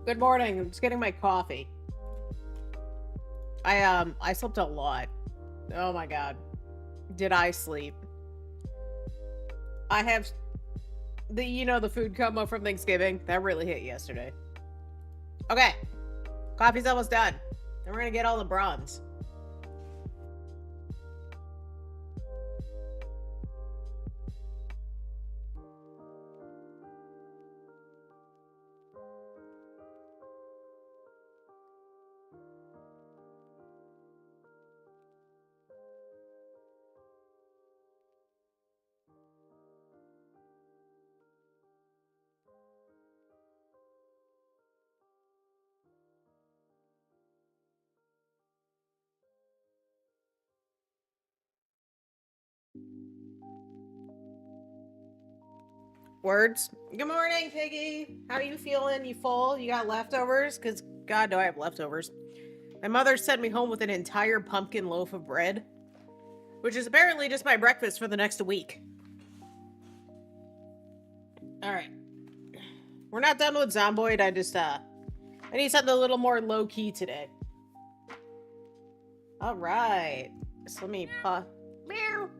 Good morning. I'm just getting my coffee. I slept a lot. Oh my god. Did I sleep? I have the food coma from Thanksgiving. That really hit yesterday. Okay. Coffee's almost done. Then we're gonna get all the bronze. Words. Good morning, Piggy. How are you feeling? You full? You got leftovers? Because, God, do I have leftovers. My mother sent me home with an entire pumpkin loaf of bread, which is apparently just my breakfast for the next week. Alright. We're not done with Zomboid. I need something a little more low-key today. Alright. So let me meow.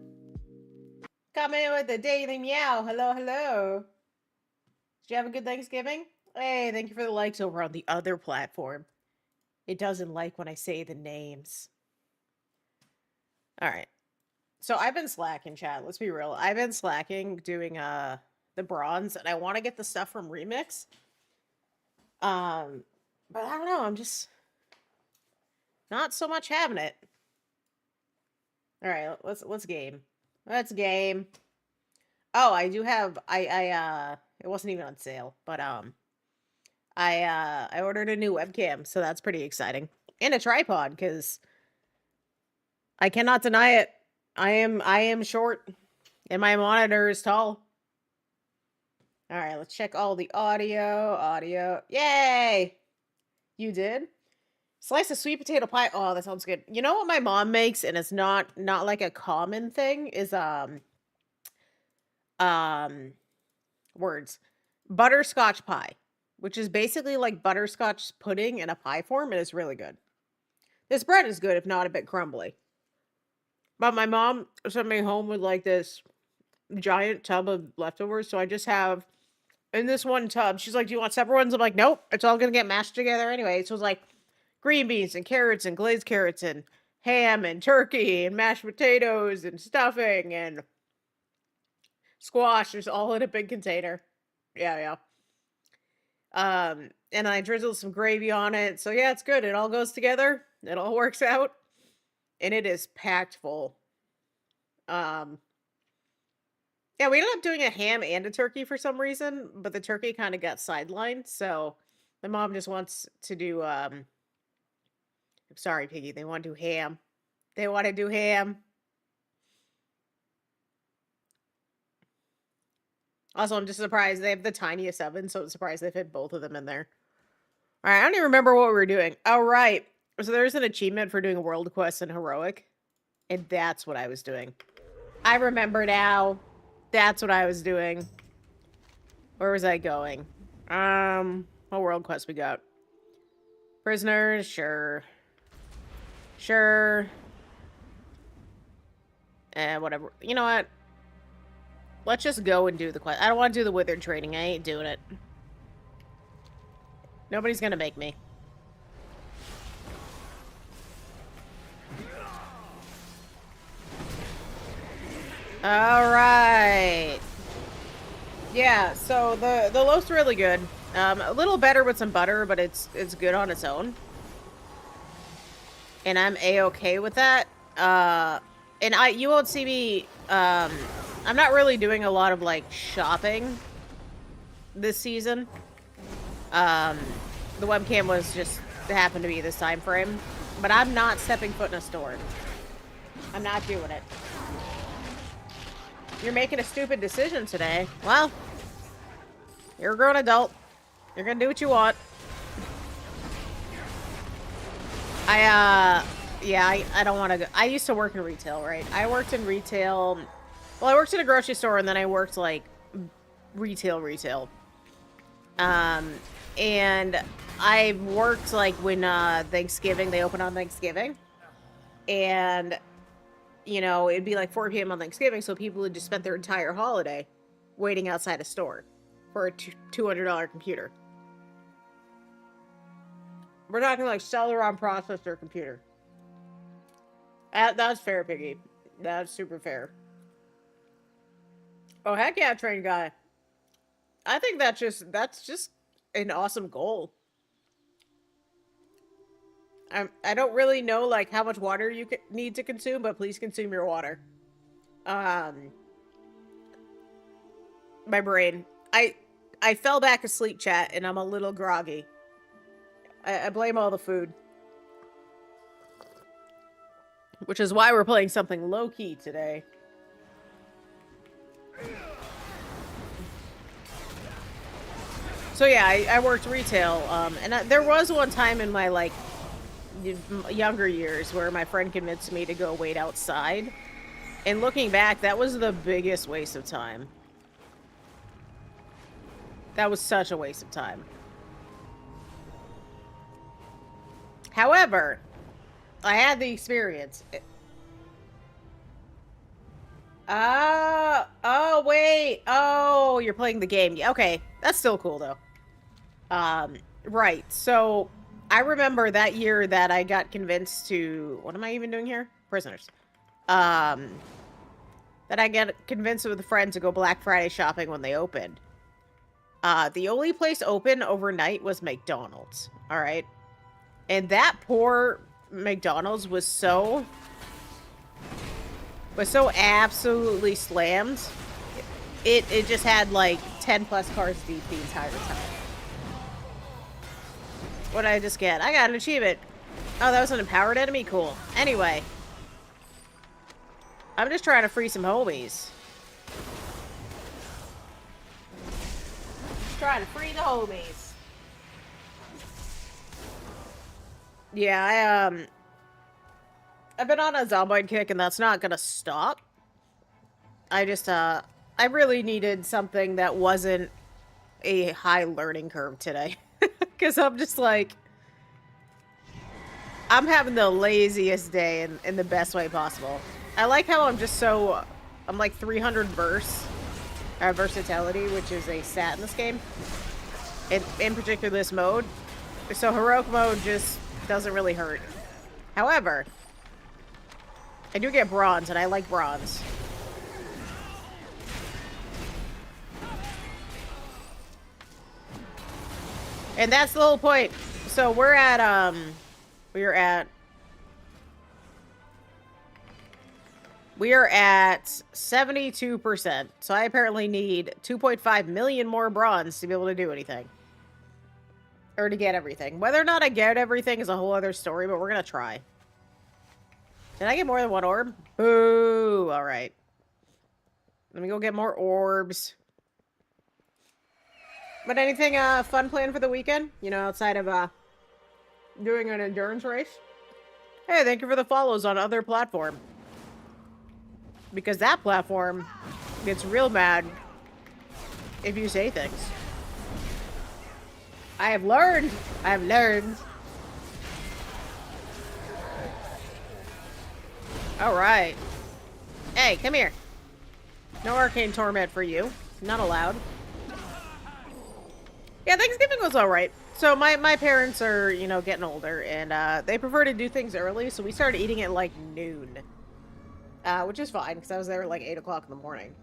Come in with the daily meow. Hello, hello. Did you have a good Thanksgiving? Hey, thank you for the likes over on the other platform. It doesn't like when I say the names. Alright. So I've been slacking, chat. Let's be real. I've been slacking doing the bronze, and I want to get the stuff from Remix. But I don't know, I'm just not so much having it. Alright, let's game. Let's game. Oh, I do have it wasn't even on sale, but I ordered a new webcam, so that's pretty exciting. And a tripod, because I cannot deny it. I am short and my monitor is tall. Alright, let's check all the audio. Yay! You did? Slice of sweet potato pie. Oh, that sounds good. You know what my mom makes, and it's not like a common thing, is words. Butterscotch pie, which is basically like butterscotch pudding in a pie form, and it's really good. This bread is good, if not a bit crumbly. But my mom sent me home with like this giant tub of leftovers, so I just have in this one tub. She's like, "Do you want separate ones?" I'm like, "Nope, it's all gonna get mashed together anyway." So it's like green beans and carrots and glazed carrots and ham and turkey and mashed potatoes and stuffing and squash is all in a big container. Yeah. And I drizzled some gravy on it. So yeah, it's good. It all goes together. It all works out. And it is packed full. Um yeah, we ended up doing a ham and a turkey for some reason, but the turkey kind of got sidelined. So my mom just wants to do I'm sorry, Piggy, they want to do ham. They want to do ham. Also, I'm just surprised they have the tiniest oven, so I'm surprised they fit both of them in there. All right, I don't even remember what we were doing. Oh, right. So there's an achievement for doing World Quest and Heroic, and that's what I was doing. I remember now. That's what I was doing. Where was I going? What World Quest we got? Prisoners, sure. Sure. Whatever. You know what? Let's just go and do the quest. I don't want to do the withered training. I ain't doing it. Nobody's gonna make me. Alright. Yeah, so the loaf's really good. A little better with some butter, but it's good on its own. And I'm A-okay with that. And you won't see me, I'm not really doing a lot of, like, shopping this season. The webcam was just happened to be this time frame. But I'm not stepping foot in a store. I'm not doing it. You're making a stupid decision today. Well, you're a grown adult. You're gonna do what you want. I don't want to go. I used to work in retail, right? I worked in retail. Well, I worked in a grocery store, and then I worked, like, retail. And I worked like when Thanksgiving, they open on Thanksgiving. And, you know, it'd be like 4 p.m. on Thanksgiving, so people would just spend their entire holiday waiting outside a store for a $200 computer. We're talking like Celeron processor computer. That's fair, Piggy. That's super fair. Oh, heck yeah, train guy. I think that's just an awesome goal. I don't really know like how much water you need to consume, but please consume your water. My brain. I fell back asleep, chat, and I'm a little groggy. I blame all the food. Which is why we're playing something low-key today. So yeah, I worked retail, and there was one time in my, like, younger years where my friend convinced me to go wait outside. And looking back, that was the biggest waste of time. That was such a waste of time. However, I had the experience. Oh, wait. Oh, you're playing the game. Okay, that's still cool, though. Right. So, I remember that year that I got convinced to... What am I even doing here? Prisoners. That I get convinced with a friend to go Black Friday shopping when they opened. The only place open overnight was McDonald's. Alright? And that poor McDonald's was so absolutely slammed. It just had like 10 plus cars deep the entire time. What did I just get? I got an achievement. Oh, that was an empowered enemy? Cool. Anyway. I'm just trying to free some homies. Just trying to free the homies. Yeah, I've been on a Zomboid kick, and that's not gonna stop. I just, I really needed something that wasn't a high learning curve today. Because I'm just like... I'm having the laziest day in the best way possible. I like how I'm just so... I'm like 300 versatility, which is a stat in this game. In particular, this mode. So heroic mode just doesn't really hurt. However, I do get bronze, and I like bronze. And that's the whole point. So we're at 72%. So I apparently need 2.5 million more bronze to be able to do anything. Or to get everything. Whether or not I get everything is a whole other story, but we're gonna try. Did I get more than one orb? Boo! Alright. Let me go get more orbs. But anything fun planned for the weekend? You know, outside of doing an endurance race? Hey, thank you for the follows on other platform. Because that platform gets real mad if you say things. I have learned. I have learned. Alright. Hey, come here. No arcane torment for you. Not allowed. Yeah, Thanksgiving was alright. So my parents are, you know, getting older, and they prefer to do things early, so we started eating at like noon. Which is fine, because I was there at like 8 o'clock in the morning.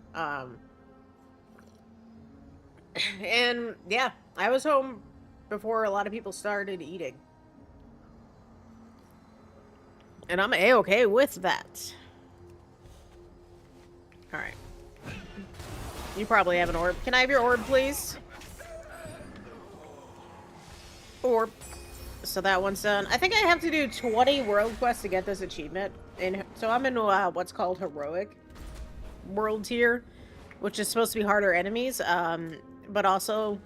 And yeah, I was home before a lot of people started eating. And I'm A-okay with that. Alright. You probably have an orb. Can I have your orb, please? Orb. So that one's done. I think I have to do 20 world quests to get this achievement. And so I'm in what's called heroic world tier, which is supposed to be harder enemies. But also,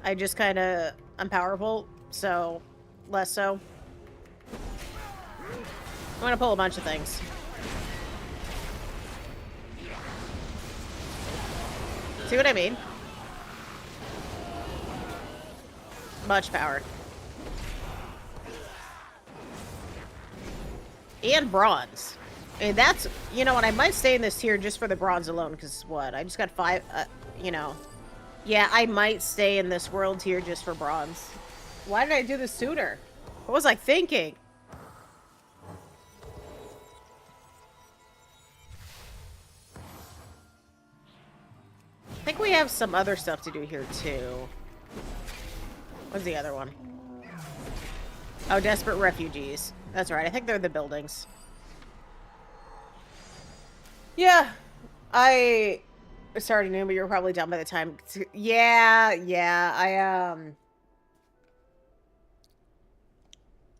I just kind of... I'm powerful, so less so. I'm gonna pull a bunch of things. See what I mean? Much power. And bronze. And that's, you know what, I might stay in this tier just for the bronze alone, because what, I just got 5, you know. Yeah, I might stay in this world tier just for bronze. Why did I do this sooner? What was I thinking? I think we have some other stuff to do here, too. What's the other one? Oh, Desperate Refugees. That's right, I think they're the buildings. Yeah, I started new, but you were probably done by the time. Yeah, I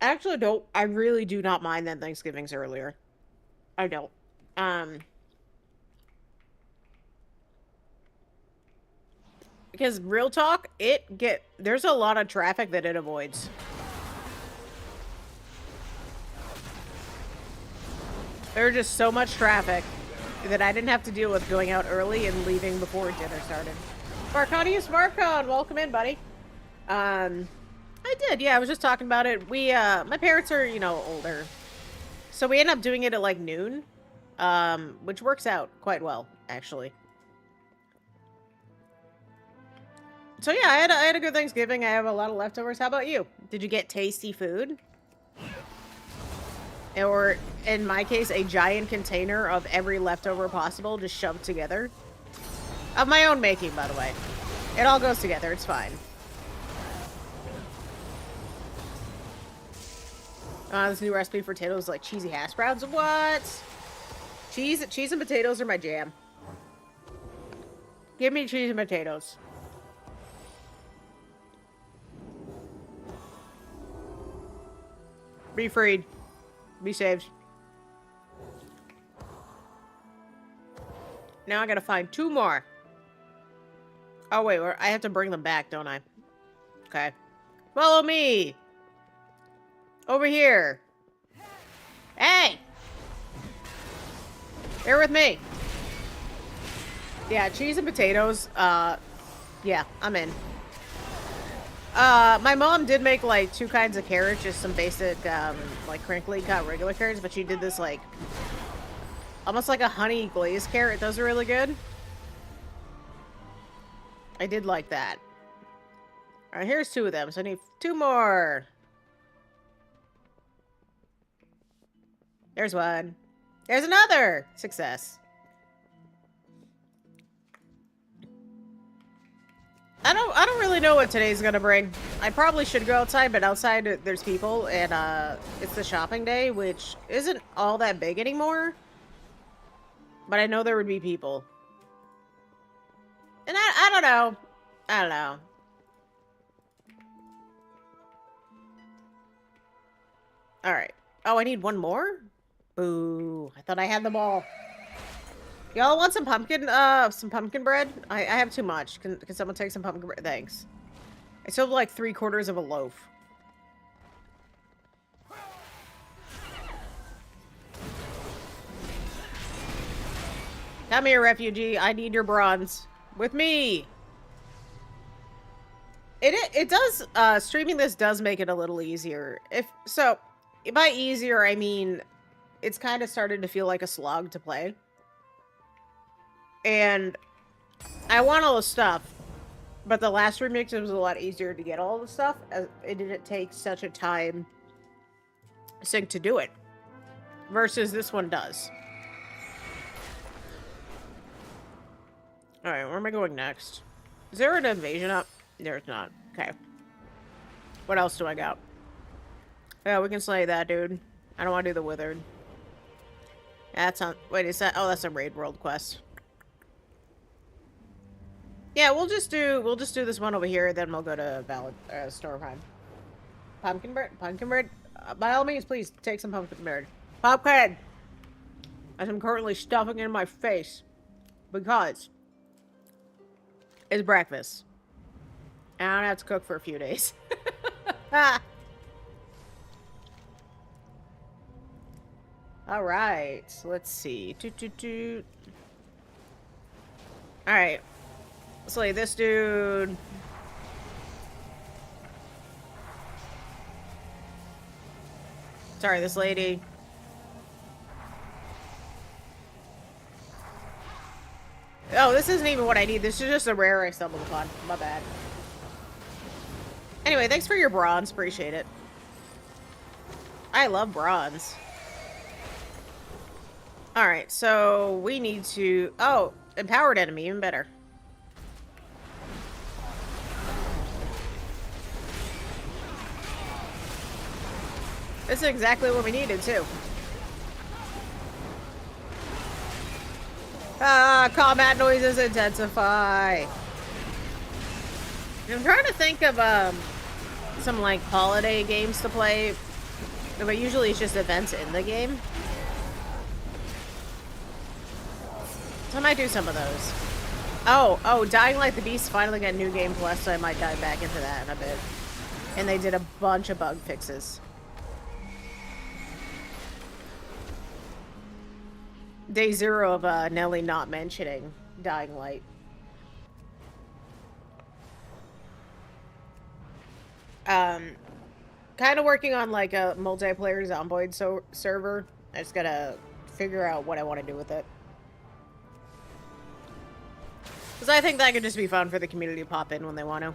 actually don't. I really do not mind that Thanksgiving's earlier. I don't. Um, because real talk, there's a lot of traffic that it avoids. There's just so much traffic that I didn't have to deal with going out early and leaving before dinner started. Marconius Marcon, welcome in, buddy. I did, yeah, I was just talking about it. My parents are, you know, older. So we end up doing it at like noon. Which works out quite well, actually. So yeah, I had a good Thanksgiving. I have a lot of leftovers. How about you? Did you get tasty food? Or, in my case, a giant container of every leftover possible just shoved together? Of my own making, by the way. It all goes together. It's fine. This new recipe for potatoes is like cheesy hash browns. What? Cheese and potatoes are my jam. Give me cheese and potatoes. Be freed. Be saved. Now I gotta find 2 more. Oh, wait. I have to bring them back, don't I? Okay. Follow me! Over here. Hey! Bear with me. Yeah, cheese and potatoes. Yeah, I'm in. My mom did make, like, 2 kinds of carrots, just some basic, like, crinkly cut regular carrots, but she did this, like, almost like a honey glazed carrot. Those are really good. I did like that. Alright, here's 2 of them, so I need 2 more. There's 1. There's another! Success. I don't really know what today's gonna bring. I probably should go outside, but outside there's people, and it's the shopping day, which isn't all that big anymore. But I know there would be people. And I don't know. I don't know. Alright. Oh, I need 1 more? Boo. I thought I had them all. Y'all want some pumpkin bread? I have too much. Can someone take some pumpkin bread? Thanks. I still have like 3/4 of a loaf. Come here, refugee. I need your bronze. With me! It does, streaming this does make it a little easier. By easier, I mean, it's kind of started to feel like a slog to play. And I want all the stuff, but the last remix, it was a lot easier to get all the stuff, as it didn't take such a time sync to do it. Versus this one does. Alright, where am I going next? Is there an invasion up? There's not. Okay. What else do I got? Yeah, we can slay that dude. I don't want to do the withered. That's not. Wait, is that? Oh, that's a raid world quest. Yeah, we'll just do this one over here, then we'll go to Stormheim. Pumpkin bread, by all means, please take some pumpkin bread. Pumpkin, as I'm currently stuffing it in my face, because it's breakfast. And I don't have to cook for a few days. All right, let's see. All right. Slay this dude. Sorry, this lady. Oh, this isn't even what I need. This is just a rare I stumbled upon. My bad. Anyway, thanks for your bronze. Appreciate it. I love bronze. Alright, so we need to... Oh, empowered enemy. Even better. This is exactly what we needed, too. Ah, combat noises intensify. I'm trying to think of some like holiday games to play, but usually it's just events in the game. So I might do some of those. Oh, Dying Light the Beast finally got New Game Plus, so I might dive back into that in a bit. And they did a bunch of bug fixes. Day 0 of Nelly not mentioning Dying Light. Kind of working on like a multiplayer Zomboid server. I just gotta figure out what I want to do with it. Because I think that could just be fun for the community to pop in when they want to.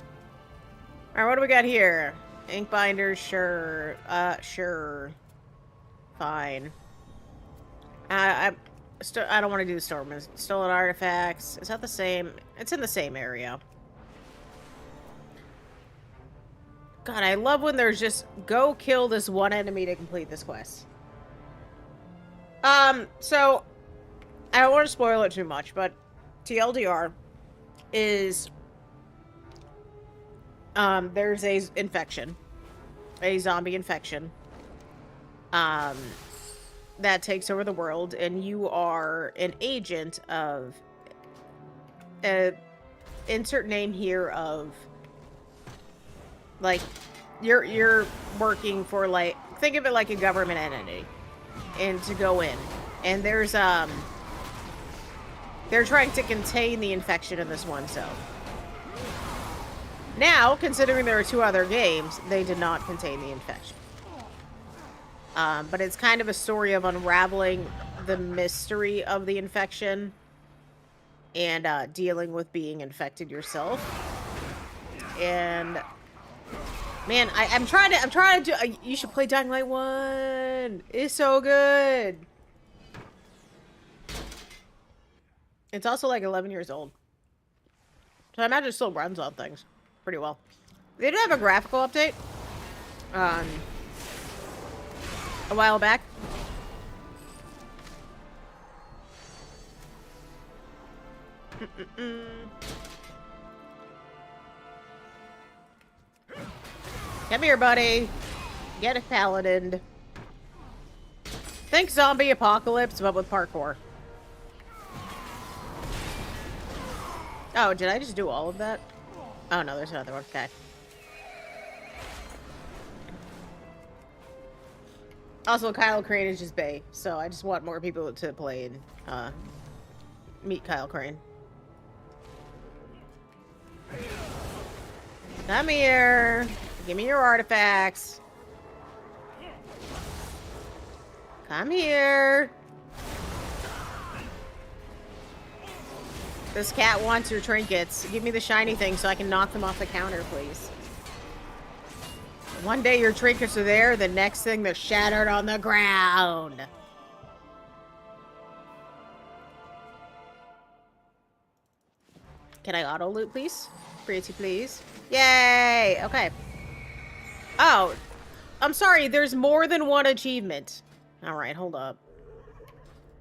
Alright, what do we got here? Ink binders, sure. Sure. Fine. I don't want to do the storm. Stolen artifacts. Is that the same? It's in the same area. God, I love when there's just go kill this one enemy to complete this quest. So I don't want to spoil it too much, but TLDR is there's a infection, a zombie infection, that takes over the world, and you are an agent of insert name here of like you're working for, like, think of it like a government entity, and to go in, and there's they're trying to contain the infection in this one cell. Now, considering there are 2 other games, they did not contain the infection. But it's kind of a story of unraveling the mystery of the infection and dealing with being infected yourself. And man, I'm trying to do. You should play Dying Light 1. It's so good. It's also like 11 years old, so I imagine it still runs on things pretty well. They did have a graphical update a while back. Come here, buddy. Get a paladin. Think zombie apocalypse, but with parkour. Oh, did I just do all of that? Oh, no, there's another one. Okay. Also, Kyle Crane is just bae, so I just want more people to play and meet Kyle Crane. Come here. Give me your artifacts. Come here. This cat wants your trinkets. Give me the shiny thing so I can knock them off the counter, please. One day your trinkets are there, the next thing they're shattered on the ground. Can I auto loot, please? Pretty please. Yay! Okay. Oh, I'm sorry, there's more than one achievement. Alright, hold up.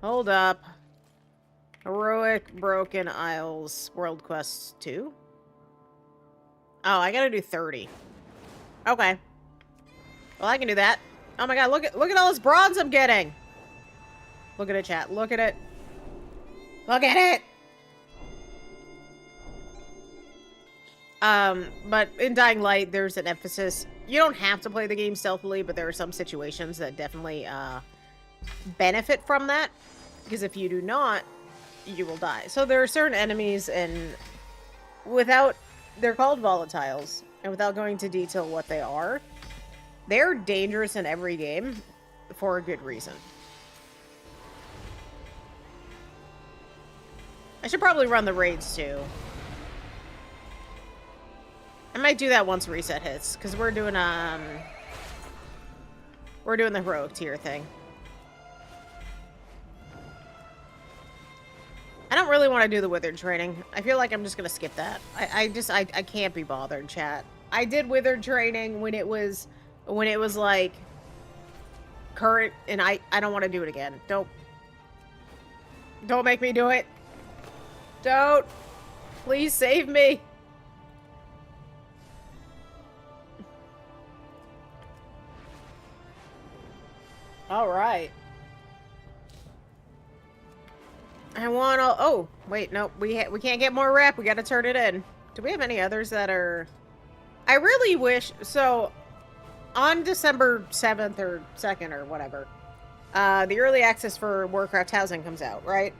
Hold up. Heroic Broken Isles World Quest 2? Oh, I gotta do 30. Okay. Well, I can do that. Oh my god, look at all this bronze I'm getting! Look at it, chat. Look at it. Look at it! But in Dying Light, there's an emphasis. You don't have to play the game stealthily, but there are some situations that definitely, benefit from that. Because if you do not, you will die. So there are certain enemies, and they're called volatiles, and without going into detail what they are, they're dangerous in every game. for a good reason. I should probably run the raids too. I might do that once reset hits, because we're doing the heroic tier thing. I don't really want to do the withered training. I feel like I'm just gonna skip that. I can't be bothered, chat. I did withered training when it was like current, and I don't want to do it again. Don't make me do it. Don't. Please save me. All right. I want to... Oh, wait, no. We can't get more rep. We got to turn it in. Do we have any others that are... I really wish... So, on December 7th or 2nd or whatever, the early access for Warcraft Housing comes out, right?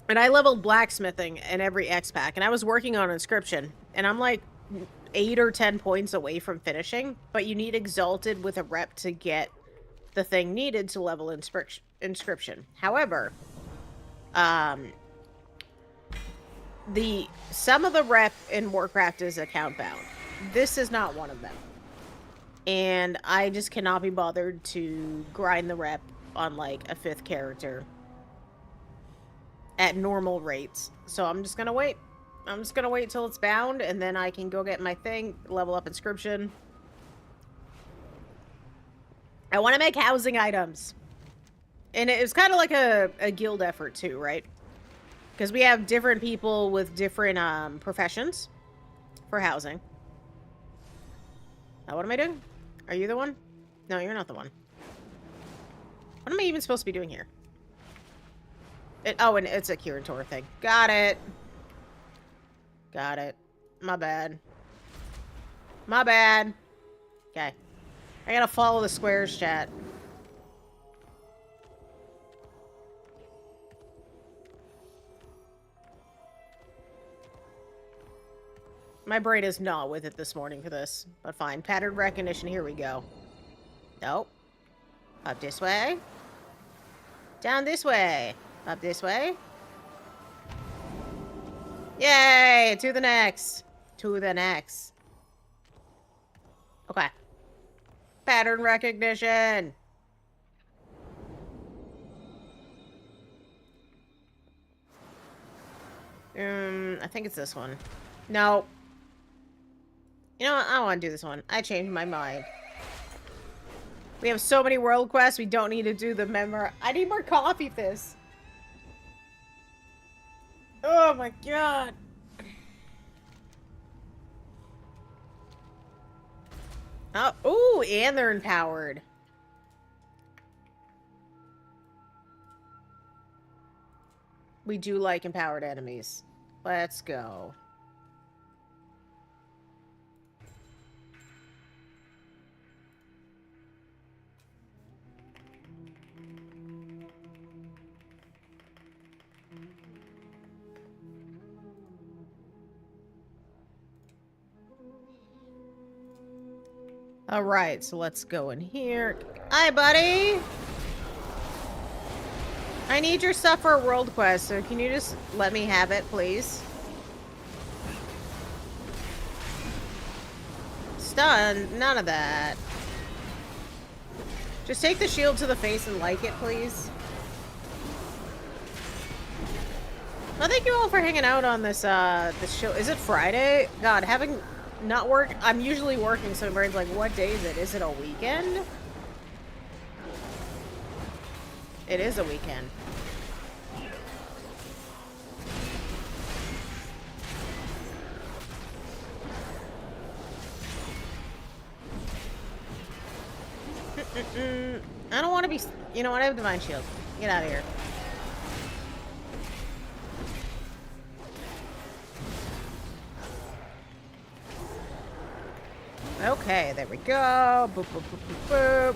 And I leveled blacksmithing in every X pack, and I was working on inscription, and I'm like 8 or 10 points away from finishing, but you need exalted with a rep to get the thing needed to level inscription. However, some of the rep in Warcraft is account bound. This is not one of them. And I just cannot be bothered to grind the rep on like a 5th character at normal rates. So I'm just gonna wait. I'm just gonna wait till it's bound, and then I can go get my thing, level up inscription. I want to make housing items. And it was kind of like a guild effort too, right? Because we have different people with different professions for housing. Now, what am I doing? Are you the one? No, you're not the one. What am I even supposed to be doing here? Oh, and it's a Kirin Tor thing. Got it. Got it. My bad. My bad. Okay. I gotta follow the squares, chat. My brain is not with it this morning for this, but fine. Pattern recognition, here we go. Nope. Up this way. Down this way. Up this way. Yay! To the next. To the next. Okay. Pattern recognition. I think it's this one. No. You know what? I don't want to do this one. I changed my mind. We have so many world quests, we don't need to do the member. I need more coffee fizz. Oh my god. Oh, ooh, and they're empowered. We do like empowered enemies. Let's go. All right, so let's go in here. Hi, buddy. I need your stuff for a world quest, so can you just let me have it, please? Stun? None of that. Just take the shield to the face and like it, please. Well, thank you all for hanging out on this, this show. Is it Friday? God, having not work. I'm usually working, so my brain's like, what day is it? Is it a weekend? It is a weekend. I don't want to be... You know what? I have Divine Shield. Get out of here. Okay, there we go. Boop, boop, boop, boop, boop.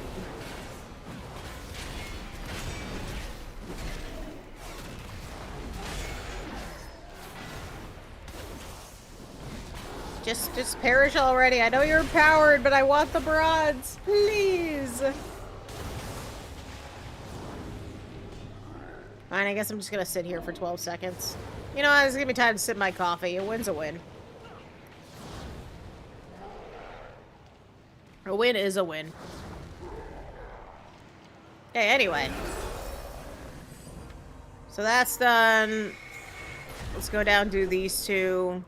Just perish already. I know you're empowered, but I want the bronze. Please. Fine, I guess I'm just gonna sit here for 12 seconds. You know, it's gonna be time to sip my coffee. A win's a win. A win is a win. Okay, anyway. So that's done. Let's go down, do these two.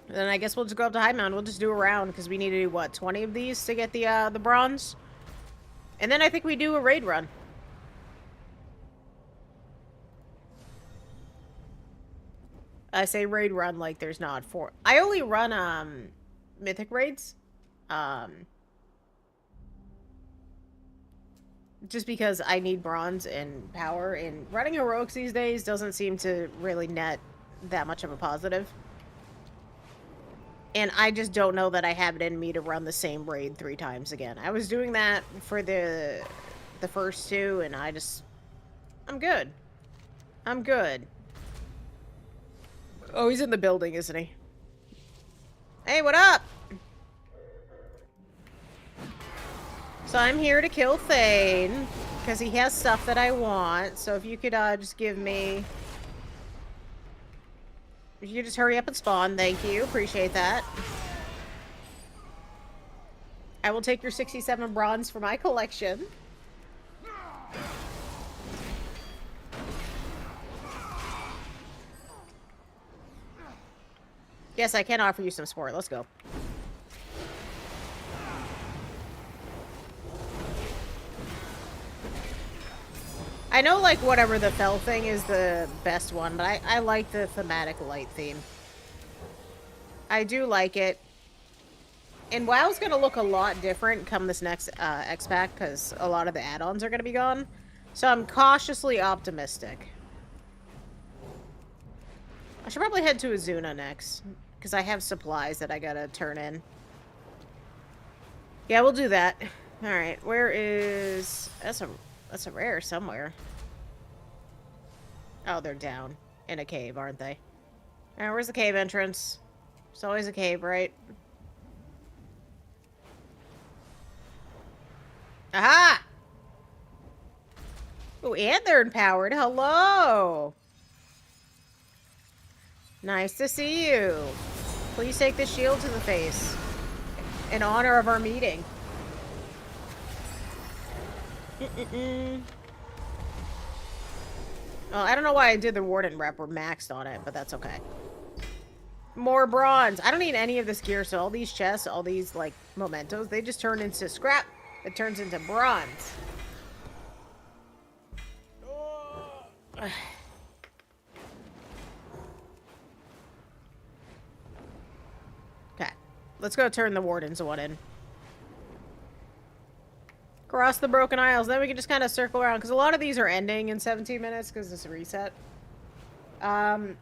And then I guess we'll just go up to High Mountain. We'll just do a round, because we need to do, what, 20 of these to get the bronze? And then I think we do a raid run. I say raid run like there's not four. I only run, mythic raids. Just because I need bronze and power, and running heroics these days doesn't seem to really net that much of a positive. And I just don't know that I have it in me to run the same raid 3 times again. I was doing that for the first 2, and I'm good. I'm good. Oh, he's in the building, isn't he? Hey, what up? So I'm here to kill Thane, because he has stuff that I want. So if you could just give me... If you could just hurry up and spawn, thank you. Appreciate that. I will take your 67 bronze for my collection. Yes, I can offer you some support. Let's go. I know, like, whatever the fell thing is the best one, but I like the thematic light theme. I do like it. And WoW's gonna look a lot different come this next X-Pack, because a lot of the add-ons are gonna be gone. So I'm cautiously optimistic. I should probably head to Azuna next, because I have supplies that I gotta turn in. Yeah, we'll do that. Alright, where is... That's a rare somewhere. Oh, they're down in a cave, aren't they? Alright, where's the cave entrance? There's always a cave, right? Aha! Oh, and they're empowered. Hello! Nice to see you. Please take the shield to the face. In honor of our meeting. Well, I don't know why I did the Warden rep. We're maxed on it, but that's okay. More bronze. I don't need any of this gear, so all these chests, all these, like, mementos, they just turn into scrap. It turns into bronze. Okay. Let's go turn the Warden's one in. Cross the Broken Isles. Then we can just kind of circle around, because a lot of these are ending in 17 minutes because it's a reset. I'm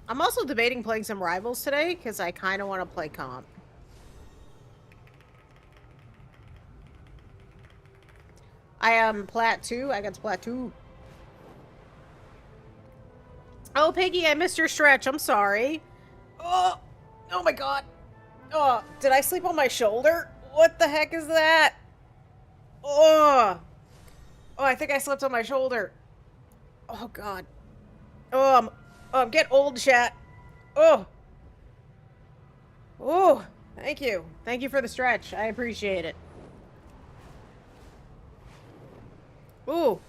also debating playing some Rivals today, because I kind of want to play comp. I am Plat 2. I got to Plat 2. Oh, Piggy, I missed your stretch. I'm sorry. Oh my god. Oh, did I sleep on my shoulder? What the heck is that? Oh, I think I slept on my shoulder. Oh, God. I'm getting old, chat. Oh, thank you. Thank you for the stretch. I appreciate it. Ooh.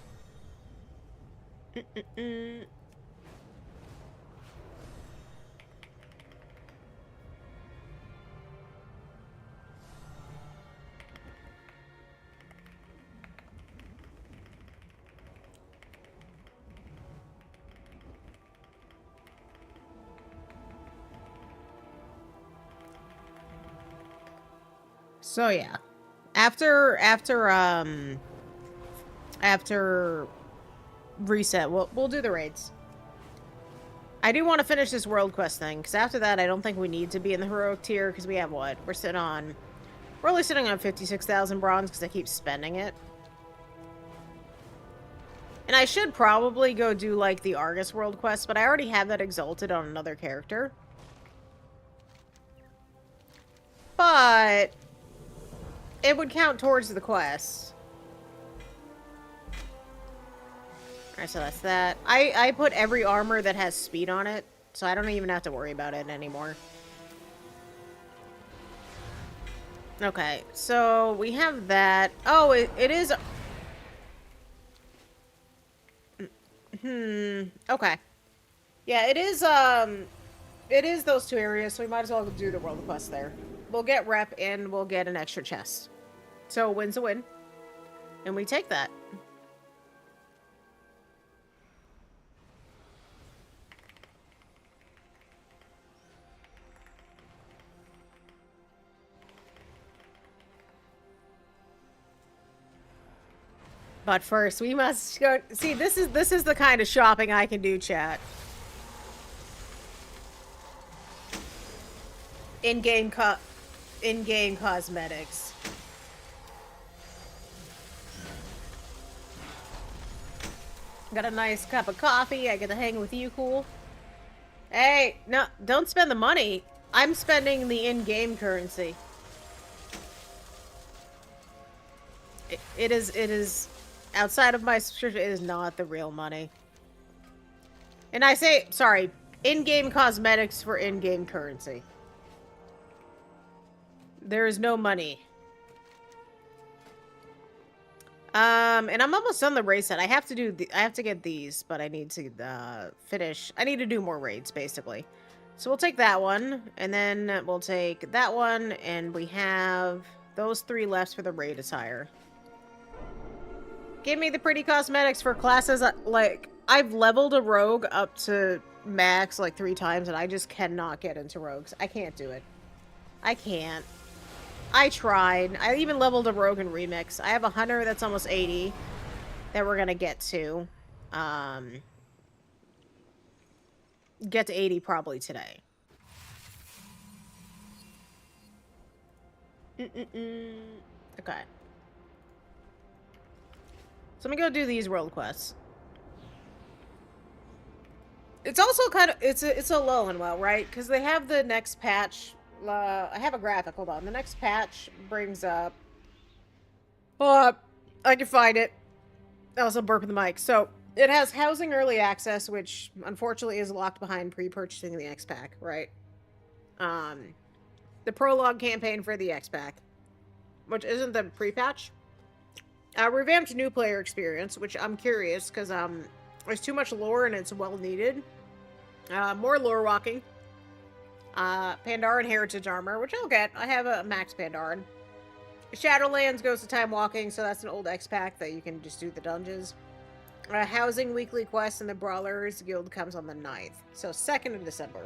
So yeah, after reset, we'll do the raids. I do want to finish this world quest thing, because after that, I don't think we need to be in the heroic tier, because we have what? We're only sitting on 56,000 bronze, because I keep spending it. And I should probably go do, like, the Argus world quest, but I already have that exalted on another character. But it would count towards the quest. Alright, so that's that. I put every armor that has speed on it, so I don't even have to worry about it anymore. Okay, so we have that. Oh, it is... Okay. Yeah, it is those two areas, so we might as well do the world quest there. We'll get rep and we'll get an extra chest. So, win's a win. And we take that. But first, we must go... See, this is the kind of shopping I can do, chat. In-game cosmetics. Got a nice cup of coffee. I get to hang with you, cool. Hey, no, don't spend the money. I'm spending the in-game currency. It is outside of my subscription. It is not the real money. And I say, sorry, in-game cosmetics for in-game currency. There is no money. And I'm almost done the raid set. I have to get these, but I need to finish. I need to do more raids, basically. So we'll take that one, and then we'll take that one, and we have those 3 left for the raid attire. Give me the pretty cosmetics for classes. Like, I've leveled a rogue up to max like 3 times, and I just cannot get into rogues. I can't do it. I can't. I tried. I even leveled a rogue in Remix. I have a hunter that's almost 80 that we're gonna get to. Get to 80 probably today. Okay. So I'm gonna go do these world quests. It's also kind of it's a low and well, right? Because they have the next patch. I have a graphic. Hold on. The next patch brings up. I can find it. I also burping the mic. So it has housing early access, which unfortunately is locked behind pre-purchasing the X pack, right? The prologue campaign for the X pack, which isn't the pre-patch. Revamped new player experience, which I'm curious because there's too much lore and it's well needed. More lore walking. Pandaren Heritage Armor, which I'll get. I have a max Pandaren. Shadowlands goes to time walking, so that's an old X pack that you can just do the dungeons. Housing weekly quest in the Brawlers Guild comes on the 9th, so 2nd of December.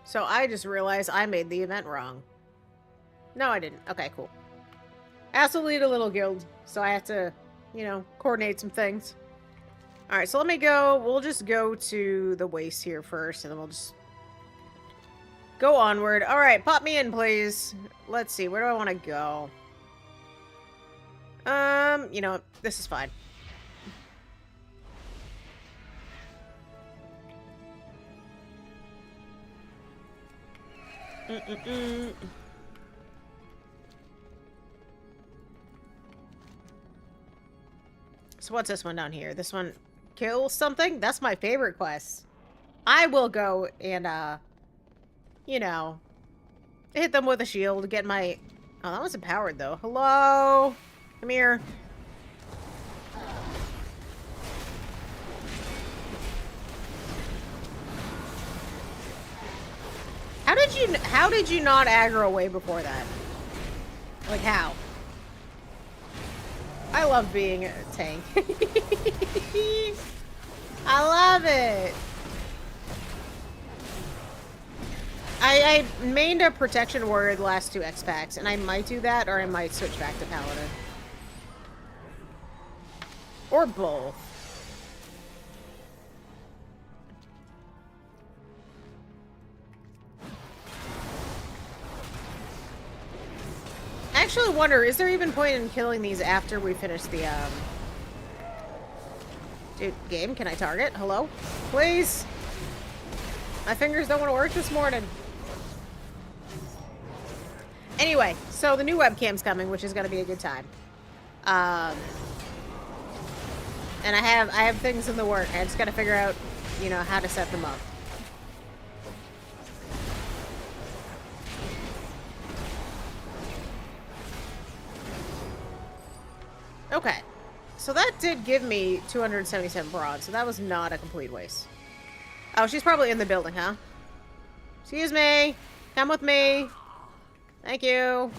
So I just realized I made the event wrong. No, I didn't. Okay, cool. I also lead a little guild, so I have to, you know, coordinate some things. Alright, so let me go. We'll just go to the waste here first, and then we'll just go onward. Alright, pop me in, please. Let's see, where do I want to go? You know, this is fine. So what's this one down here? This one... Kill something? That's my favorite quest. I will go and, you know, hit them with a shield, get my... Oh, that was empowered, though. Hello? Come here. How did you not aggro away before that? Like, how? I love being a tank. I love it. I mained a protection warrior the last 2 X packs, and I might do that, or I might switch back to paladin. Or both. I actually wonder, is there even point in killing these after we finish the, Dude, game, can I target? Hello? Please? My fingers don't want to work this morning. Anyway, so the new webcam's coming, which is going to be a good time. Um, and I have things in the work. I just gotta figure out, you know, how to set them up. Okay. So that did give me 277 bronze, so that was not a complete waste. Oh, she's probably in the building, huh? Excuse me. Come with me. Thank you.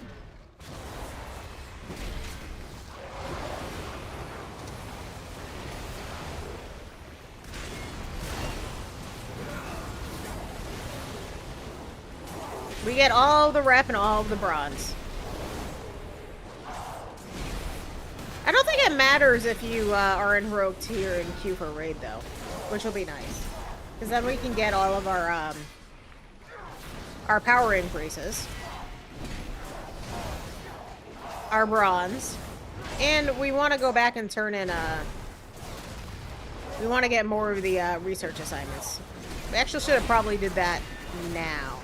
We get all the rep and all the bronze. I don't think it matters if you are in Heroic tier and queue for raid, though. Which will be nice. Because then we can get all of our power increases. Our bronze. And we want to go back and turn in, we want to get more of the research assignments. We actually should have probably did that now.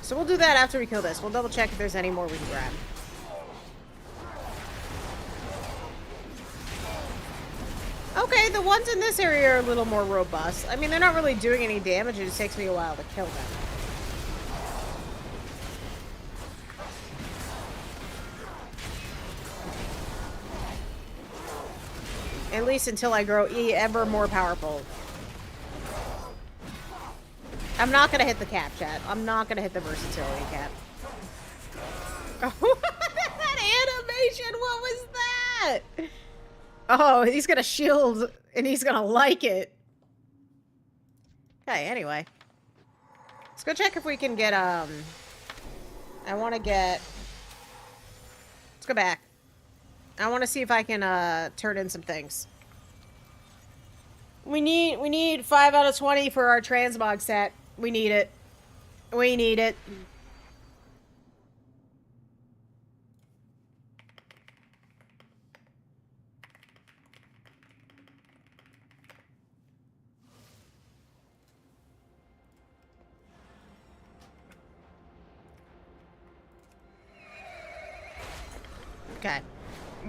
So we'll do that after we kill this. We'll double check if there's any more we can grab. Okay, the ones in this area are a little more robust. I mean, they're not really doing any damage. It just takes me a while to kill them. At least until I grow ever more powerful. I'm not gonna hit the cap, chat. I'm not gonna hit the versatility cap. Oh, that animation! What was that? Oh, he's gonna shield and he's gonna like it. Okay, anyway. Let's go check if we can get, I wanna get... Let's go back. I wanna see if I can, turn in some things. We need 5 out of 20 for our transmog set. We need it. We need it. Okay.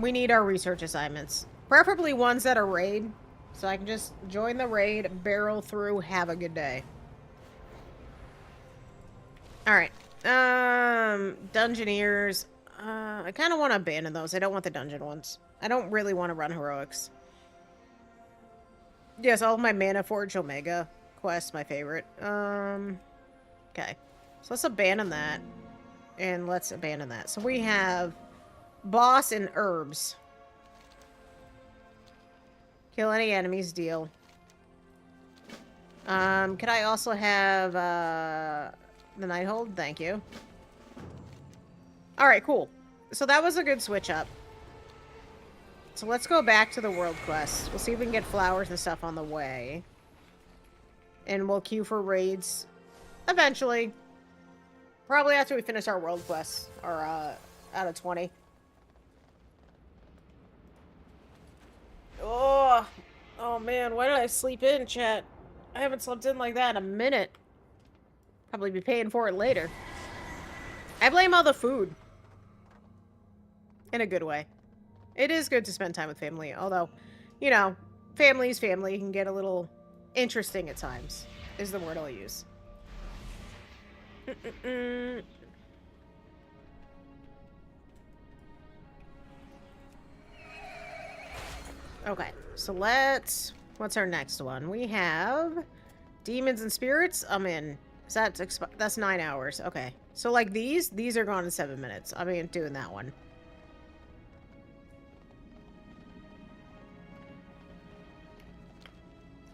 We need our research assignments. Preferably ones that are raid. So I can just join the raid, barrel through, have a good day. Alright. Dungeoneers. I kind of want to abandon those. I don't want the dungeon ones. I don't really want to run heroics. Yes, all of my Mana Forge Omega quests, my favorite. Okay. So let's abandon that. And let's abandon that. So we have boss and herbs. Kill any enemies, deal. Could I also have, the Nighthold? Thank you. Alright, cool. So that was a good switch up. So let's go back to the world quest. We'll see if we can get flowers and stuff on the way. And we'll queue for raids eventually. Probably after we finish our world quests. Or, out of 20. Oh man, why did I sleep in, chat? I haven't slept in like that in a minute. Probably be paying for it later. I blame all the food. In a good way. It is good to spend time with family, although, you know, family's family can get a little interesting at times, is the word I'll use. Okay, so what's our next one? We have Demons and Spirits. I'm in. That's 9 hours. Okay, so like these are gone in 7 minutes. I mean, doing that one.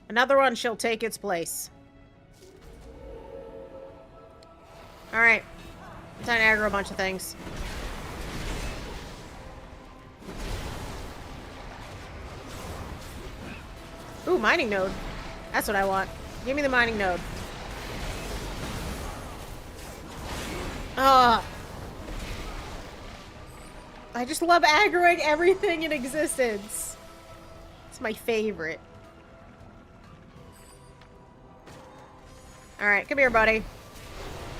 Another one, she'll take its place. Alright. Time to aggro a bunch of things. Ooh, mining node. That's what I want. Give me the mining node. I just love aggroing everything in existence. It's my favorite. Alright, come here, buddy.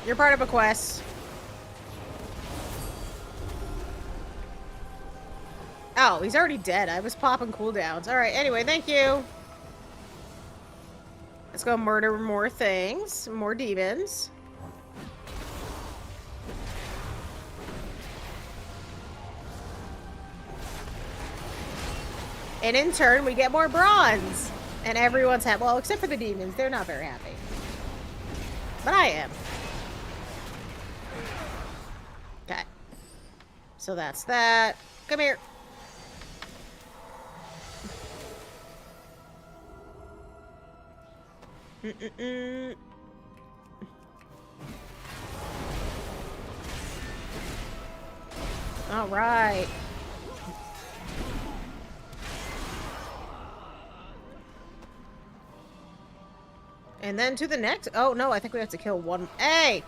You're part of a quest. Oh, he's already dead. I was popping cooldowns. Alright, anyway, thank you. Let's go murder more things. More demons. And in turn, we get more bronze. And everyone's happy. Well, except for the demons. They're not very happy. But I am. Okay. So that's that. Come here. All right. And then to the next. Oh, no, I think we have to kill one. Hey!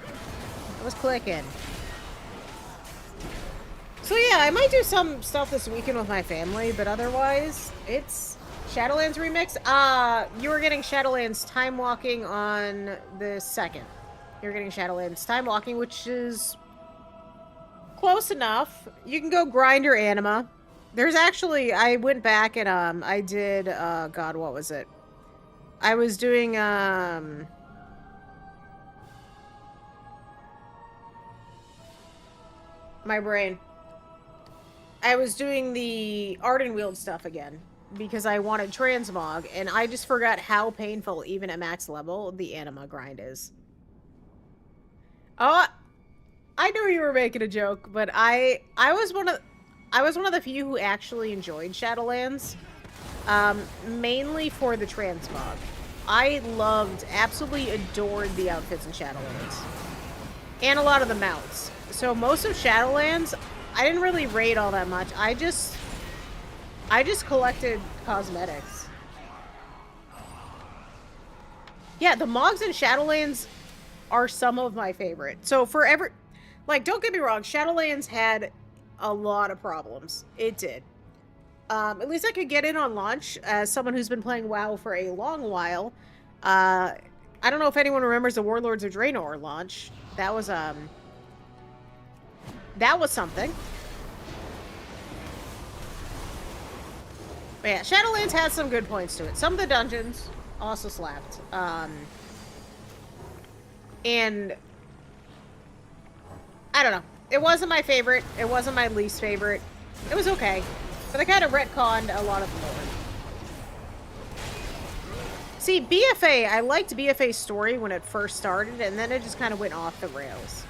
I was clicking. So yeah, I might do some stuff this weekend with my family, but otherwise, it's Shadowlands Remix. You were getting Shadowlands Time Walking on the 2nd. You're getting Shadowlands Time Walking, which is close enough. You can go grind your anima. There's actually, I went back and, I did, God, what was it? I was doing, my brain. I was doing the Ardenweald stuff again because I wanted transmog, and I just forgot how painful, even at max level, the anima grind is. Oh, I knew you were making a joke, but I was one of the few who actually enjoyed Shadowlands, mainly for the transmog. I absolutely adored the outfits in Shadowlands, and a lot of the mounts. So most of Shadowlands, I didn't really raid all that much. I just collected cosmetics. Yeah, the mogs in Shadowlands are some of my favorite. So for every, like, don't get me wrong, Shadowlands had a lot of problems. It did. At least I could get in on launch as someone who's been playing WoW for a long while. I don't know if anyone remembers the Warlords of Draenor launch. That was something. But yeah, Shadowlands has some good points to it. Some of the dungeons also slapped. And I don't know. It wasn't my favorite. It wasn't my least favorite. It was okay. But they kind of retconned a lot of the lore. See, BFA, I liked BFA's story when it first started, and then it just kind of went off the rails.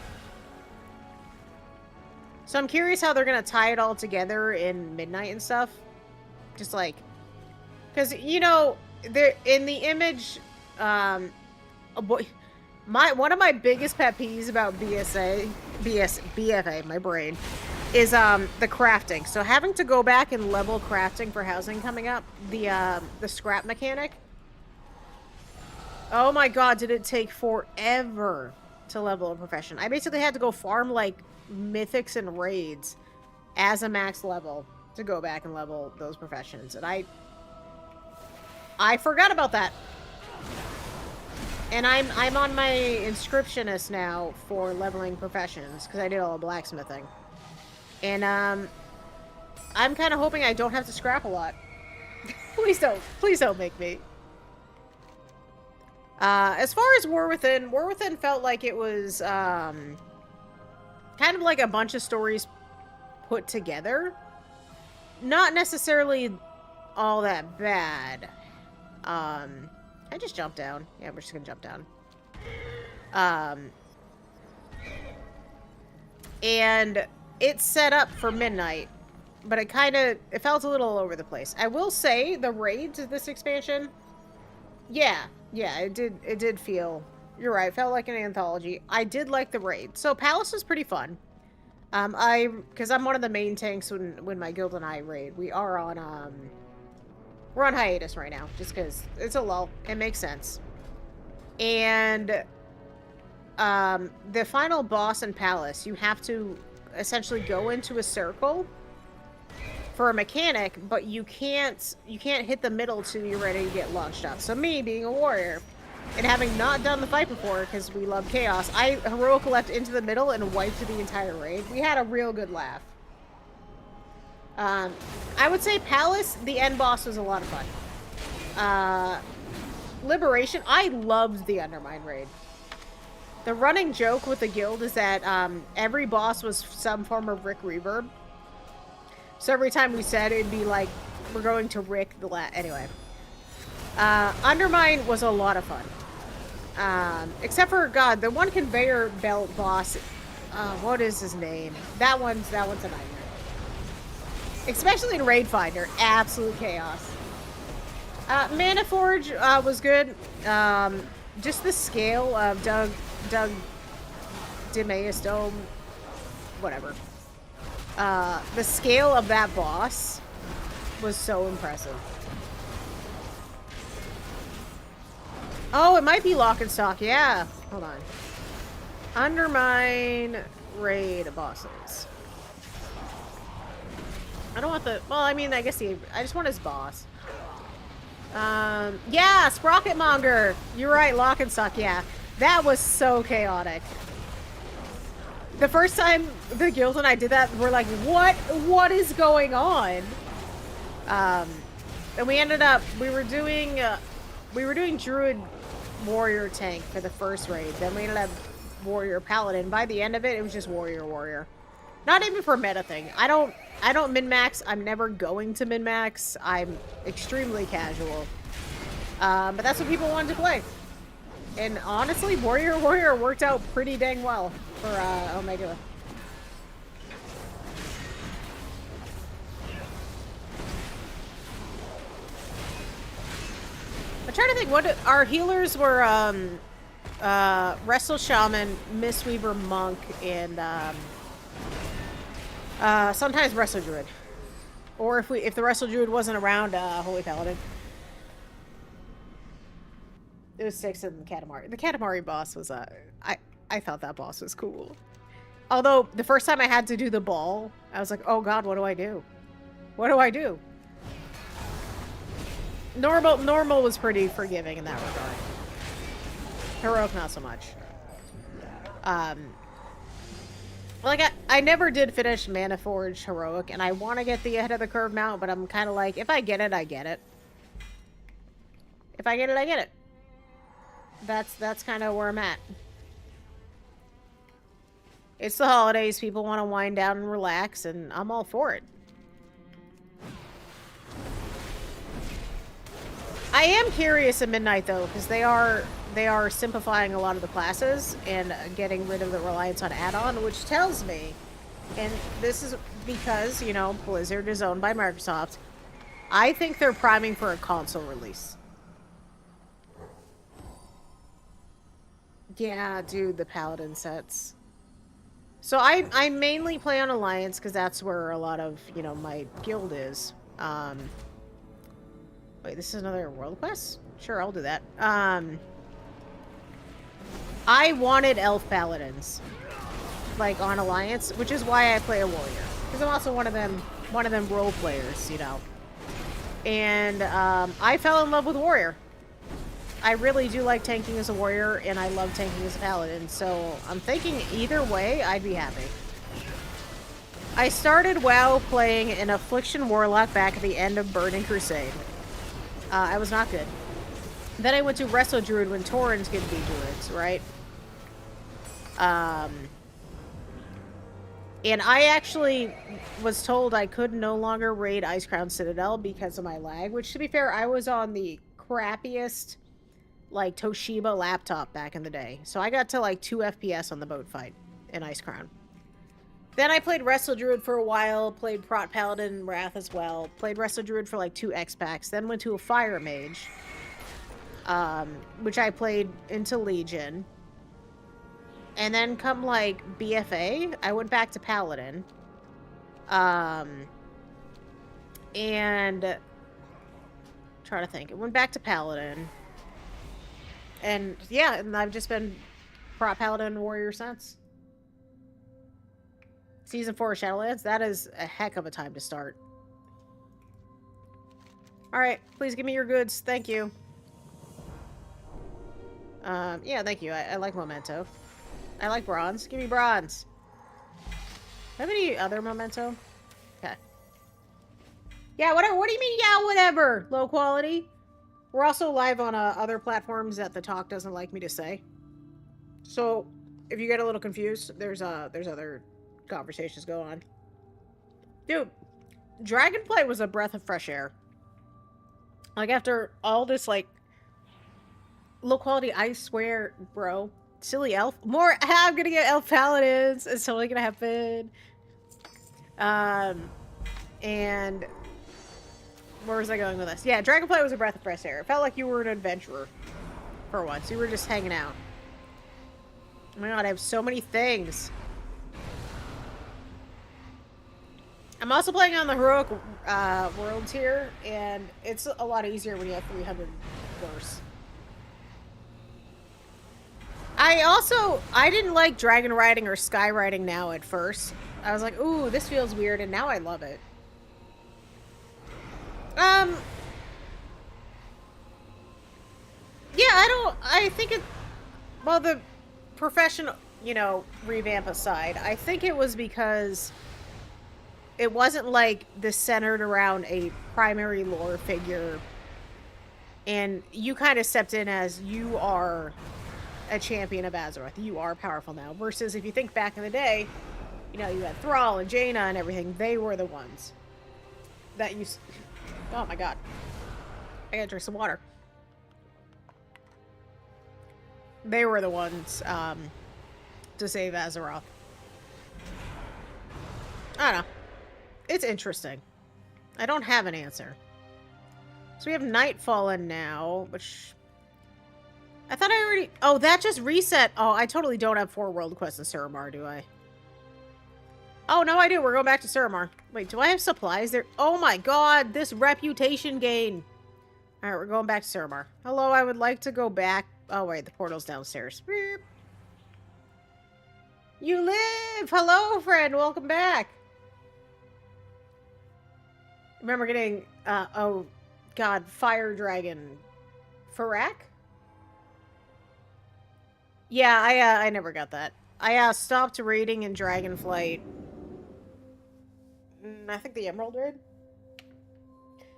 So I'm curious how they're going to tie it all together in Midnight and stuff. Just like, because, you know, there in the image, one of my biggest pet peeves about BFA, my brain, is the crafting. So having to go back and level crafting for housing coming up, the scrap mechanic. Oh my god, did it take forever to level a profession. I basically had to go farm like mythics and raids as a max level to go back and level those professions, and I forgot about that. And I'm on my inscriptionist now for leveling professions because I did all the blacksmithing, and I'm kind of hoping I don't have to scrap a lot. Please don't make me. As far as War Within felt like it was kind of like a bunch of stories put together. Not necessarily all that bad. I just jumped down. Yeah, we're just gonna jump down. And it's set up for Midnight, but it felt a little all over the place. I will say the raids of this expansion, yeah, it did feel, you're right, it felt like an anthology. I did like the raid. So Palace was pretty fun. Because I'm one of the main tanks when my guild and I raid. We're on hiatus right now, just because it's a lull. It makes sense. And the final boss in Palace, you have to essentially go into a circle for a mechanic, but you can't hit the middle till you're ready to get launched up. So me, being a warrior, and having not done the fight before, because we love chaos, I heroic leapt into the middle and wiped the entire raid. We had a real good laugh. I would say Palace, the end boss was a lot of fun. Liberation, I loved the Undermine raid. The running joke with the guild is that every boss was some form of Rick Reverb. So every time we said it'd be like, we're going to Rick the anyway. Undermine was a lot of fun. Except for, God, the one conveyor belt boss, what is his name? That one's a nightmare. Especially in Raid Finder, absolute chaos. Mana Forge was good. Just the scale of Doug Demeus Dome, whatever. The scale of that boss was so impressive. Oh, it might be Lock and Stock. Yeah. Hold on. Undermine raid bosses. I don't want the... Well, I mean, I guess I just want his boss. Yeah, Sprocketmonger. You're right, Lock and Stock. Yeah. That was so chaotic. The first time the guild and I did that, we're like, what is going on? And we ended up, we were doing Druid Warrior Tank for the first raid. Then we ended up Warrior Paladin. By the end of it, it was just Warrior. Not even for meta thing. I don't min-max. I'm never going to min-max. I'm extremely casual. But that's what people wanted to play. And honestly, Warrior worked out pretty dang well for Omega. I'm trying to think what our healers were. Wrestle Shaman, Mistweaver Monk, and sometimes Wrestle Druid. Or if the Wrestle Druid wasn't around, Holy Paladin. It was 6 in the Katamari. The Katamari boss was I thought that boss was cool. Although the first time I had to do the ball, I was like, oh god, what do I do? What do I do? Normal was pretty forgiving in that regard. Heroic, not so much. Like, I never did finish Mana Forge Heroic, and I want to get the ahead of the curve mount, but I'm kind of like, if I get it, I get it. If I get it, I get it. That's kind of where I'm at. It's the holidays. People want to wind down and relax, and I'm all for it. I am curious at Midnight, though, because they are simplifying a lot of the classes and getting rid of the reliance on add-on, which tells me, and this is because, you know, Blizzard is owned by Microsoft, I think they're priming for a console release. Yeah, dude, the Paladin sets. So I mainly play on Alliance because that's where a lot of, you know, my guild is. Wait, this is another world quest? Sure, I'll do that. I wanted Elf Paladins, like, on Alliance, which is why I play a Warrior. Because I'm also one of them role players, you know. And I fell in love with Warrior. I really do like tanking as a Warrior, and I love tanking as a Paladin, so I'm thinking either way, I'd be happy. I started WoW playing an Affliction Warlock back at the end of Burning Crusade. I was not good. Then I went to Wrestle Druid when Taurens could be Druids, right? And I actually was told I could no longer raid Icecrown Citadel because of my lag, which, to be fair, I was on the crappiest, like, Toshiba laptop back in the day. So I got to, like, 2 FPS on the boat fight in Icecrown. Then I played Wrestle Druid for a while, played Prot Paladin and Wrath as well, played Wrestle Druid for, like, 2 X-Packs, then went to a Fire Mage, which I played into Legion. And then come, like, BFA, I went back to Paladin. And... trying to think. I went back to Paladin. And, yeah, and I've just been Prot Paladin and Warrior since. Season 4 of Shadowlands, that is a heck of a time to start. Alright, please give me your goods. Thank you. Yeah, thank you. I like Memento. I like bronze. Give me bronze. Do I have any other Memento? Okay. Yeah, whatever. What do you mean, yeah, whatever? Low quality? We're also live on other platforms that the talk doesn't like me to say. So, if you get a little confused, there's other conversations going on. Dude, Dragonflight was a breath of fresh air. Like, after all this, like, low quality, I swear, bro. Silly elf. More, I'm gonna get elf paladins. It's totally gonna happen. And where was I going with this? Yeah, Dragonflight was a breath of fresh air. It felt like you were an adventurer for once. You were just hanging out. Oh my god, I have so many things. I'm also playing on the heroic world tier, and it's a lot easier when you have 300 verse. I didn't like dragon riding or sky riding now at first. I was like, ooh, this feels weird, and now I love it. Yeah, I think it, well, the professional, revamp aside, I think it was because it wasn't like this centered around a primary lore figure, and you kind of stepped in as you are a champion of Azeroth. You are powerful now. Versus if you think back in the day, you had Thrall and Jaina and everything. They were the ones that you. Oh my god! I gotta drink some water. They were the ones to save Azeroth. I don't know. It's interesting. I don't have an answer. So we have Nightfallen now, which I thought I already... Oh, that just reset. Oh, I totally don't have 4 world quests in Suramar, do I? Oh, no, I do. We're going back to Suramar. Wait, do I have supplies there? Oh my god, this reputation gain. Alright, we're going back to Suramar. Hello, I would like to go back. Oh, wait, the portal's downstairs. Beep. You live! Hello, friend. Welcome back. Remember getting, oh, god, Fire Dragon. Farak? Yeah, I never got that. I stopped raiding in Dragonflight. I think the Emerald Raid.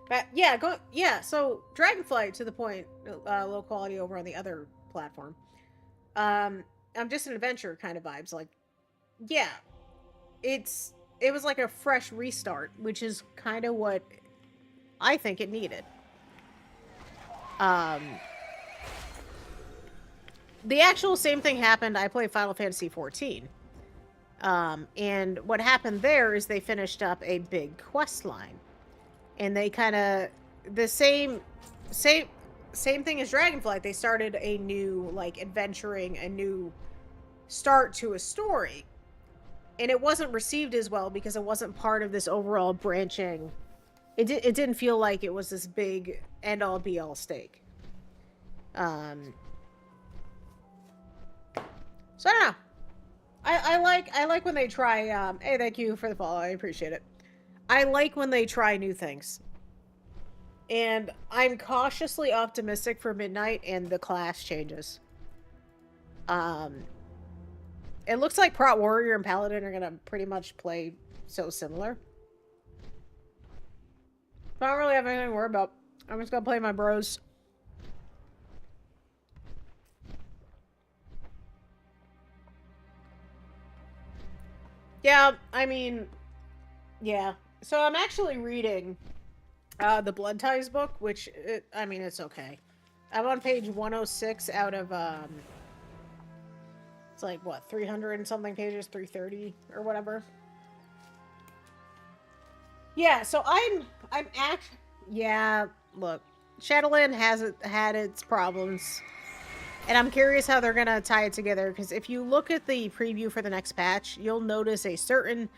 But yeah, so Dragonflight to the point, low quality over on the other platform. I'm just an adventure kind of vibes. Like, yeah, it was like a fresh restart, which is kind of what I think it needed. The actual same thing happened. I played Final Fantasy 14. And what happened there is they finished up a big quest line. And they kind of the same thing as Dragonflight. They started a new adventuring, a new start to a story. And it wasn't received as well because it wasn't part of this overall branching. It didn't feel like it was this big end all be all stake. So I don't know. I like when they try. Hey, thank you for the follow. I appreciate it. I like when they try new things. And I'm cautiously optimistic for Midnight and the class changes. It looks like Prot Warrior and Paladin are gonna pretty much play so similar. I don't really have anything to worry about. I'm just gonna play my bros. Yeah, I mean, yeah. So I'm actually reading the Blood Ties book, which, I mean, it's okay. I'm on page 106 out of, it's like, what, 300 and something pages? 330 or whatever. Yeah, so yeah, look, Shadowland has had its problems. And I'm curious how they're gonna tie it together, because if you look at the preview for the next patch, you'll notice a certain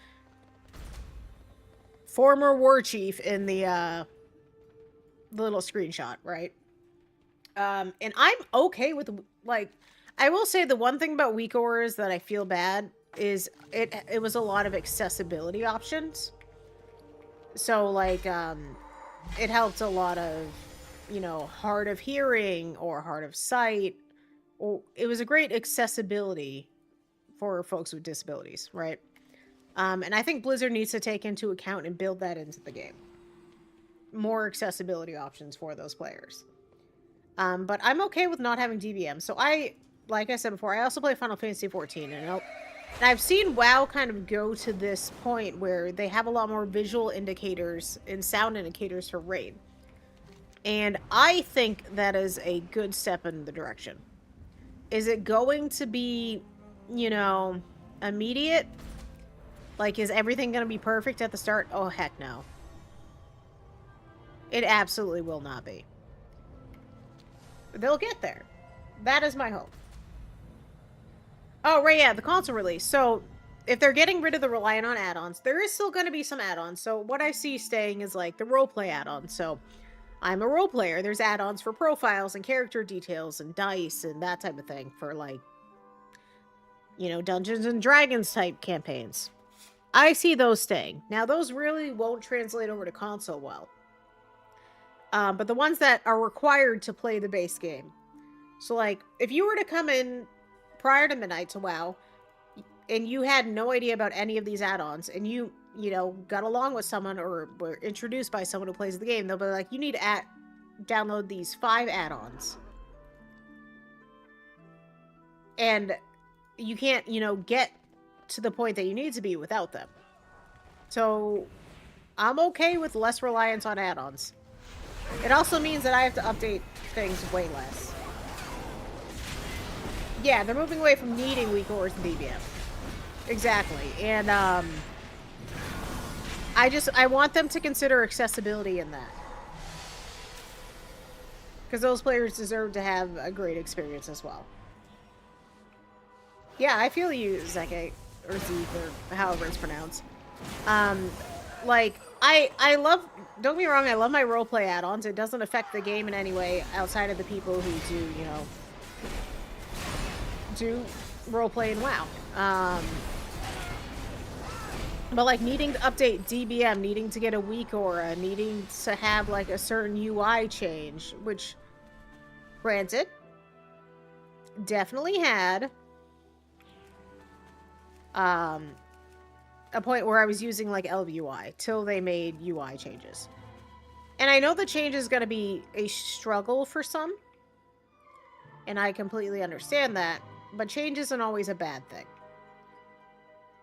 former war chief in the little screenshot, right? And I'm okay with, I will say the one thing about Weak Auras that I feel bad is it was a lot of accessibility options. So, it helped a lot of, hard of hearing or hard of sight. Or it was a great accessibility for folks with disabilities, right? And I think Blizzard needs to take into account and build that into the game. more accessibility options for those players. But I'm okay with not having DBM. So like I said before, I also play Final Fantasy XIV, and I've seen WoW kind of go to this point where they have a lot more visual indicators and sound indicators for raid. And I think that is a good step in the direction. Is it going to be, you know, immediate? Like, is everything going to be perfect at the start? Oh, heck no. It absolutely will not be. They'll get there. That is my hope. Oh, right, yeah, the console release. So, if they're getting rid of the reliant on add-ons, there is still going to be some add-ons. So, what I see staying is, like, the roleplay add-ons. So, I'm a role player. There's add-ons for profiles and character details and dice and that type of thing for, like, you know, Dungeons and Dragons type campaigns. I see those staying. Now, those really won't translate over to console well. But the ones that are required to play the base game. So, like, if you were to come in prior to midnight to WoW, and you had no idea about any of these add-ons, and you know, got along with someone or were introduced by someone who plays the game, they'll be like, you need to download these 5 add-ons. And you can't, you know, get to the point that you need to be without them. So, I'm okay with less reliance on add-ons. It also means that I have to update things way less. Yeah, they're moving away from needing weak ores and DBM. Exactly. And, I want them to consider accessibility in that. Because those players deserve to have a great experience as well. Yeah, I feel you, Zeke, or Zeke, or however it's pronounced. Like, I love, don't get me wrong, I love my roleplay add-ons. It doesn't affect the game in any way outside of the people who do, you know, do roleplay in WoW. But, like, needing to update DBM, needing to get a weak aura, needing to have, like, a certain UI change, which, granted, definitely had a point where I was using, like, ElvUI till they made UI changes. And I know the change is going to be a struggle for some, and I completely understand that, but change isn't always a bad thing.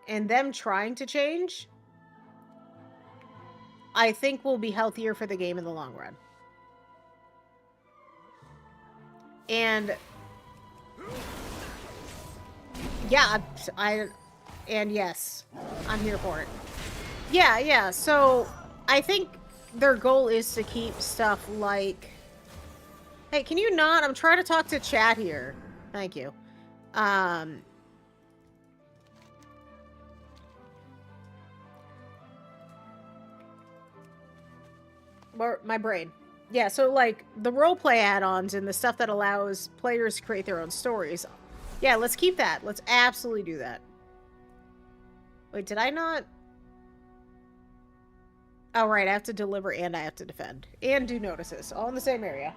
And them trying to change, I think will be healthier for the game in the long run. And yeah, and yes, I'm here for it. Yeah, so I think their goal is to keep stuff like, hey, can you not? I'm trying to talk to chat here. Thank you. My brain. Yeah, so, like, the roleplay add-ons and the stuff that allows players to create their own stories. Yeah, let's keep that. Let's absolutely do that. Wait, did I not? Oh, right, I have to deliver and I have to defend. And do notices. All in the same area.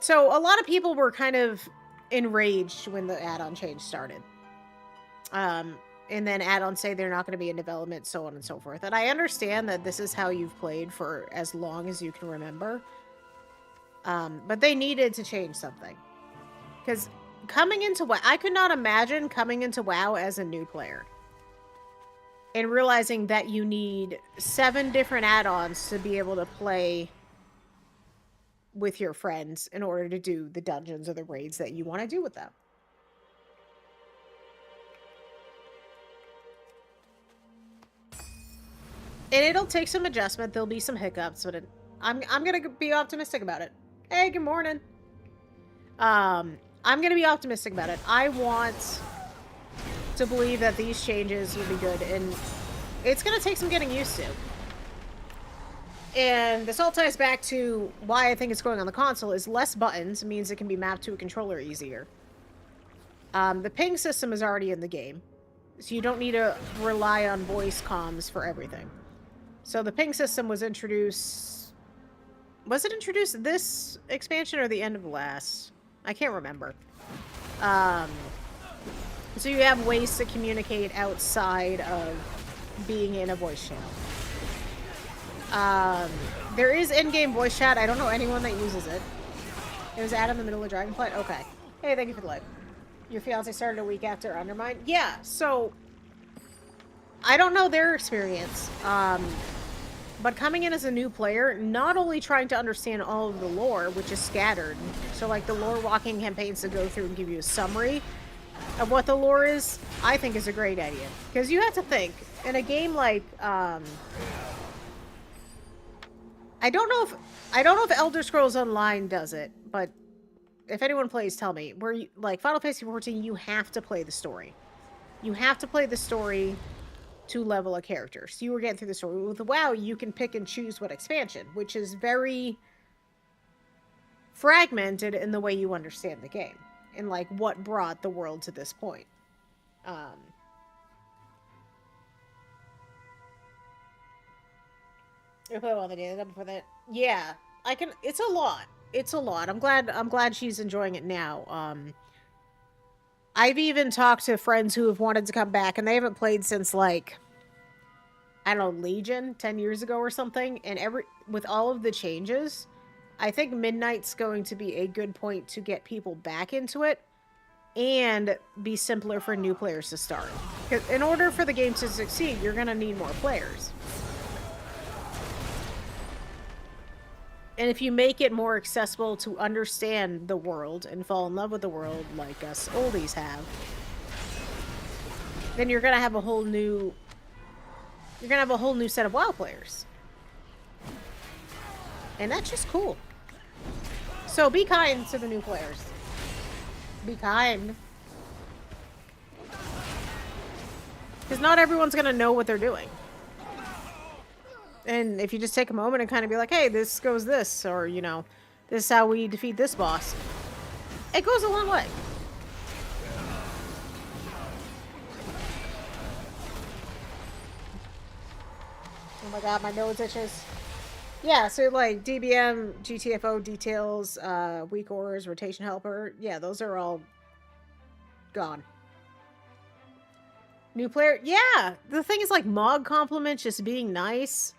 So a lot of people were kind of enraged when the add-on change started. And then add-ons say they're not going to be in development, so on and so forth. And I understand that this is how you've played for as long as you can remember. But they needed to change something. Because coming into WoW, I could not imagine coming into WoW as a new player. And realizing that you need 7 different add-ons to be able to play with your friends in order to do the dungeons or the raids that you want to do with them. And it'll take some adjustment. There'll be some hiccups, but I'm gonna be optimistic about it. Hey, good morning. I'm gonna be optimistic about it. I want to believe that these changes will be good, and it's gonna take some getting used to. And this all ties back to why I think it's going on the console is less buttons means it can be mapped to a controller easier. The ping system is already in the game, so you don't need to rely on voice comms for everything. So the ping system was introduced... Was it introduced this expansion or the end of the last? I can't remember. So you have ways to communicate outside of being in a voice channel. There is in-game voice chat. I don't know anyone that uses it. It was added in the middle of Dragonflight? Okay. Hey, thank you for the like. Your fiance started a week after Undermine? Yeah, so... I don't know their experience. But coming in as a new player, not only trying to understand all of the lore, which is scattered, so like the lore walking campaigns to go through and give you a summary of what the lore is, I think is a great idea. Because you have to think, in a game like, I don't know if Elder Scrolls Online does it, but if anyone plays, tell me. Where you, like Final Fantasy XIV, you have to play the story. You have to play the story to level a character. So you were getting through the story. With WoW, you can pick and choose what expansion, which is very fragmented in the way you understand the game and like what brought the world to this point. You play well the day before that. Yeah, I can. It's a lot. It's a lot. I'm glad she's enjoying it now. I've even talked to friends who have wanted to come back, and they haven't played since like, I don't know, Legion 10 years ago or something. And with all of the changes, I think Midnight's going to be a good point to get people back into it and be simpler for new players to start. Because in order for the game to succeed, you're going to need more players. And if you make it more accessible to understand the world and fall in love with the world like us oldies have, then you're gonna have a whole new set of WoW players. And that's just cool. So be kind to the new players. Be kind. Because not everyone's gonna know what they're doing. And if you just take a moment and kind of be like, hey, this goes this, or, you know, this is how we defeat this boss, it goes a long way. Oh my god, my nose itches. Yeah, so like DBM, GTFO details, weak ores, rotation helper, yeah, those are all gone. New player, yeah. The thing is like Mog compliments, just being nice.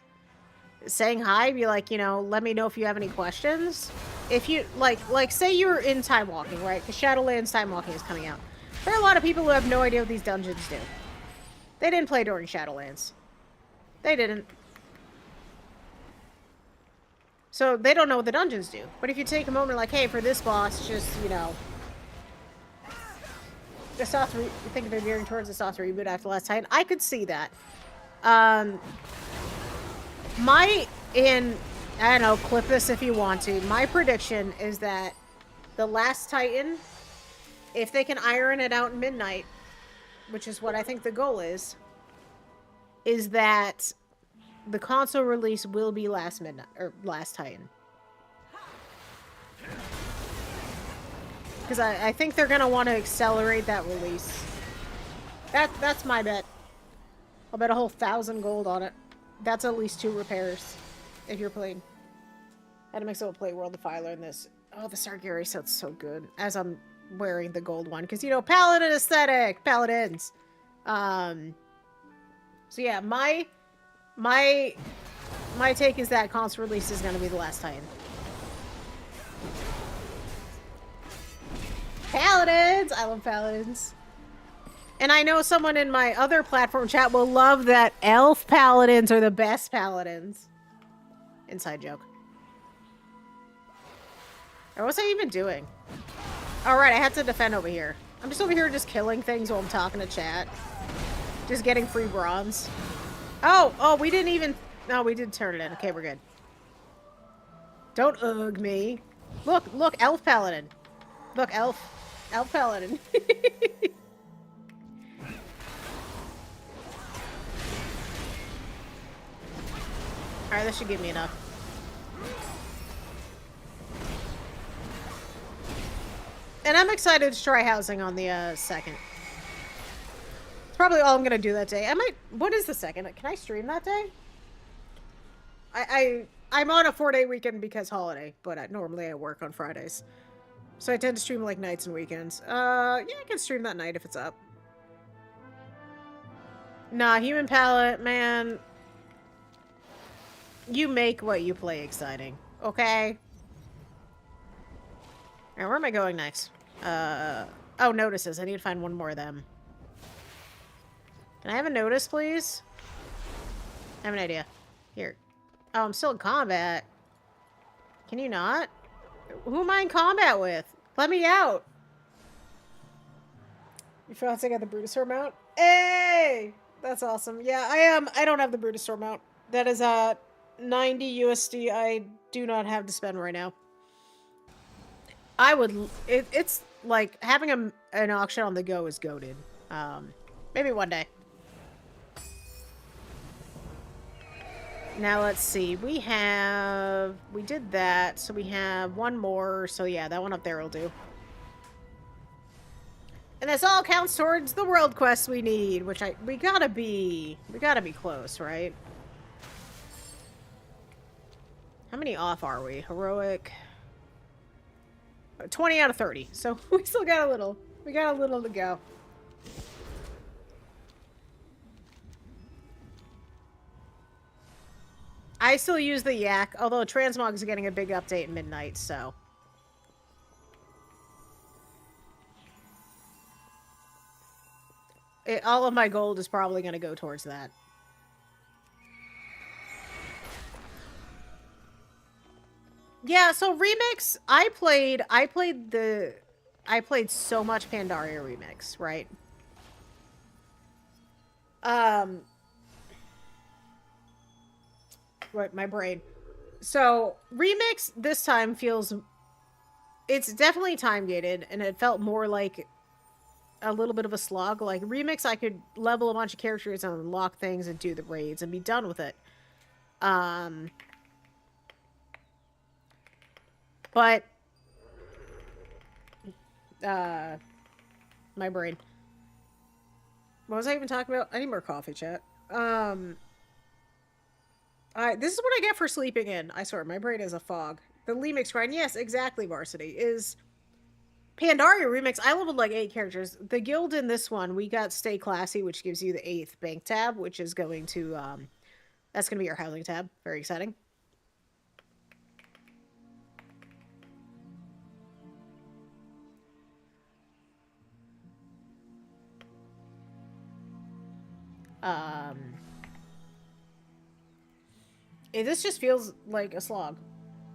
Saying hi, be like, you know, let me know if you have any questions. If you, like say you're in Time Walking, right? Because Shadowlands Time Walking is coming out. There are a lot of people who have no idea what these dungeons do. They didn't play during Shadowlands. They didn't. So they don't know what the dungeons do. But if you take a moment like, hey, for this boss, just, you know, the soft you think they're gearing towards the soft reboot after Last Titan, I could see that. I don't know, clip this if you want to. My prediction is that the Last Titan, if they can iron it out in Midnight, which is what I think the goal is that the console release will be Last Titan. Because I think they're gonna want to accelerate that release. That's my bet. I'll bet a whole 1,000 gold on it. That's at least 2 repairs, if you're playing. I had to mix up a play World Defiler in this. Oh, the Sargeras sounds so good. As I'm wearing the gold one. Because, you know, Paladin aesthetic! Paladins! So yeah, my take is that console release is going to be the Last Titan. Paladins! I love Paladins. And I know someone in my other platform chat will love that elf paladins are the best paladins. Inside joke. Or what's I even doing? Alright, I have to defend over here. I'm just over here just killing things while I'm talking to chat. Just getting free bronze. Oh, we didn't even... No, we did turn it in. Okay, we're good. Don't ugh me. Look, elf paladin. Look, elf paladin. Alright, that should give me enough. And I'm excited to try housing on the 2nd. It's probably all I'm gonna do that day. What is the 2nd? Can I stream that day? I'm on a 4-day weekend because holiday, but normally I work on Fridays. So I tend to stream like nights and weekends. Yeah, I can stream that night if it's up. Nah, human palette, man. You make what you play exciting, okay? Alright, where am I going next? Oh, notices. I need to find one more of them. Can I have a notice, please? I have an idea. Here. Oh, I'm still in combat. Can you not? Who am I in combat with? Let me out. You feel like I got the Brutosaur mount? Hey! That's awesome. Yeah, I am. I don't have the Brutosaur mount. That is 90 USD I do not have to spend right now. I would... it's like having an auction on the go is goated. Maybe one day. Now let's see. We did that, so we have one more. So yeah, that one up there will do. And this all counts towards the world quest we need, which we gotta be close, right? How many off are we? Heroic. 20 out of 30. So we still got a little. We got a little to go. I still use the Yak, although Transmog is getting a big update at midnight, so. All of my gold is probably going to go towards that. Yeah, so Remix, I played so much Pandaria Remix, right? Right, my brain. So, Remix this time it's definitely time gated, and it felt more like a little bit of a slog. Like Remix, I could level a bunch of characters and unlock things and do the raids and be done with it. But my brain. What was I even talking about? I need more coffee, chat. This is what I get for sleeping in. I swear, my brain is a fog. The Remix grind, yes, exactly, Varsity, is Pandaria Remix. I leveled like 8 characters. The guild in this one, we got Stay Classy, which gives you the 8th bank tab, which is going to, that's going to be our housing tab. Very exciting. This just feels like a slog.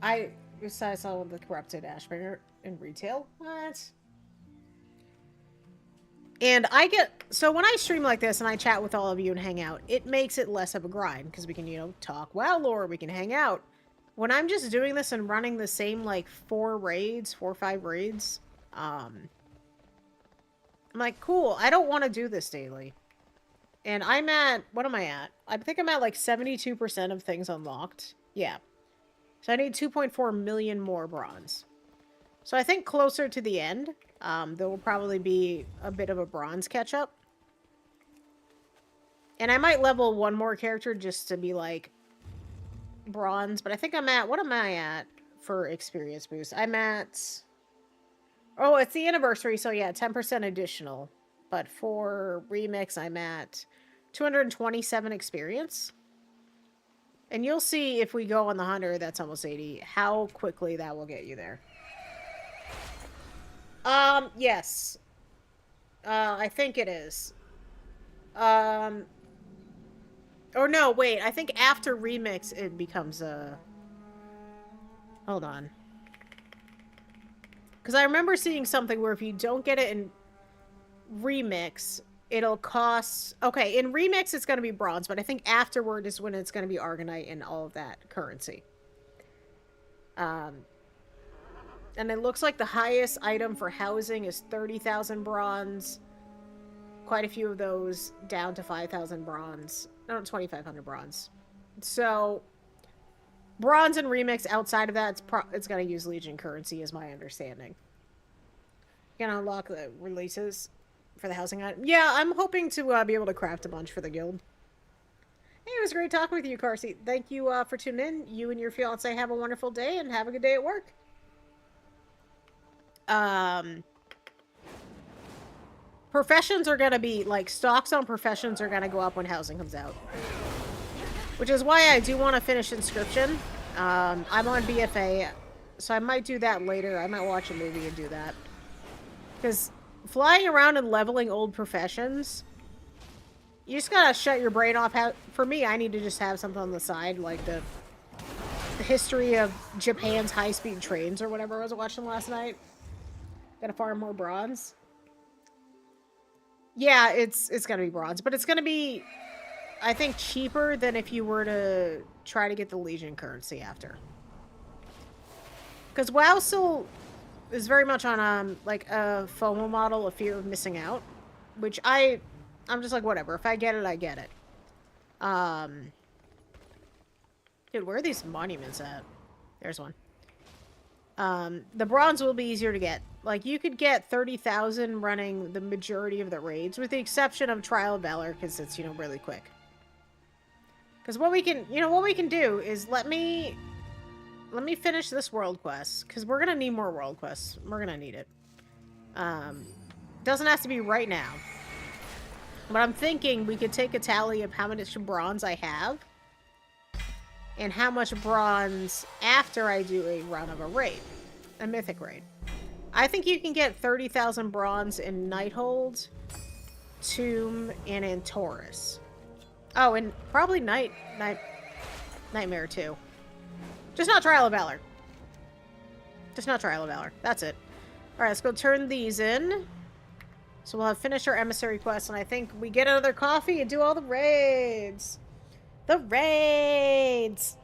I saw the corrupted Ashbringer in retail. What? And so when I stream like this and I chat with all of you and hang out, it makes it less of a grind because we can, talk WoW lore, we can hang out. When I'm just doing this and running the same, like, 4 or 5 raids, I'm like, cool, I don't want to do this daily. And what am I at? I think I'm at like 72% of things unlocked. Yeah. So I need 2.4 million more bronze. So I think closer to the end, there will probably be a bit of a bronze catch-up. And I might level one more character just to be like bronze. But I think what am I at for experience boost? I'm at... Oh, it's the anniversary, so yeah, 10% additional. But for Remix, I'm at 227 experience. And you'll see if we go on the 100, that's almost 80, how quickly that will get you there. Yes. I think it is. Or no, wait, I think after Remix, it becomes a... Hold on. Because I remember seeing something where if you don't get it in Remix, it'll cost... Okay, in Remix, it's going to be bronze, but I think afterward is when it's going to be Argonite and all of that currency. And it looks like the highest item for housing is 30,000 bronze. Quite a few of those down to 5,000 bronze. No, 2,500 bronze. So, bronze and Remix, outside of that, it's going to use Legion currency, is my understanding. You can unlock the releases for the housing item. Yeah, I'm hoping to be able to craft a bunch for the guild. Hey, it was great talking with you, Carsey. Thank you for tuning in. You and your fiance have a wonderful day, and have a good day at work. Professions are gonna be, like, stocks on professions are gonna go up when housing comes out. Which is why I do want to finish Inscription. I'm on BFA, so I might do that later. I might watch a movie and do that. Because flying around and leveling old professions, you just gotta shut your brain off. For me, I need to just have something on the side, like the history of Japan's high-speed trains or whatever I was watching last night. Gotta farm more bronze. Yeah, it's gonna be bronze, but it's gonna be, I think, cheaper than if you were to try to get the Legion currency after. Because WoW still is very much on like a FOMO model, a fear of missing out, which I'm just like, whatever. If I get it, I get it. Dude, where are these monuments at? There's one. The bronze will be easier to get. Like, you could get 30,000 running the majority of the raids, with the exception of Trial of Valor, because it's, you know, really quick. Because what we can, what we can do is let me finish this world quest, because we're gonna need more world quests. We're gonna need it. Doesn't have to be right now. But I'm thinking we could take a tally of how much bronze I have, and how much bronze after I do a run of a raid. A mythic raid. I think you can get 30,000 bronze in Nighthold, Tomb, and in Taurus. Oh, and probably Nightmare too. Just not Trial of Valor. Just not Trial of Valor. That's it. Alright, let's go turn these in. So we'll have finished our emissary quest, and I think we get another coffee and do all the raids. The raids!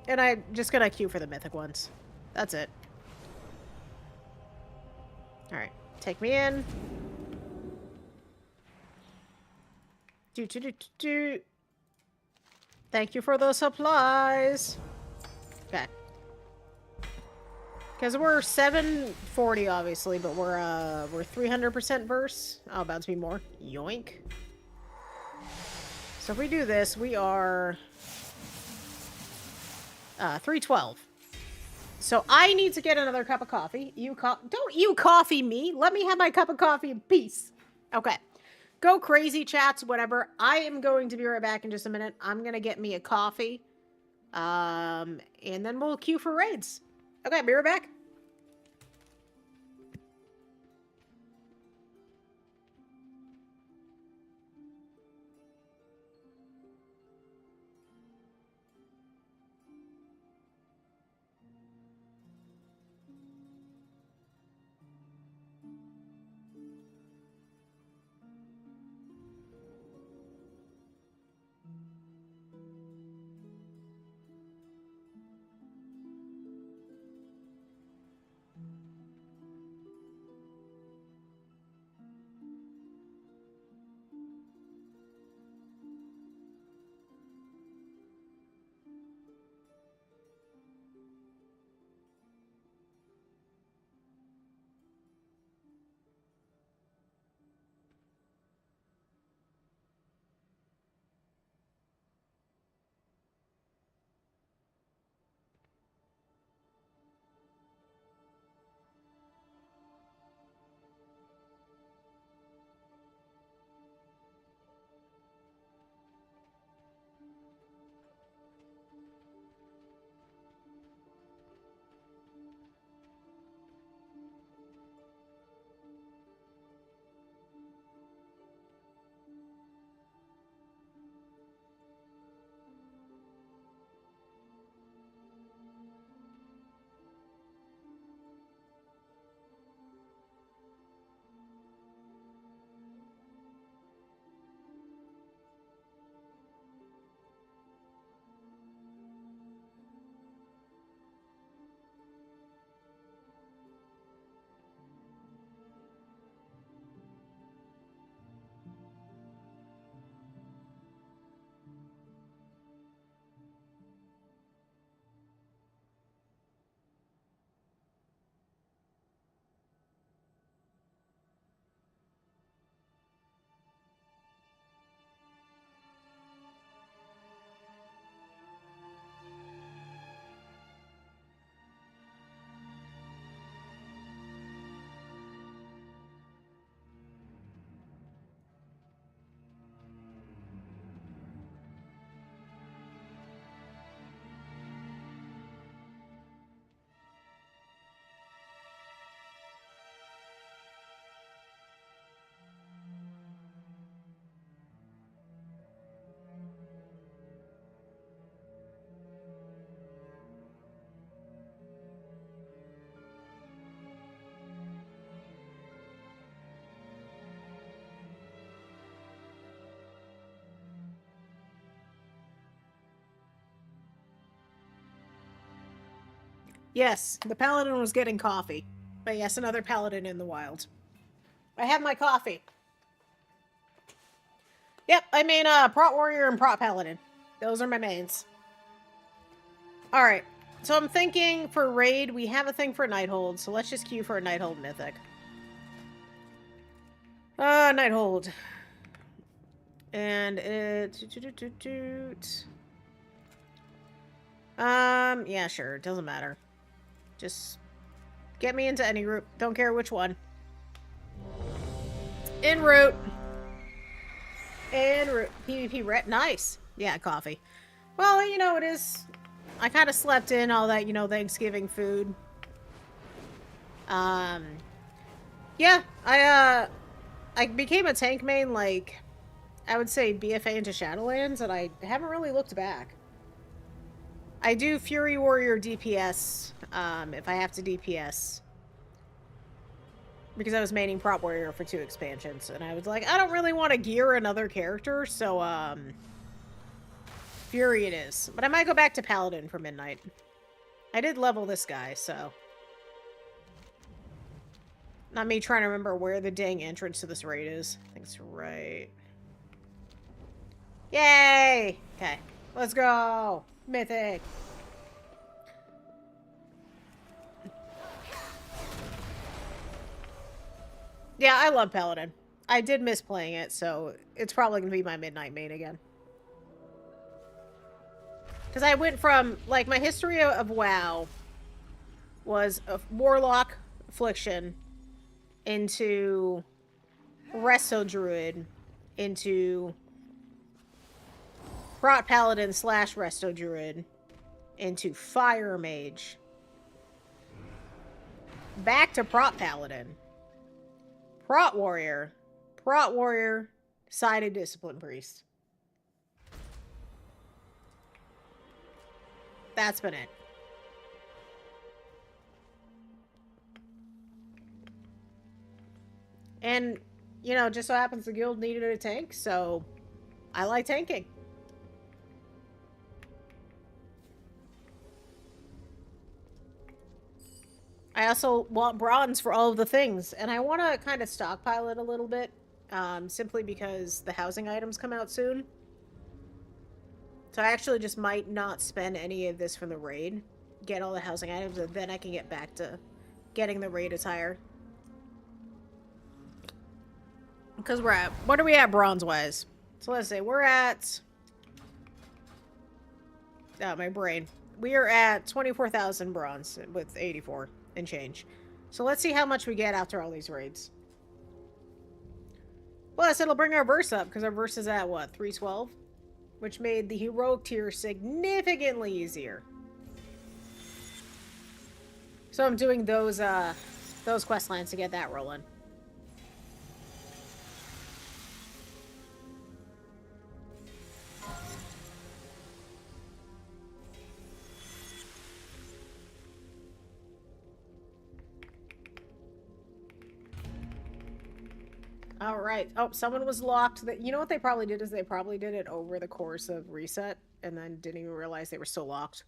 And I'm just gonna queue for the mythic ones. That's it. Alright, take me in. Thank you for the supplies. Okay. Because we're 740, obviously, but we're 300% verse. Oh, about to be more. Yoink. So if we do this, we are 312. So I need to get another cup of coffee. Don't you coffee me. Let me have my cup of coffee in peace. Okay. Go crazy, chats, whatever. I am going to be right back in just a minute. I'm going to get me a coffee. And then we'll queue for raids. Okay, be right back. Yes, the paladin was getting coffee. But yes, another paladin in the wild. I have my coffee. Yep, I mean, Prot Warrior and Prot Paladin. Those are my mains. Alright, so I'm thinking for raid, we have a thing for Nighthold, so let's just queue for a Nighthold Mythic. Nighthold. And it... yeah, sure, it doesn't matter. Just get me into any route, don't care which one. En route. En route. PvP ret. Nice. Yeah, coffee. Well, you know, it is... I kind of slept in all that, you know, Thanksgiving food. Yeah, I became a tank main, like, I would say BFA into Shadowlands, and I haven't really looked back. I do Fury Warrior DPS, if I have to DPS. Because I was maining Prot Warrior for 2 expansions, and I was like, I don't really want to gear another character, so, Fury it is. But I might go back to Paladin for Midnight. I did level this guy, so... Not me trying to remember where the dang entrance to this raid is. I think it's right... Yay! Okay, let's go! Mythic! Yeah, I love Paladin. I did miss playing it, so it's probably going to be my Midnight main again. Because I went from, like, my history of WoW was a Warlock, Affliction, into Resto Druid, into Prot Paladin / Resto Druid, into Fire Mage, back to Prot Paladin, Prot Warrior, Sided Discipline Priest. That's been it. And, you know, just so happens the guild needed a tank, so I like tanking. I also want bronze for all of the things, and I want to kind of stockpile it a little bit, simply because the housing items come out soon. So I actually just might not spend any of this for the raid, get all the housing items, and then I can get back to getting the raid attire. Because we're at... What are we at bronze-wise? So let's say we're at... Oh, my brain. We are at 24,000 bronze with 84 and change. So let's see how much we get after all these raids. Plus, it'll bring our verse up, because our verse is at, what, 312? Which made the heroic tier significantly easier. So I'm doing those quest lines to get that rolling. All right. Oh, someone was locked. You know what they probably did is they probably did it over the course of reset and then didn't even realize they were still locked.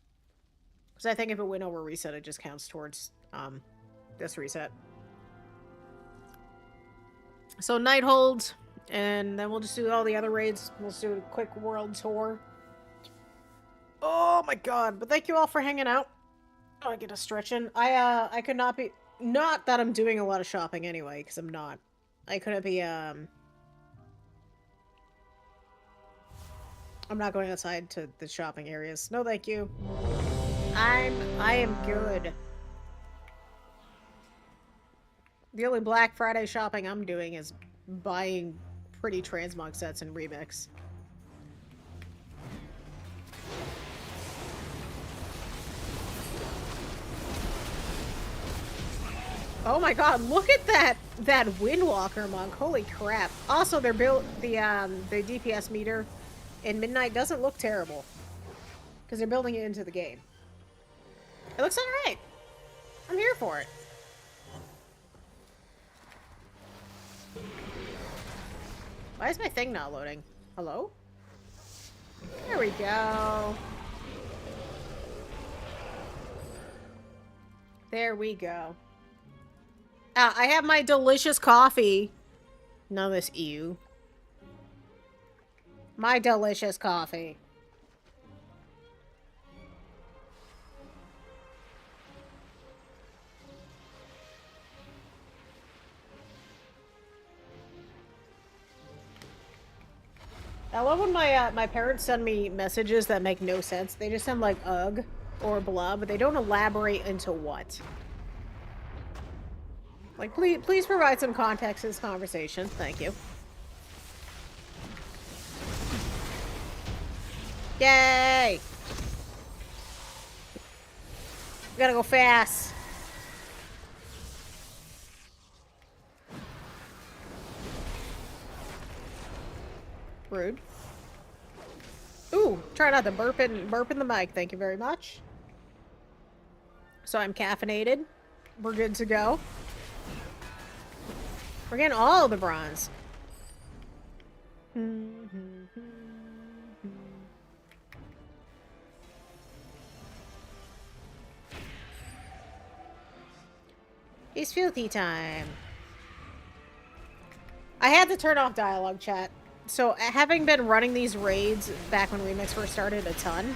Because I think if it went over reset, it just counts towards this reset. So Nighthold, and then we'll just do all the other raids. We'll just do a quick world tour. Oh my god! But thank you all for hanging out. Oh, I get a stretch in. I could not be. Not that I'm doing a lot of shopping anyway, because I'm not. I couldn't be, I'm not going outside to the shopping areas. No, thank you. I am good. The only Black Friday shopping I'm doing is buying pretty transmog sets and remix. Oh my god, look at that Windwalker monk. Holy crap. Also, they're built the DPS meter in Midnight doesn't look terrible. Because they're building it into the game. It looks alright. I'm here for it. Why is my thing not loading? Hello? There we go. There we go. I have my delicious coffee. None of this ew. My delicious coffee. I love when my parents send me messages that make no sense. They just send like ugh or blah, but they don't elaborate into what. Like, please provide some context to this conversation. Thank you. Yay! We gotta go fast. Rude. Ooh, try not to burp in the mic. Thank you very much. So I'm caffeinated. We're good to go. We're getting all the bronze. It's filthy time. I had to turn off dialogue chat. So, having been running these raids back when Remix first started a ton,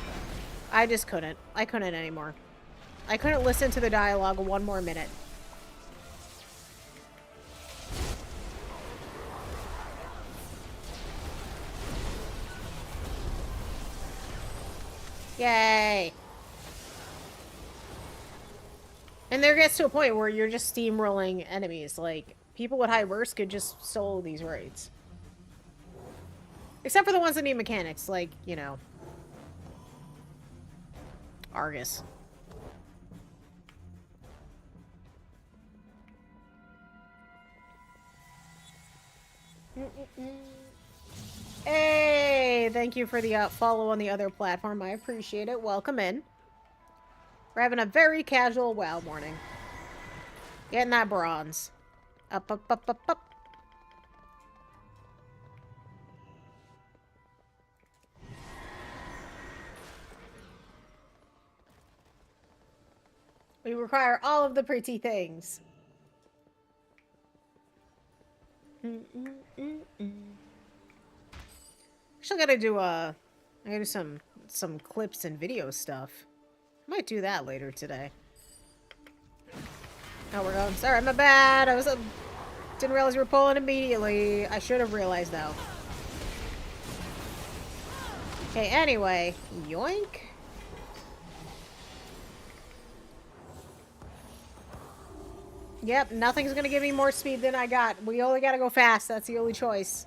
I just couldn't. I couldn't anymore. I couldn't listen to the dialogue one more minute. Yay! And there gets to a point where you're just steamrolling enemies. Like, people with high burst could just solo these raids. Except for the ones that need mechanics, like, you know, Argus. Hey, thank you for the follow on the other platform. I appreciate it. Welcome in. We're having a very casual WoW morning. Getting that bronze. Up, up, up, up, up. We require all of the pretty things. Actually, I gotta do some clips and video stuff. I might do that later today. Oh, we're going. Sorry, my bad. Didn't realize you were pulling immediately. I should have realized though. Okay, anyway, yoink. Yep, nothing's gonna give me more speed than I got. We only gotta go fast. That's the only choice.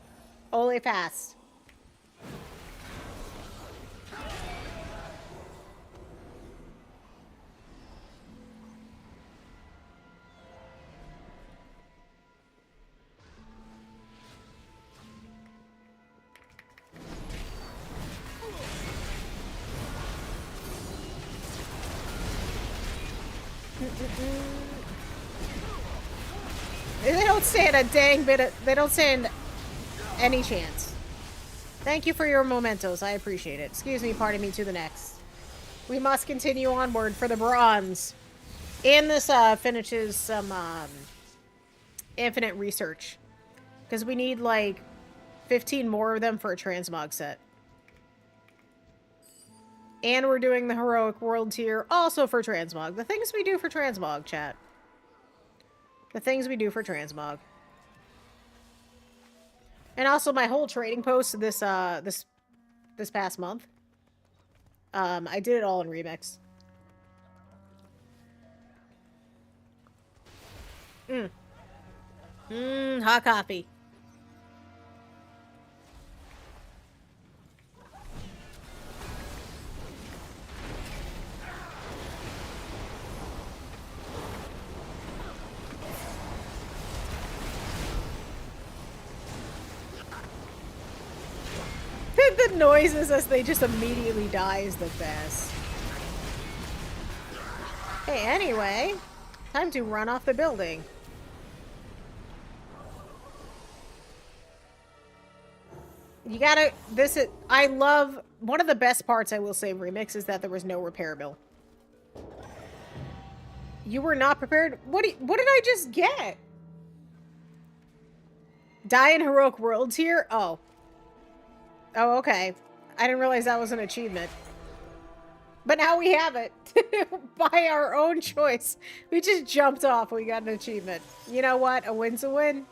Only fast. They don't stand a dang bit of, they don't stand any chance. Thank you for your mementos. I appreciate it. Excuse me, pardon me, to the next. We must continue onward for the bronze. And this finishes some infinite research. Because we need like 15 more of them for a transmog set. And we're doing the heroic world tier also for transmog. The things we do for transmog, chat. The things we do for transmog. And also my whole trading post this this past month. I did it all in Remix. Hot coffee. The noises as they just immediately die is the best. Hey, anyway, time to run off the building. You gotta, I love, one of the best parts I will say of Remix is that there was no repair bill. You were not prepared? What did I just get? Die in heroic worlds here? Oh. Oh, okay. I didn't realize that was an achievement. But now we have it. By our own choice. We just jumped off. We got an achievement. You know what? A win's a win.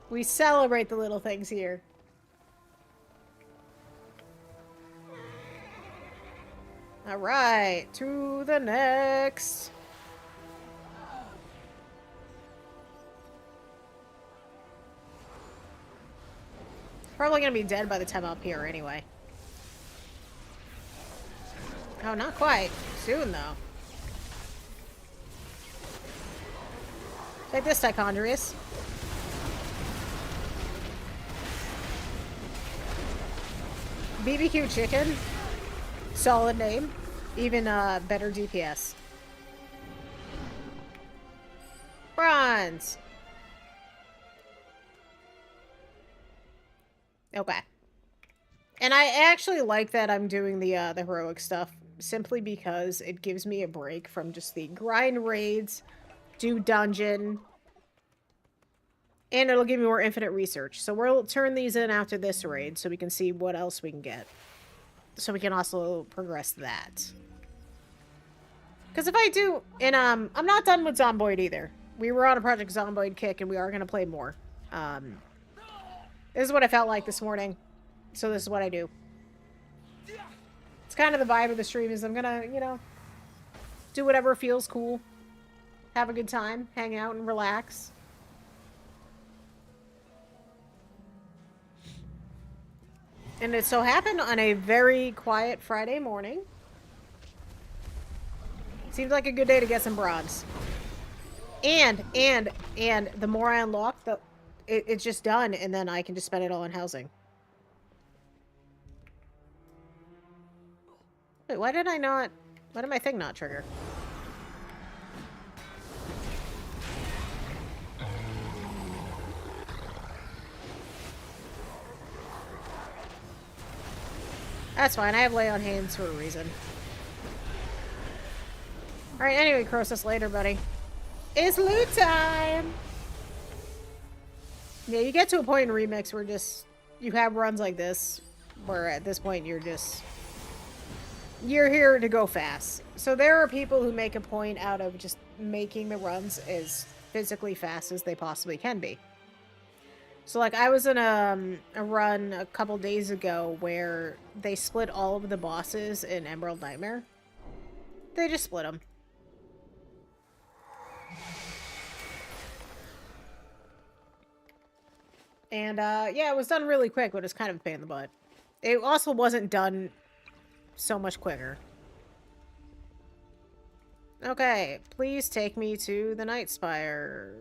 We celebrate the little things here. Alright. To the next. Probably gonna be dead by the time I'm up here anyway. Oh, not quite. Soon, though. Take this, Tichondrius. BBQ Chicken. Solid name. Even better DPS. Bronze. Okay. And I actually like that I'm doing the heroic stuff simply because it gives me a break from just the grind raids, do dungeon, and it'll give me more infinite research. So we'll turn these in after this raid so we can see what else we can get. So we can also progress that. Because if I do, and I'm not done with Zomboid either. We were on a Project Zomboid kick and we are going to play more. This is what I felt like this morning. So this is what I do. It's kind of the vibe of the stream is I'm gonna, you know, do whatever feels cool. Have a good time. Hang out and relax. And it so happened on a very quiet Friday morning. Seems like a good day to get some bronze. And the more I unlock, it's just done, and then I can just spend it all on housing. Wait, why did my thing not trigger? That's fine, I have lay on hands for a reason. Alright, anyway, Croesus, later, buddy. It's loot time! Yeah, you get to a point in Remix where you have runs like this, where at this point you're here to go fast. So there are people who make a point out of just making the runs as physically fast as they possibly can be. So like I was in a run a couple days ago where they split all of the bosses in Emerald Nightmare. They just split them. And yeah, it was done really quick, but it's kind of a pain in the butt. It also wasn't done so much quicker. Okay, please take me to the Night Spire.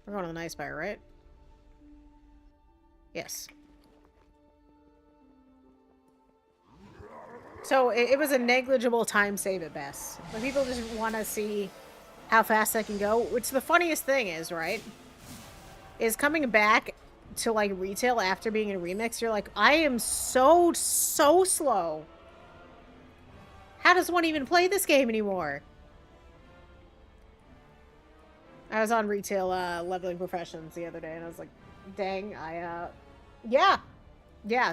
We're going to the Night Spire, right? Yes. So it was a negligible time save at best. But people just want to see how fast I can go. Which the funniest thing is, right? Is coming back to like retail after being in Remix, you're like, I am so slow. How does one even play this game anymore? I was on retail leveling professions the other day and I was like, dang, yeah,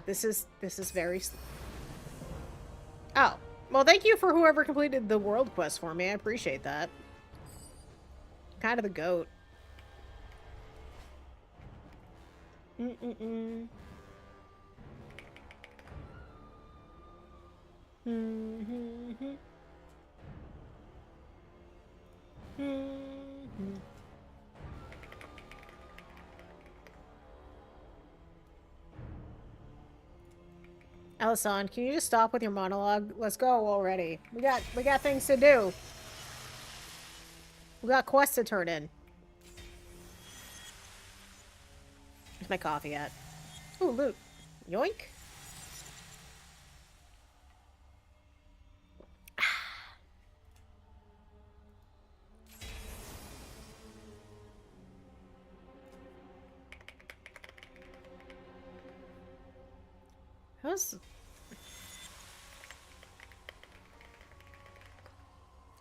this is very Oh, well, thank you for whoever completed the world quest for me. I appreciate that. Kind of the goat. Alison, can you just stop with your monologue? Let's go already. We got things to do. We got quests to turn in. Where's my coffee at? Ooh, loot. Yoink. How's...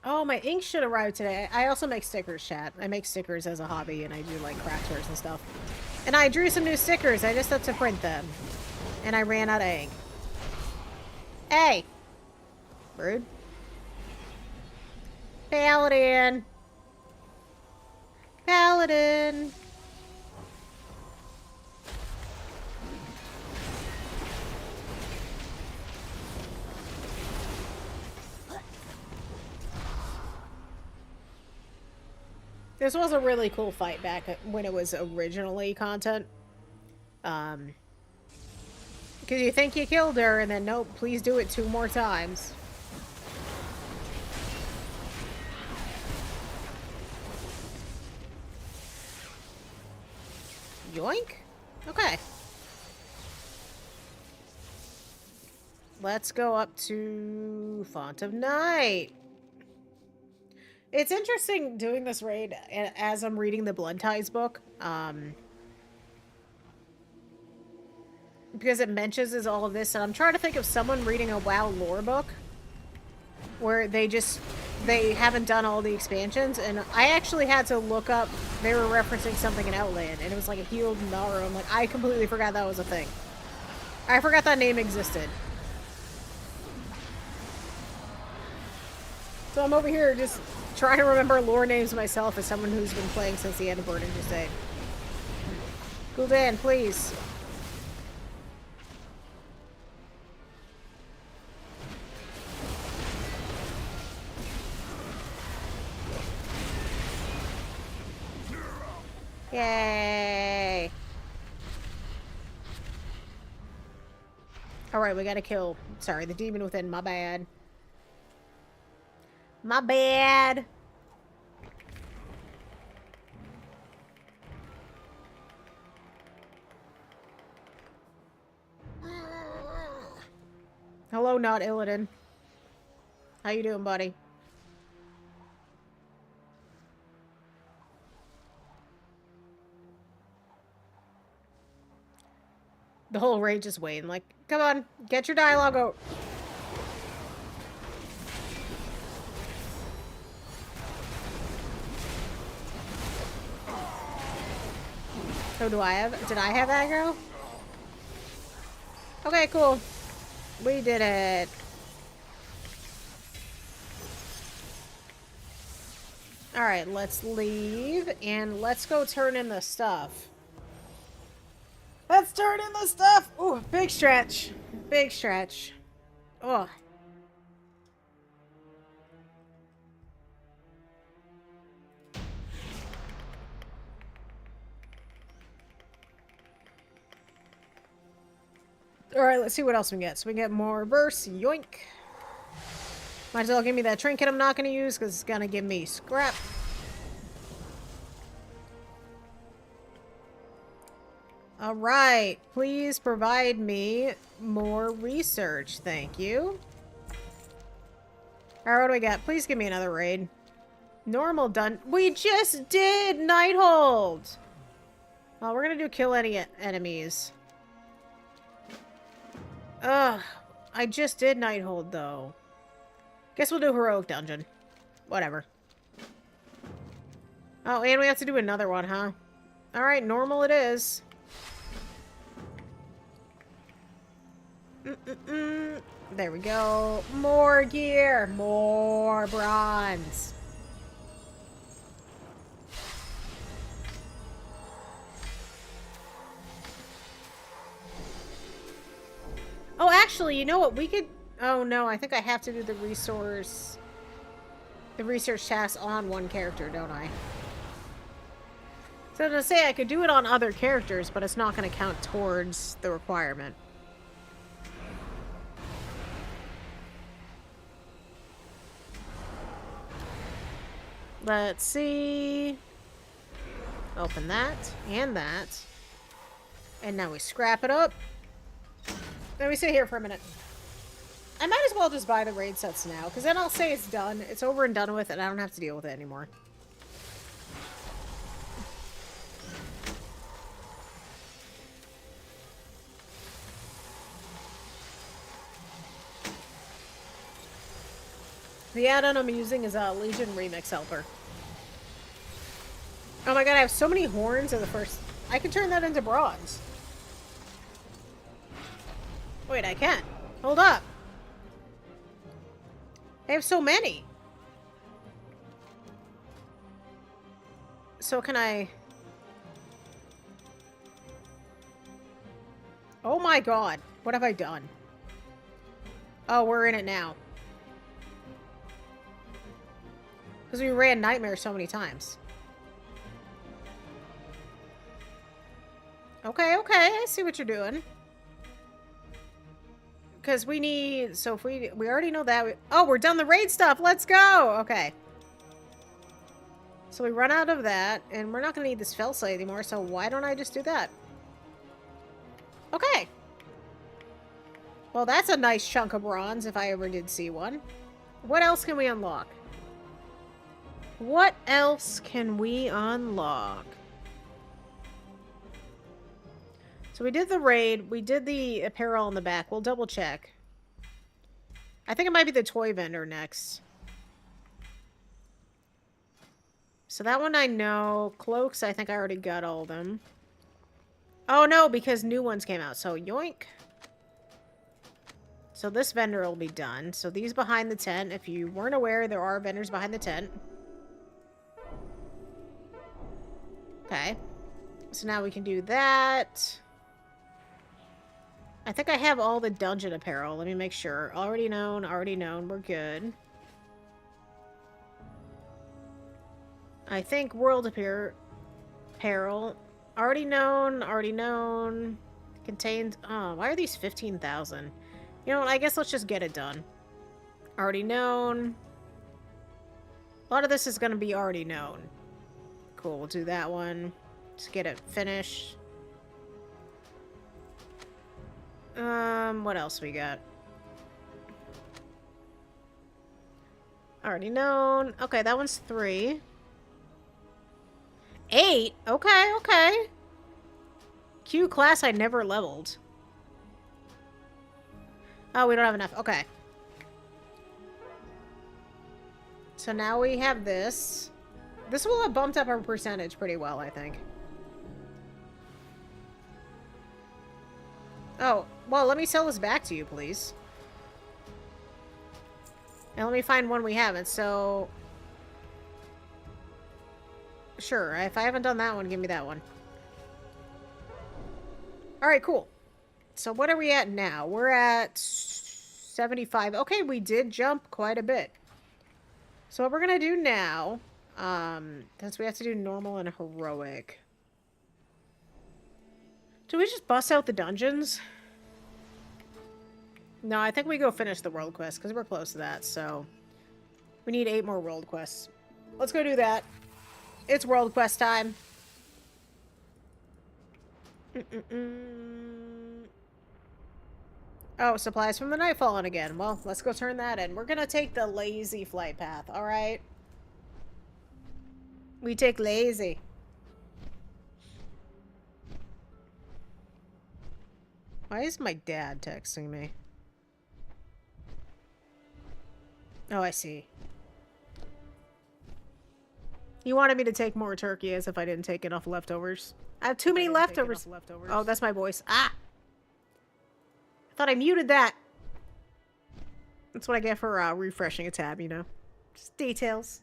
Oh, my ink should arrive today. I also make stickers, chat. I make stickers as a hobby, and I do, like, craft fairs and stuff. And I drew some new stickers. I just had to print them. And I ran out of ink. Hey! Rude. Paladin! Paladin! This was a really cool fight back when it was originally content. Because you think you killed her, and then nope, please do it 2 more times. Yoink? Okay. Let's go up to Font of Night. It's interesting doing this raid as I'm reading the Blood Ties book. Because it mentions all of this, and I'm trying to think of someone reading a WoW lore book where they haven't done all the expansions, and I actually had to look up, they were referencing something in Outland, and it was like a healed Naru. I'm like, I completely forgot that was a thing. I forgot that name existed. So I'm over here just trying to remember lore names myself as someone who's been playing since the end of Burning Crusade. Gul'dan, please. Yay! Alright, we gotta kill... Sorry, the demon within. My bad. My bad! Hello, not Illidan. How you doing, buddy? The whole raid just waiting. Like, come on, get your dialogue out. Oh, do I have? Did I have aggro? Okay, cool. We did it. Alright, let's leave and let's go turn in the stuff. Let's turn in the stuff! Ooh, big stretch. Big stretch. Ugh. Alright, let's see what else we get. So we get more bursts. Yoink. Might as well give me that trinket I'm not going to use because it's going to give me scrap. Alright, please provide me more research. Thank you. Alright, what do we got? Please give me another raid. Normal done. We just did Nighthold! Well, we're gonna do kill any enemies. Ugh, I just did Nighthold, though. Guess we'll do Heroic Dungeon. Whatever. Oh, and we have to do another one, huh? Alright, normal it is. There we go. More gear. More bronze. Oh, actually, you know what? We could... Oh, no. I think I have to do the resource... The research task on one character, don't I? So to say I could do it on other characters, but it's not going to count towards the requirement. Let's see. Open that and that. And now we scrap it up. Let me sit here for a minute. I might as well just buy the raid sets now, because then I'll say it's done. It's over and done with, and I don't have to deal with it anymore. The add-on I'm using is a Legion Remix Helper. Oh my god, I have so many horns in the first... I can turn that into bronze. Wait, I can't. Hold up. I have so many. So can I... Oh my god. What have I done? Oh, we're in it now. Because we ran Nightmare so many times. Okay, okay. I see what you're doing. Because we need... So if we already know that. Oh, we're done the raid stuff. Let's go. Okay. So we run out of that. And we're not going to need this Felsight anymore. So why don't I just do that? Okay. Well, that's a nice chunk of bronze if I ever did see one. What else can we unlock? What else can we unlock? So we did the raid. We did the apparel on the back. We'll double check. I think it might be the toy vendor next. So that one I know. Cloaks, I think I already got all of them. Oh no, because new ones came out. So yoink. So this vendor will be done. So these behind the tent. If you weren't aware, there are vendors behind the tent. Okay. So now we can do that. I think I have all the dungeon apparel. Let me make sure. Already known, already known. We're good. I think world apparel. Already known, already known. Contained... Oh, why are these 15,000? You know what? I guess let's just get it done. Already known. A lot of this is going to be already known. Cool, we'll do that one. Just get it finished. What else we got? Already known. Okay, that one's 3. 8? Okay, okay. Q class I never leveled. Oh, we don't have enough. Okay. So now we have this. This will have bumped up our percentage pretty well, I think. Oh, well, let me sell this back to you, please. And let me find one we haven't, so... Sure, if I haven't done that one, give me that one. Alright, cool. So what are we at now? We're at 75. Okay, we did jump quite a bit. So what we're gonna do now, since we have to do normal and heroic. Do we just bust out the dungeons? No, I think we go finish the world quest, because we're close to that, so... We need 8 more world quests. Let's go do that. It's world quest time. Oh, supplies from the Nightfallen again. Well, let's go turn that in. We're gonna take the lazy flight path, alright? We take lazy. Why is my dad texting me? Oh, I see. He wanted me to take more turkey as if I didn't take enough leftovers. I have too many leftovers. Oh, that's my voice. Ah! I thought I muted that. That's what I get for refreshing a tab, you know. Just details.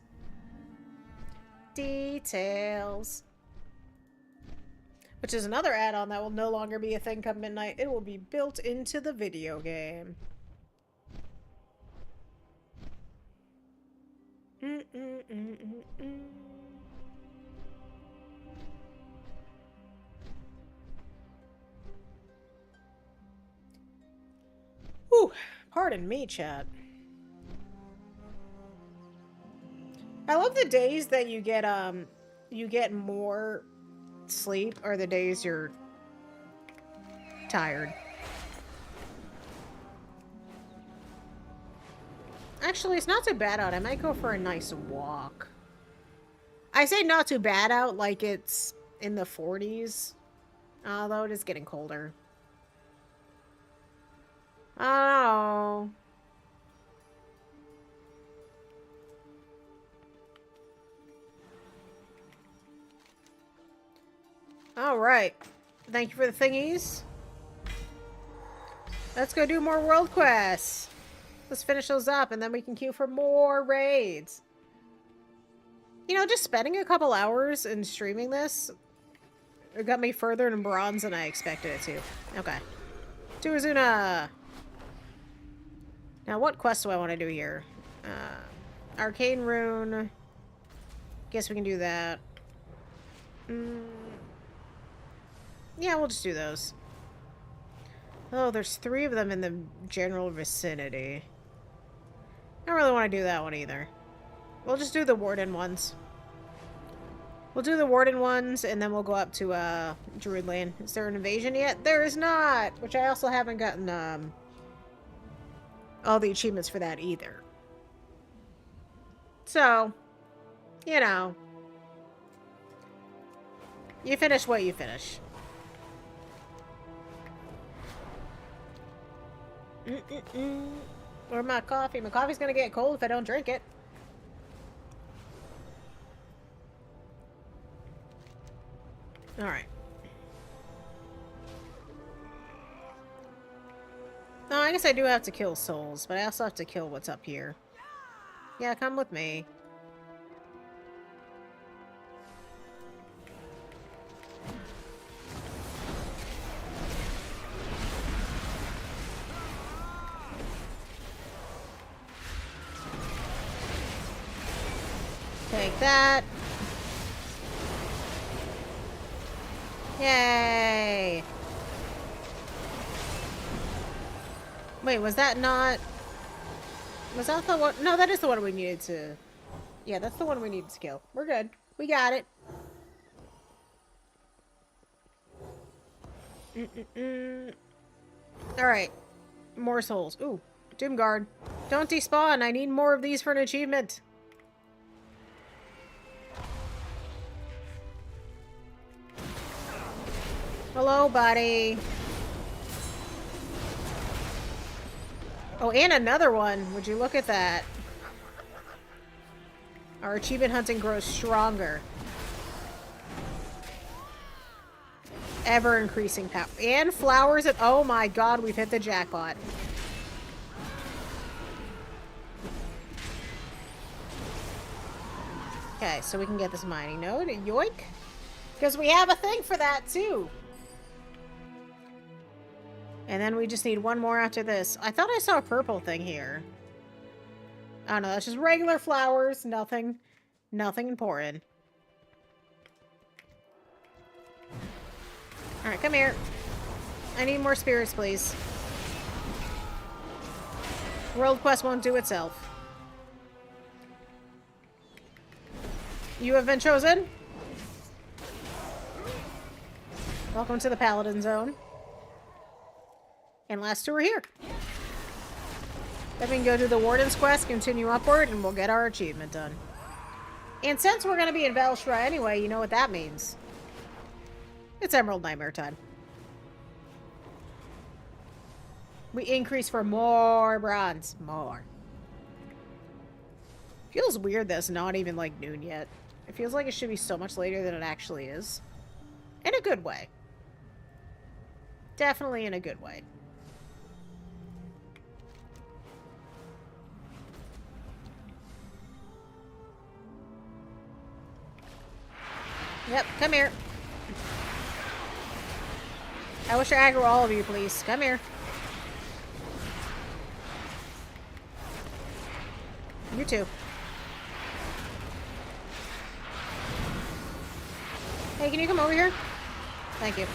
Details. Which is another add-on that will no longer be a thing come midnight. It will be built into the video game. Whew, pardon me, chat. I love the days that you get more sleep, or the days you're tired. Actually, it's not too bad out. I might go for a nice walk. I say not too bad out like it's in the 40s. Although it is getting colder. Oh. Alright. Thank you for the thingies. Let's go do more world quests. Let's finish those up and then we can queue for more raids. You know, just spending a couple hours and streaming this, it got me further in bronze than I expected it to. Okay. To Azuna! Now, what quest do I want to do here? Arcane Rune. Guess we can do that. Yeah, we'll just do those. Oh, there's 3 of them in the general vicinity. I don't really want to do that one either. We'll just do the Warden ones. We'll do the Warden ones, and then we'll go up to, Druidland. Is there an invasion yet? There is not! Which I also haven't gotten, all the achievements for that either. So, you know. You finish what you finish. Where's my coffee? My coffee's gonna get cold if I don't drink it. Alright. Oh, I guess I do have to kill souls, but I also have to kill what's up here. Yeah, come with me. Take that. Yay! Wait, was that not... Was that the one? No, that is the one we needed to... Yeah, that's the one we needed to kill. We're good. We got it. Alright. More souls. Ooh. Doomguard. Don't despawn. I need more of these for an achievement. Hello, buddy. Oh, and another one. Would you look at that? Our achievement hunting grows stronger. Ever increasing power. And flowers at... Oh my god, we've hit the jackpot. Okay, so we can get this mining node. Yoink. Because we have a thing for that, too. And then we just need one more after this. I thought I saw a purple thing here. Oh no, that's just regular flowers. Nothing important. Alright, come here. I need more spirits, please. World quest won't do itself. You have been chosen. Welcome to the Paladin Zone. And last 2 are here. Then we can go do the Warden's quest, continue upward, and we'll get our achievement done. And since we're going to be in Velshra anyway, you know what that means. It's Emerald Nightmare time. We increase for more bronze. More. Feels weird that it's not even like noon yet. It feels like it should be so much later than it actually is. In a good way. Definitely in a good way. Yep, come here. I wish I aggro all of you, please. Come here. You too. Hey, can you come over here? Thank you.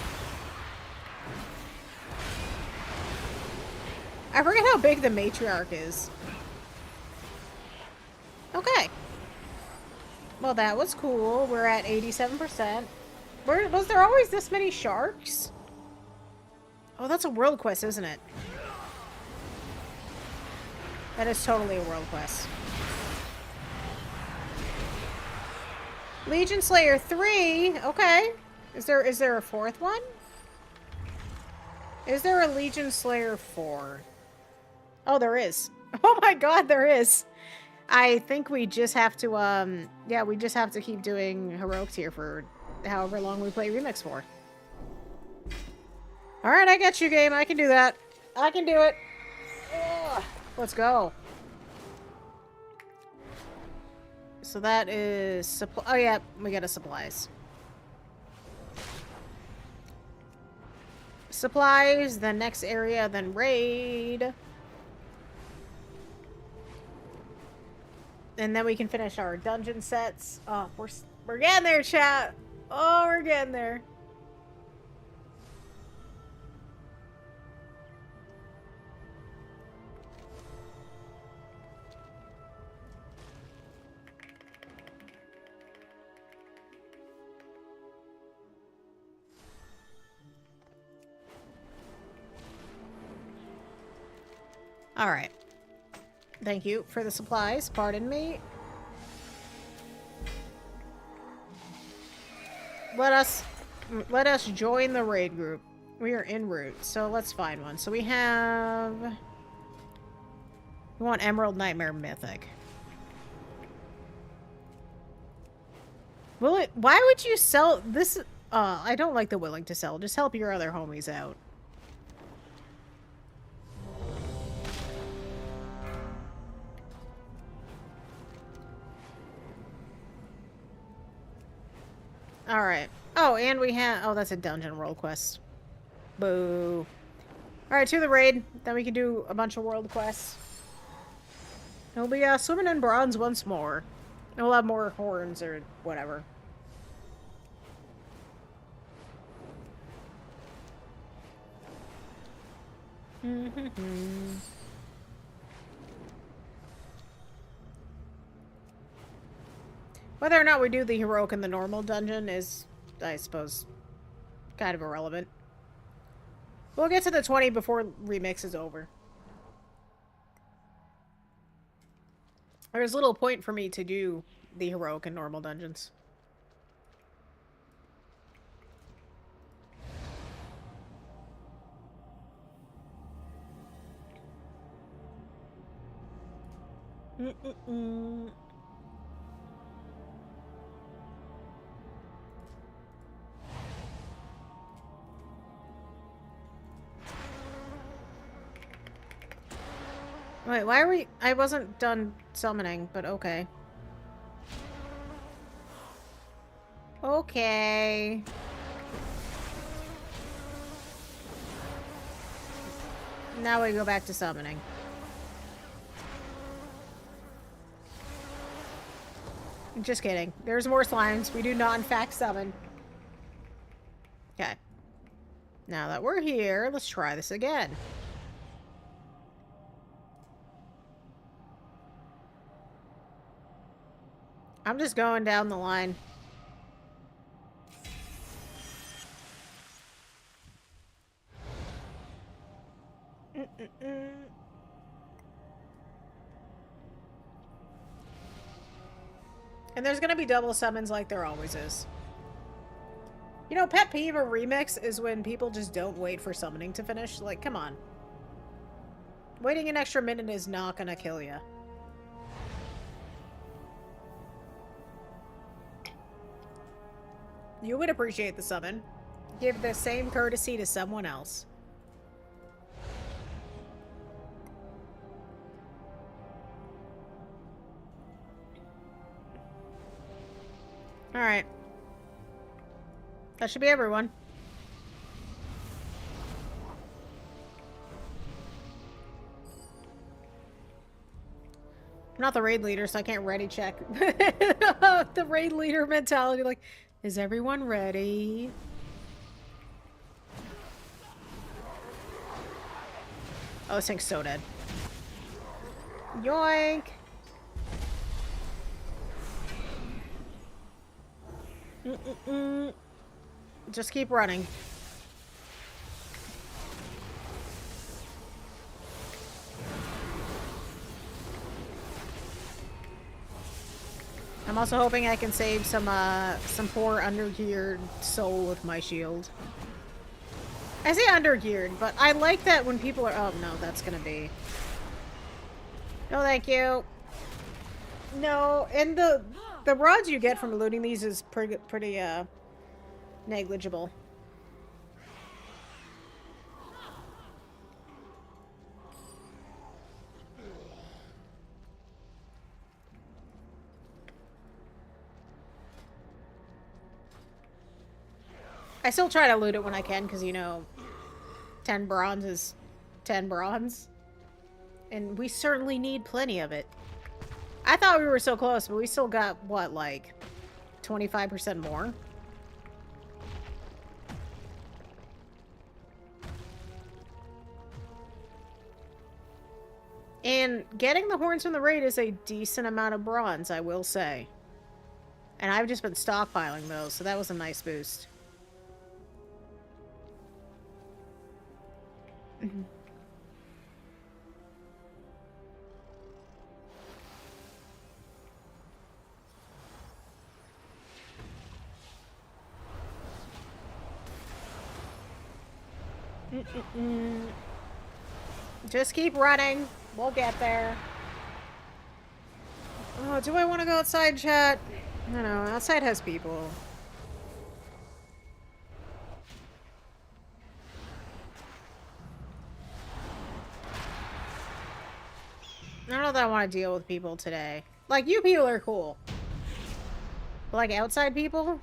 I forget how big the matriarch is. Okay. Well, that was cool. We're at 87%. Was there always this many sharks? Oh, that's a world quest, isn't it? That is totally a world quest. Legion Slayer 3. Okay. Is there a 4th one? Is there a Legion Slayer 4? Oh, there is. Oh my god, there is. I think we just have to, yeah, we just have to keep doing heroics here for however long we play Remix for. Alright, I get you, game. I can do that. I can do it. Ugh. Let's go. So that is supply. Oh, yeah, we got a supplies. Supplies, then next area, then raid. And then we can finish our dungeon sets. Oh, we're getting there, chat. Oh, we're getting there. All right. Thank you for the supplies. Pardon me. Let us join the raid group. We are en route, so let's find one. So we want Emerald Nightmare Mythic. Why would you sell this? I don't like the willing to sell. Just help your other homies out. Alright. Oh, and we have... Oh, that's a dungeon world quest. Boo. Alright, to the raid. Then we can do a bunch of world quests. And we'll be swimming in bronze once more. And we'll have more horns or whatever. Whether or not we do the heroic in the normal dungeon is, I suppose, kind of irrelevant. We'll get to the 20 before Remix is over. There's little point for me to do the heroic and normal dungeons. Wait, why are we... I wasn't done summoning, but okay. Okay. Now we go back to summoning. Just kidding. There's more slimes. We do not, in fact, summon. Okay. Now that we're here, let's try this again. I'm just going down the line. And there's gonna be double summons like there always is. You know, pet peeve of Remix is when people just don't wait for summoning to finish. Like, come on. Waiting an extra minute is not gonna kill you. You would appreciate the summon. Give the same courtesy to someone else. Alright. That should be everyone. I'm not the raid leader, so I can't ready check. The raid leader mentality, like, is everyone ready? Oh, this thing's so dead. Yoink! Just keep running. I'm also hoping I can save some poor undergeared soul with my shield. I say undergeared, but I like that when people are... Oh, no, that's gonna be... No, thank you. No, and the rods you get from looting these is pretty negligible. I still try to loot it when I can, because, you know, 10 bronze is 10 bronze. And we certainly need plenty of it. I thought we were so close, but we still got, what, like, 25% more? And getting the horns from the raid is a decent amount of bronze, I will say. And I've just been stockpiling those, so that was a nice boost. Just keep running. We'll get there. Oh, do I want to go outside, chat? I don't know. Outside has people. I don't know that I want to deal with people today. Like, you people are cool. But, like, outside people?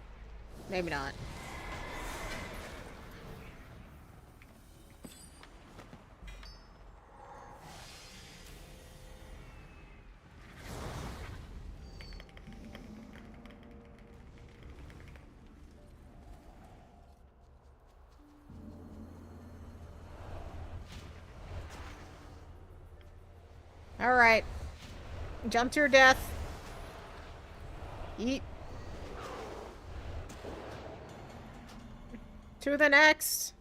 Maybe not. Alright. Jump to your death. Eat. To the next.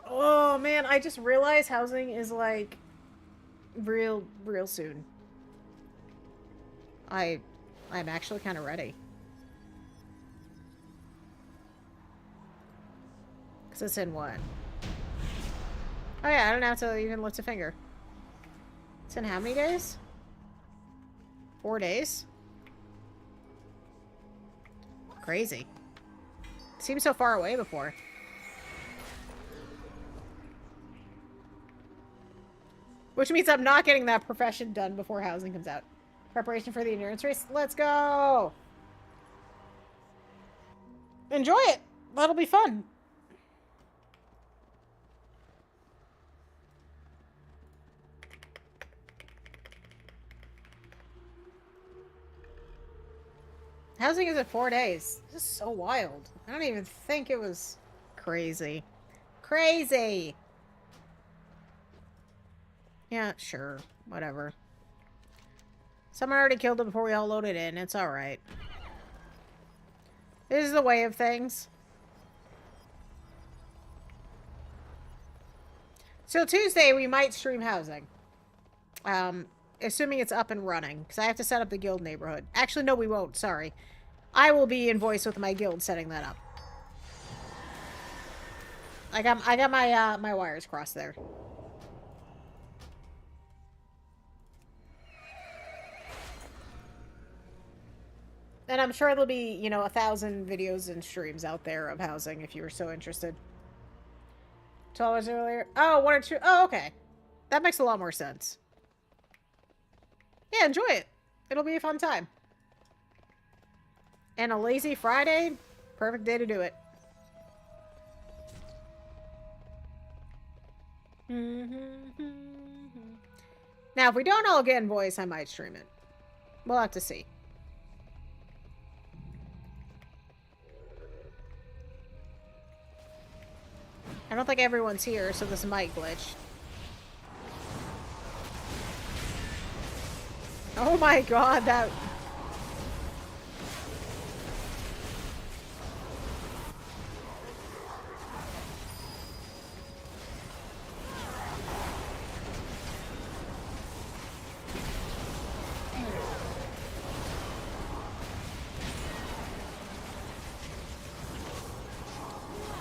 Oh, man. I just realized housing is, like, real soon. I'm actually kind of ready. Because it's in what? Oh yeah, I don't have to even lift a finger. It's in how many days? 4 days? Crazy. Seemed so far away before. Which means I'm not getting that profession done before housing comes out. Preparation for the endurance race? Let's go! Enjoy it! That'll be fun. Housing is at 4 days. This is so wild. I don't even think it was crazy. Crazy! Yeah, sure. Whatever. Someone already killed it before we all loaded in. It's alright. This is the way of things. So Tuesday, we might stream housing. Assuming it's up and running. Because I have to set up the guild neighborhood. Actually, no, we won't. Sorry. I will be in voice with my guild setting that up. I got my my wires crossed there. And I'm sure there'll be, you know, 1,000 videos and streams out there of housing if you were so interested. 12 hours earlier. Oh, 1 or 2. Oh, okay. That makes a lot more sense. Yeah, enjoy it. It'll be a fun time. And a lazy Friday, perfect day to do it. Now, if we don't all get in voice, I might stream it. We'll have to see. I don't think everyone's here, so this might glitch. Oh my god, that...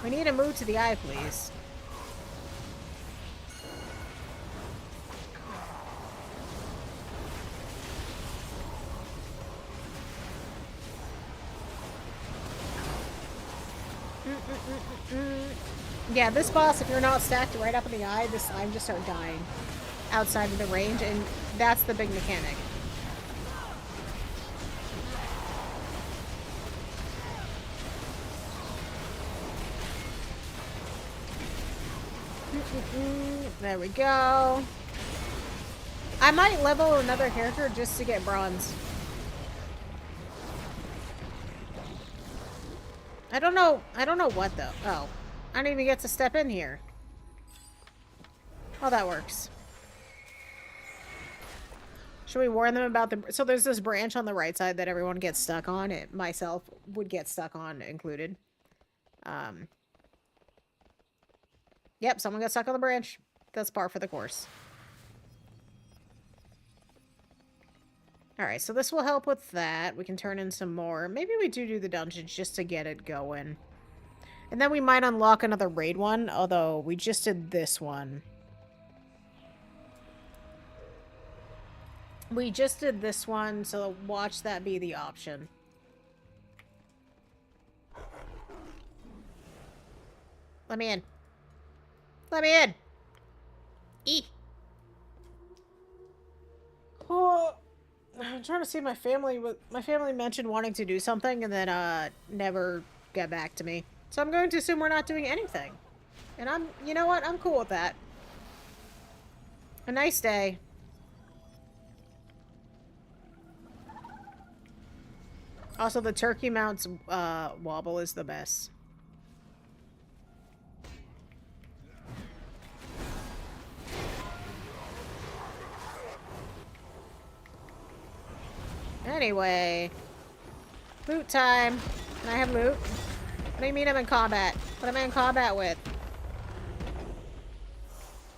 We need to move to the eye, please. Yeah, this boss, if you're not stacked right up in the eye, the slime just start dying outside of the range, and that's the big mechanic. There we go. I might level another character just to get bronze. I don't know what though. Oh. I don't even get to step in here. Oh, that works. Should we warn them about the... So there's this branch on the right side that everyone gets stuck on. It myself would get stuck on included. Yep, someone got stuck on the branch. That's par for the course. Alright, so this will help with that. We can turn in some more. Maybe we do the dungeons just to get it going. And then we might unlock another raid one, although we just did this one. We just did this one, so watch that be the option. Let me in. Let me in! Eee! Oh, I'm trying to see my family. My family mentioned wanting to do something and then never get back to me. So I'm going to assume we're not doing anything. And you know what? I'm cool with that. A nice day. Also, the turkey mount's wobble is the best. Anyway. Loot time. Can I have loot? What do you mean I'm in combat? What am I in combat with?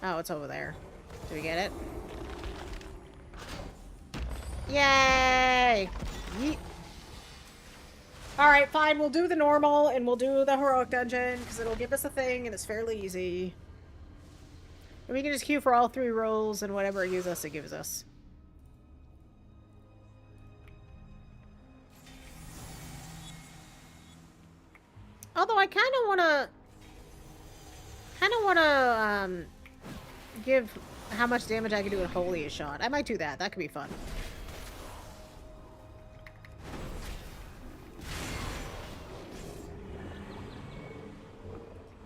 Oh, it's over there. Do we get it? Yay! Yeet. Alright, fine. We'll do the normal and we'll do the heroic dungeon because it'll give us a thing and it's fairly easy. And we can just queue for all 3 rolls and whatever it gives us, it gives us. Although I kind of want to give how much damage I can do with Holy a shot. I might do that. That could be fun.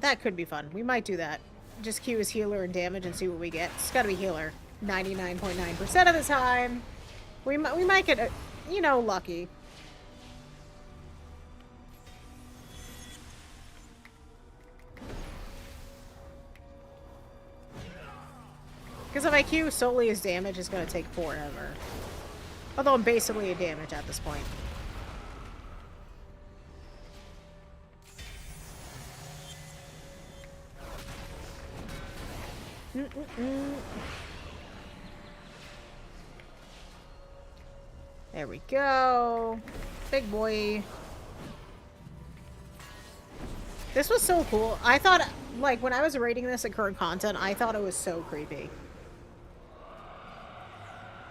That could be fun. We might do that. Just queue as healer and damage and see what we get. It's got to be healer 99.9% of the time. We might get, you know, lucky. Because if I queue solely as damage, it's going to take forever. Although I'm basically a damage at this point. There we go. Big boy. This was so cool. I thought, like, when I was rating this at current content, I thought it was so creepy.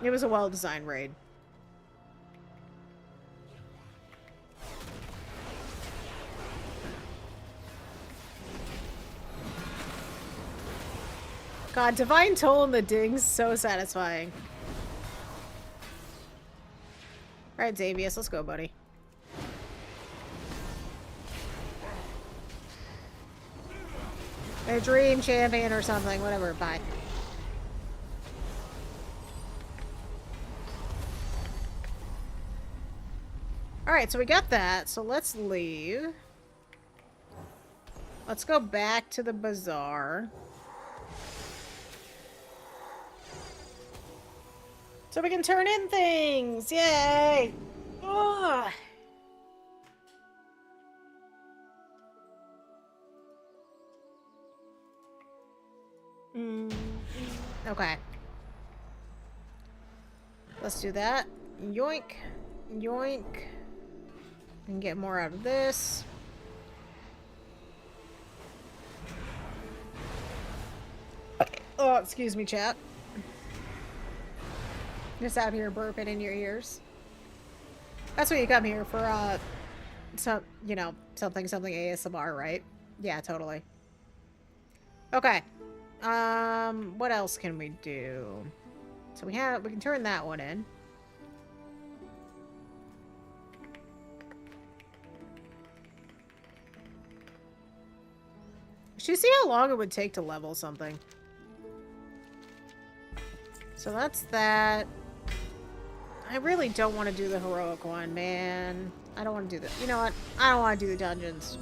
It was a well-designed raid. God, Divine Toll and the dings, so satisfying. Alright, Xavius, let's go, buddy. A dream champion or something, whatever, bye. Alright, so we got that, so let's leave. Let's go back to the bazaar. So we can turn in things! Yay! Ugh. Okay. Let's do that. Yoink. Yoink. And get more out of this. Oh, excuse me, chat. Just out here burping in your ears. That's what you come here for, So, you know, something ASMR, right? Yeah, totally. Okay. What else can we do? So we can turn that one in. Should you see how long it would take to level something? So that's that. I really don't want to do the heroic one, man. I don't want to do the... You know what? I don't want to do the dungeons.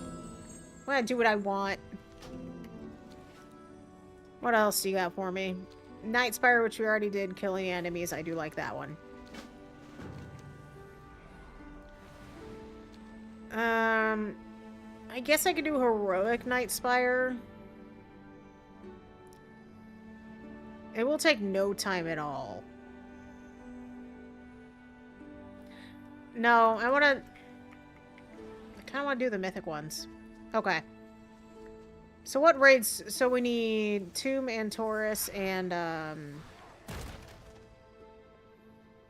I want to do what I want. What else do you got for me? Night Spire, which we already did. Killing enemies. I do like that one. I guess I could do heroic Night Spire. It will take no time at all. No, I kind of want to do the mythic ones. Okay. So what raids? So we need Tomb and Taurus and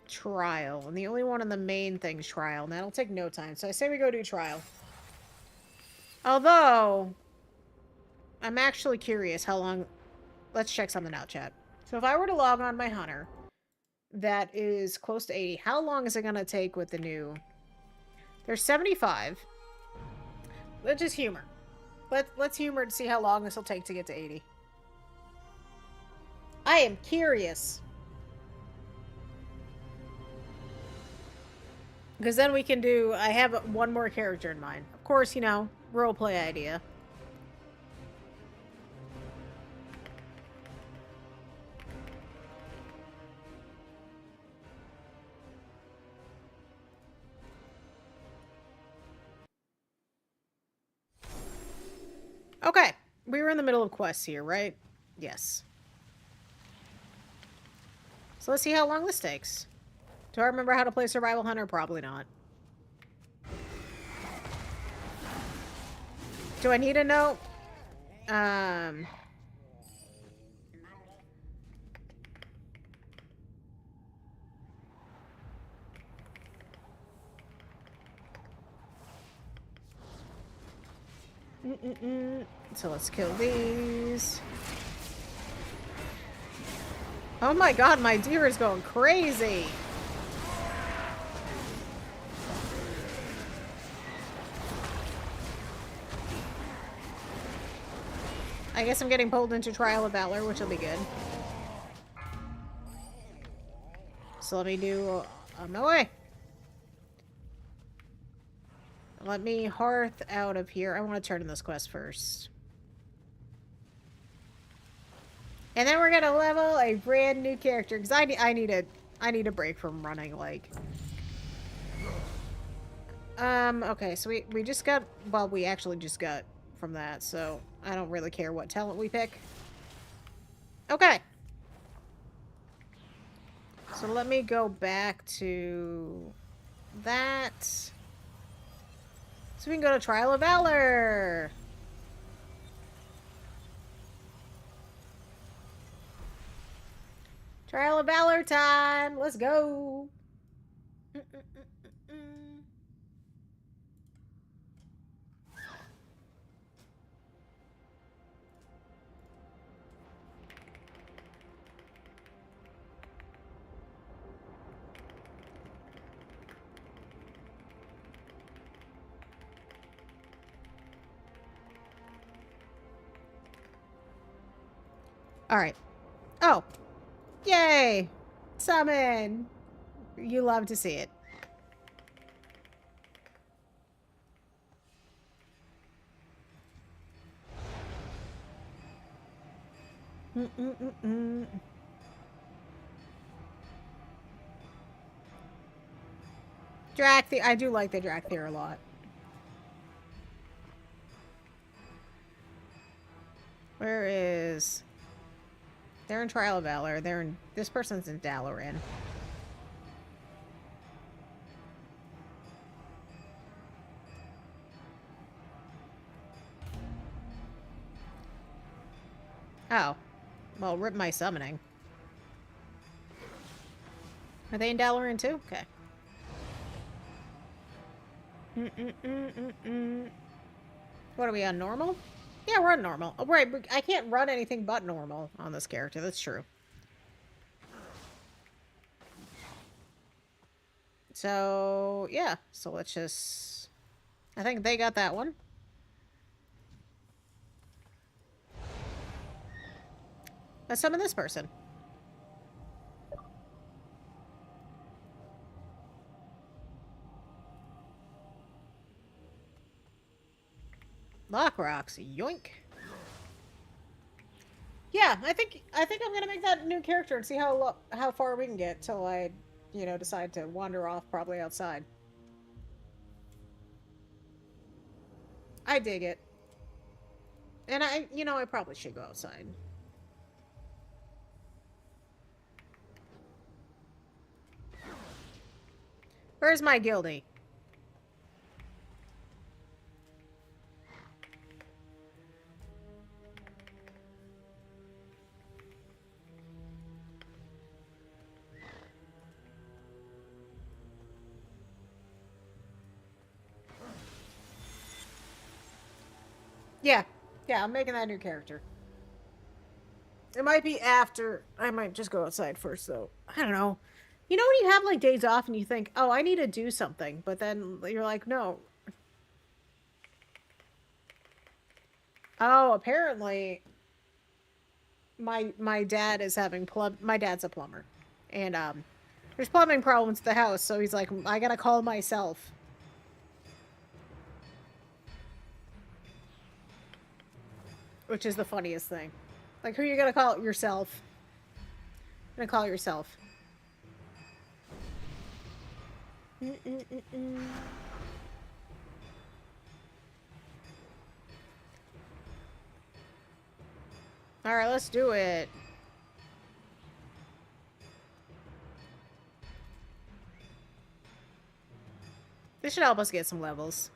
Trial. And the only one on the main thing's Trial. And that'll take no time. So I say we go do Trial. Although, I'm actually curious how long... Let's check something out, chat. So if I were to log on my Hunter, that is close to 80, how long is it going to take with the new... There's 75. Let's just humor. Let's humor to see how long this will take to get to 80. I am curious. Because then we can do... I have one more character in mind. Of course, you know, roleplay idea. Okay. We were in the middle of quests here, right? Yes. So let's see how long this takes. Do I remember how to play Survival Hunter? Probably not. Do I need to know? So let's kill these. Oh my god, my deer is going crazy. I guess I'm getting pulled into Trial of Valor, which will be good. So let me do... on my way. Let me hearth out of here. I want to turn in this quest first. And then we're gonna level a brand new character because I need a break from running like. Okay, so we just got, well, we actually just got from that, so I don't really care what talent we pick. Okay. So let me go back to that. So we can go to Trial of Valor. Trial of Valor time. Let's go. All right. Oh. Yay. Summon. You love to see it. Drakthir. I do like the Drakthir a lot. Where is... They're in Trial of Valor. They're in... This person's in Dalaran. Oh. Well, rip my summoning. Are they in Dalaran too? Okay. What are we on, normal? Yeah, we're on normal. Oh, right, but I can't run anything but normal on this character. That's true. So, yeah. So let's just... I think they got that one. Let's summon this person. Lock rocks. Yoink. Yeah, I think I'm gonna make that new character and see how far we can get till I, decide to wander off, probably outside. I dig it, and I probably should go outside. Where's my guildie? Yeah, I'm making that new character. It might be after. I might just go outside first, though. I don't know. You know when you have like days off and you think, oh, I need to do something, but then you're like, no. Oh, apparently my dad is having my dad's a plumber. And there's plumbing problems at the house, so he's like, I gotta call myself. Which is the funniest thing. Like, who are you gonna call? Yourself. You're gonna call yourself. Alright, let's do it. This should help us get some levels.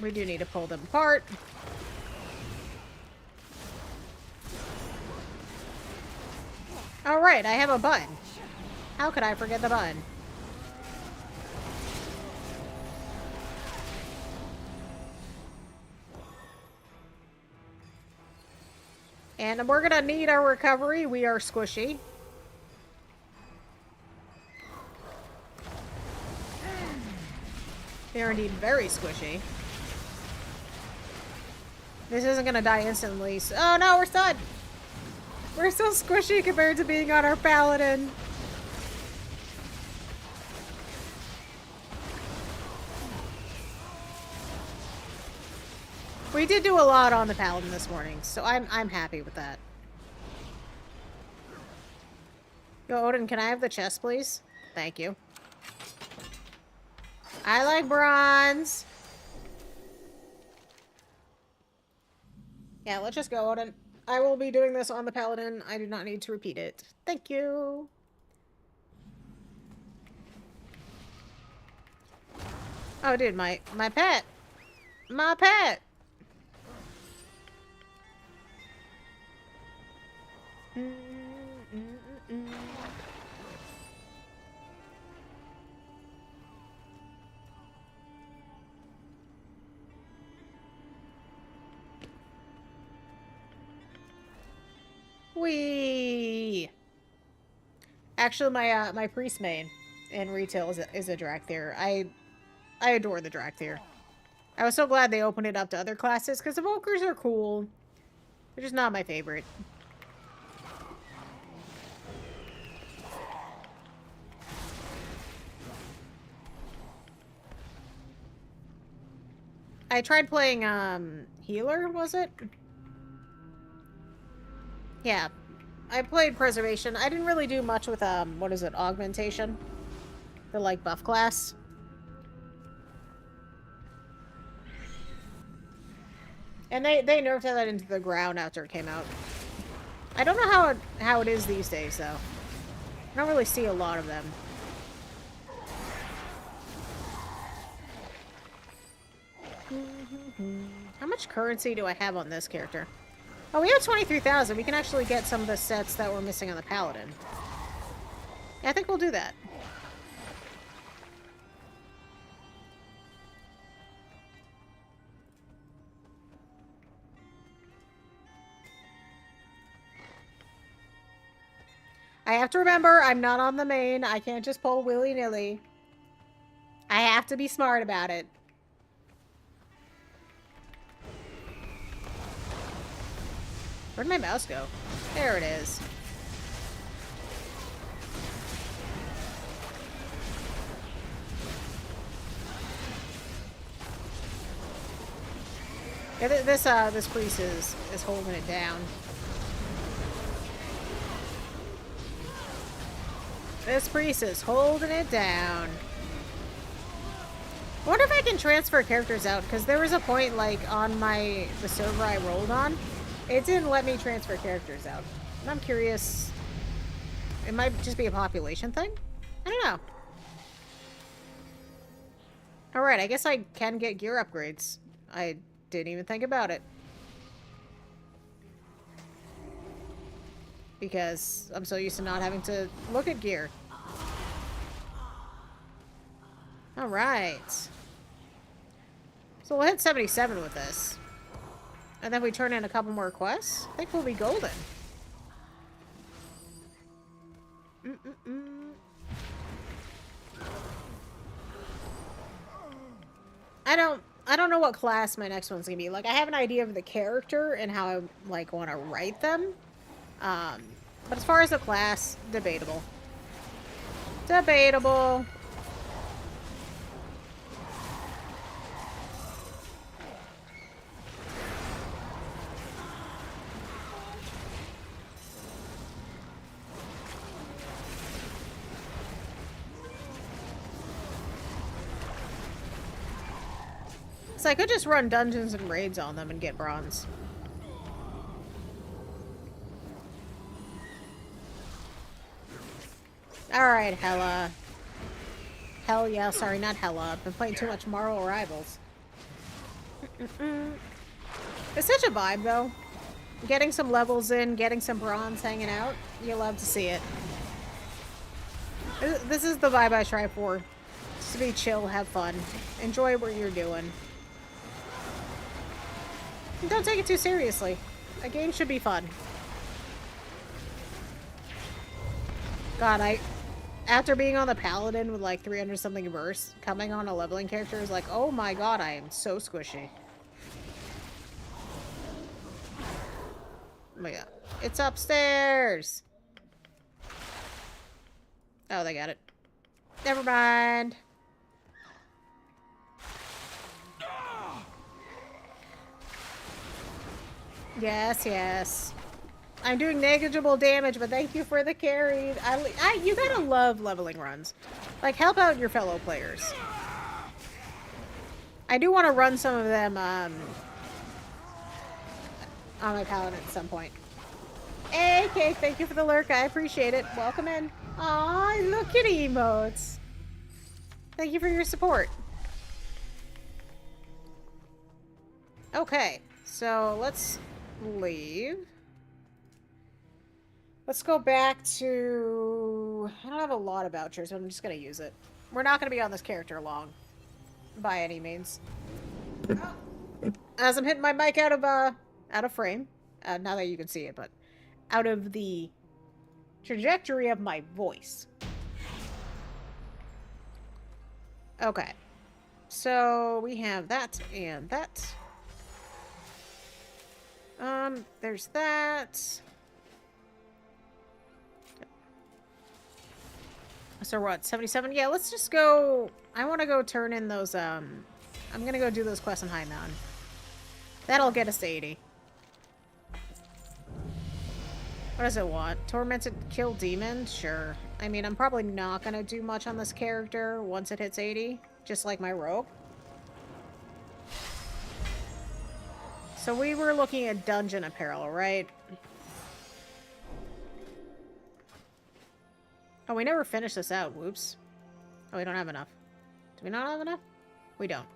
We do need to pull them apart. Alright, I have a button. How could I forget the button? And we're gonna need our recovery. We are squishy. They are indeed very squishy. This isn't gonna die instantly. So oh no, we're stunned! We're so squishy compared to being on our paladin. We did do a lot on the paladin this morning, so I'm happy with that. Yo, Odin, can I have the chest, please? Thank you. I like bronze. Yeah, let's just go, Odin. I will be doing this on the paladin. I do not need to repeat it. Thank you. Oh, dude, my pet. My pet. Wee. Actually, my priest main in retail is a Drakthir. I adore the Drakthir. I was so glad they opened it up to other classes because the Evokers are cool. They're just not my favorite. I tried playing healer, was it? Yeah. I played preservation. I didn't really do much with what is it, augmentation? The like buff class. And they nerfed that into the ground after it came out. I don't know how it is these days though. I don't really see a lot of them. How much currency do I have on this character? Oh, we have 23,000. We can actually get some of the sets that we're missing on the Paladin. Yeah, I think we'll do that. I have to remember, I'm not on the main. I can't just pull willy-nilly. I have to be smart about it. Where'd my mouse go? There it is. Yeah, this priest is holding it down. This priest is holding it down. I wonder if I can transfer characters out, because there was a point, like, on the server I rolled on, it didn't let me transfer characters out. And I'm curious, it might just be a population thing? I don't know. Alright, I guess I can get gear upgrades. I didn't even think about it. Because I'm so used to not having to look at gear. Alright. So we'll hit 77 with this. And then we turn in a couple more quests. I think we'll be golden. I don't know what class my next one's gonna be. Like, I have an idea of the character and how I, like, want to write them. But as far as the class, debatable. Debatable. So I could just run dungeons and raids on them and get bronze. Alright, Hella. Hell yeah, sorry, not Hella. I've been playing too much Marvel Rivals. It's such a vibe, though. Getting some levels in, getting some bronze, hanging out. You love to see it. This is the vibe I try for. Just to be chill, have fun. Enjoy what you're doing. And don't take it too seriously. A game should be fun. God, after being on the Paladin with like 300 something verse, coming on a leveling character is like, oh my god, I am so squishy. Oh my god. It's upstairs! Oh, they got it. Never mind. Yes, yes. I'm doing negligible damage, but thank you for the carry. You gotta love leveling runs. Like, help out your fellow players. I do want to run some of them on my Paladin at some point. Hey, Cake, thank you for the lurk. I appreciate it. Welcome in. Aw, look at emotes. Thank you for your support. Okay, so let's leave. Let's go back to... I don't have a lot of vouchers, but I'm just going to use it. We're not going to be on this character long. By any means. As I'm hitting my mic out of frame. Now that you can see it, but... out of the trajectory of my voice. Okay. So, we have that and that. There's that. So what, 77? Yeah, let's just go... I want to go turn in those, I'm gonna go do those quests on High Mountain. That'll get us to 80. What does it want? Tormented kill demon? Sure. I mean, I'm probably not gonna do much on this character once it hits 80. Just like my rogue. So we were looking at dungeon apparel, right? Oh, we never finished this out. Whoops. Oh, we don't have enough. Do we not have enough? We don't.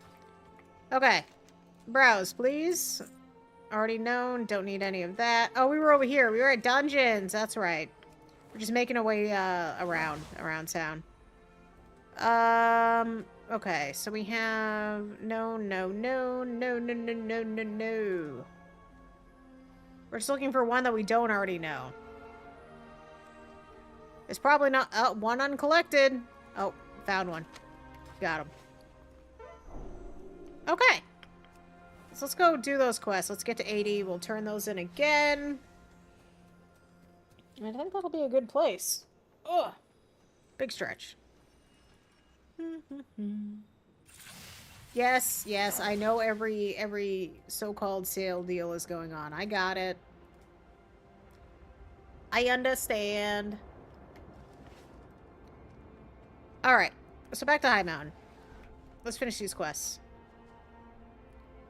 Okay. Browse, please. Already known. Don't need any of that. Oh, we were over here. We were at dungeons. That's right. We're just making our way around town. Okay, so we have no. We're just looking for one that we don't already know. It's probably not one uncollected. Oh, found one. Got him. Okay. So let's go do those quests. Let's get to 80. We'll turn those in again. I think that'll be a good place. Ugh. Big stretch. Yes, yes, I know every so-called sale deal is going on. I got it. I understand. Alright, so back to High Mountain. Let's finish these quests.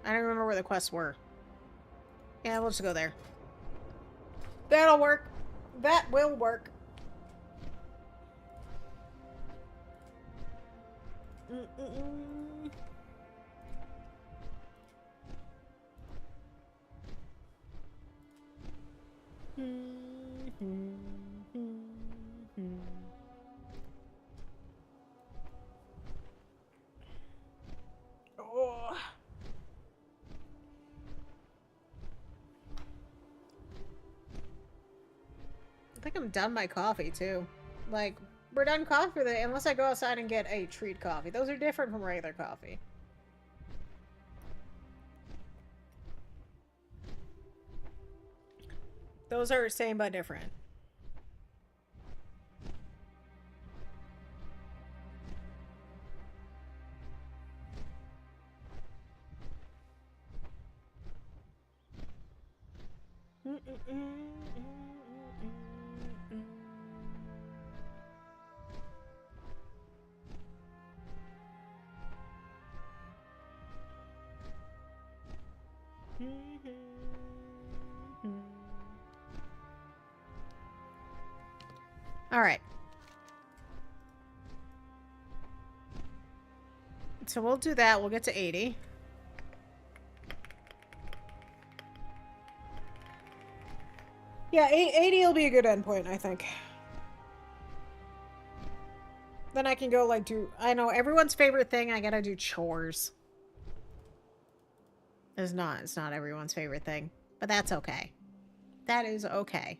I don't remember where the quests were. Yeah, we'll just go there. That'll work. That will work. Oh. I think I'm done my coffee too. Like, we're done coffee for the day, unless I go outside and get a treat coffee. Those are different from regular coffee. Those are same but different. All right. So we'll do that. We'll get to 80. Yeah, 80 will be a good endpoint, I think. Then I can go, like, do... I know, everyone's favorite thing, I gotta do chores. It's not everyone's favorite thing. But that's okay. That is okay.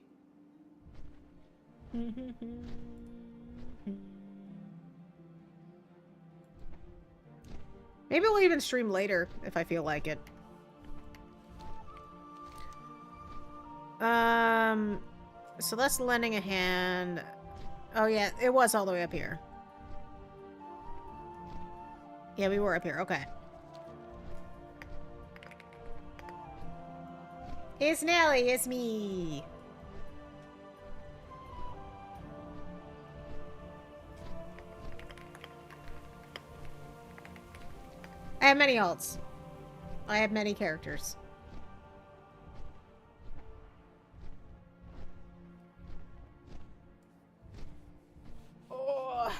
Maybe we'll even stream later, if I feel like it. So that's lending a hand. Oh yeah, it was all the way up here. Yeah, we were up here. Okay. It's Nelly. It's me. I have many alts. I have many characters. Oh.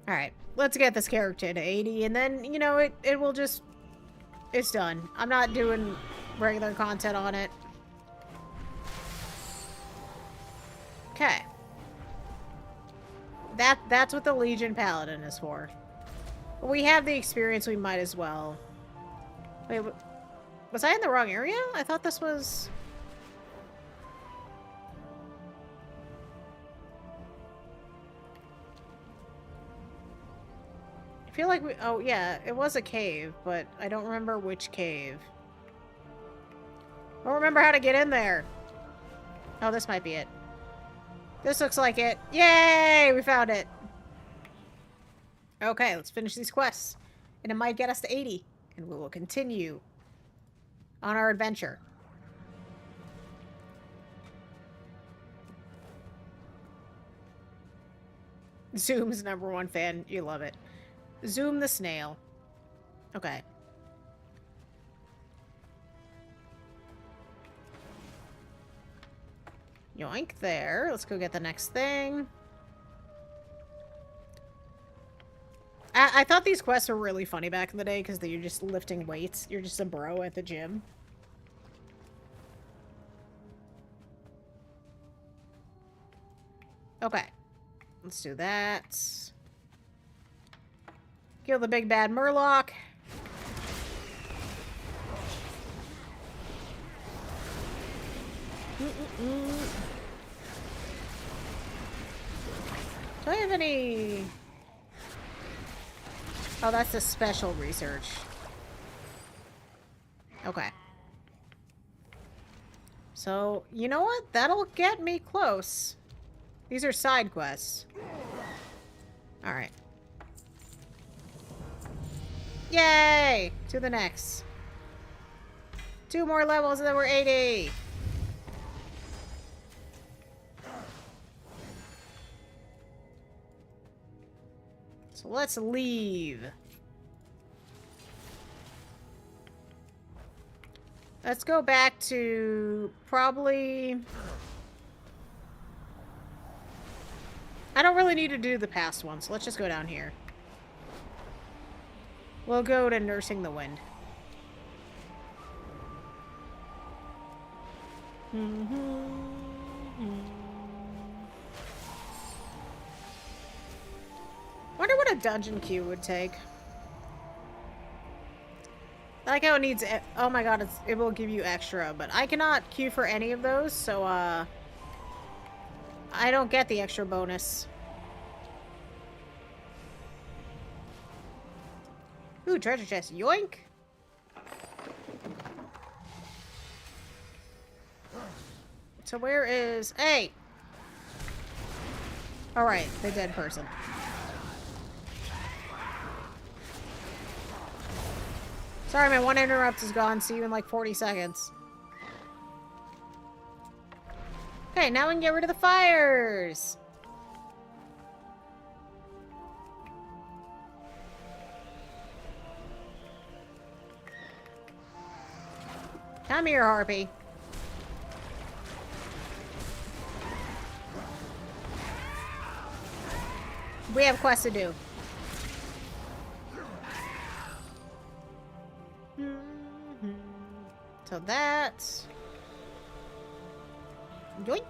Alright, let's get this character to 80, and then, you know, it will just... It's done. I'm not doing regular content on it. Okay. That's what the Legion Paladin is for. We have the experience, we might as well. Wait, was I in the wrong area? I thought this was... I feel like we... Oh, yeah, it was a cave, but I don't remember which cave. I don't remember how to get in there. Oh, this might be it. This looks like it. Yay! We found it. Okay, let's finish these quests. And it might get us to 80. And we will continue on our adventure. Zoom's #1 fan. You love it. Zoom the snail. Okay. Yoink there. Let's go get the next thing. I thought these quests were really funny back in the day because you're just lifting weights. You're just a bro at the gym. Okay. Let's do that. Kill the big bad Murloc. Do I have any... Oh, that's the special research. Okay. So, you know what? That'll get me close. These are side quests. Alright. Yay! To the next. 2 more levels and then we're 80. So let's leave. Let's go back to probably... I don't really need to do the past one, so let's just go down here. We'll go to Nursing the Wind. Wonder what a dungeon queue would take. I like how it needs... Oh my god, it will give you extra, but I cannot queue for any of those, so, I don't get the extra bonus. Ooh, treasure chest. Yoink! So where is... Hey! Alright, the dead person. Sorry, my 1 interrupt is gone. See you in like 40 seconds. Okay, now we can get rid of the fires! Come here, Harpy. We have quests to do. So that's... Yoink.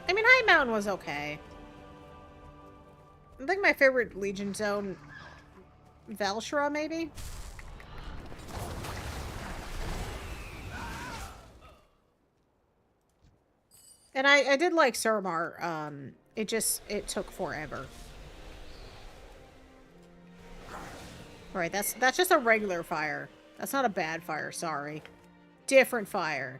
I mean, High Mountain was okay. I think my favorite Legion zone... Velshra, maybe? And I did like Suramar. It took forever. Right, that's just a regular fire. That's not a bad fire, sorry. Different fire.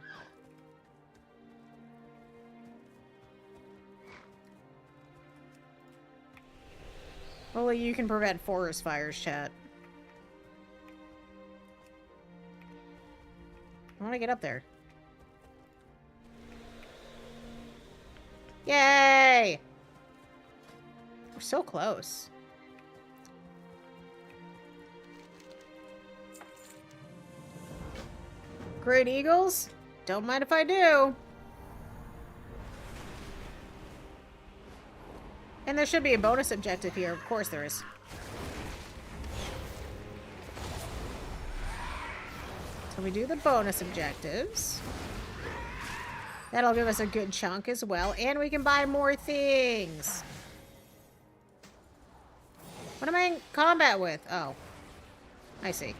Only you can prevent forest fires, chat. I want to get up there. Yay! We're so close. Great Eagles? Don't mind if I do. And there should be a bonus objective here. Of course there is. So we do the bonus objectives. That'll give us a good chunk as well. And we can buy more things. What am I in combat with? Oh. I see.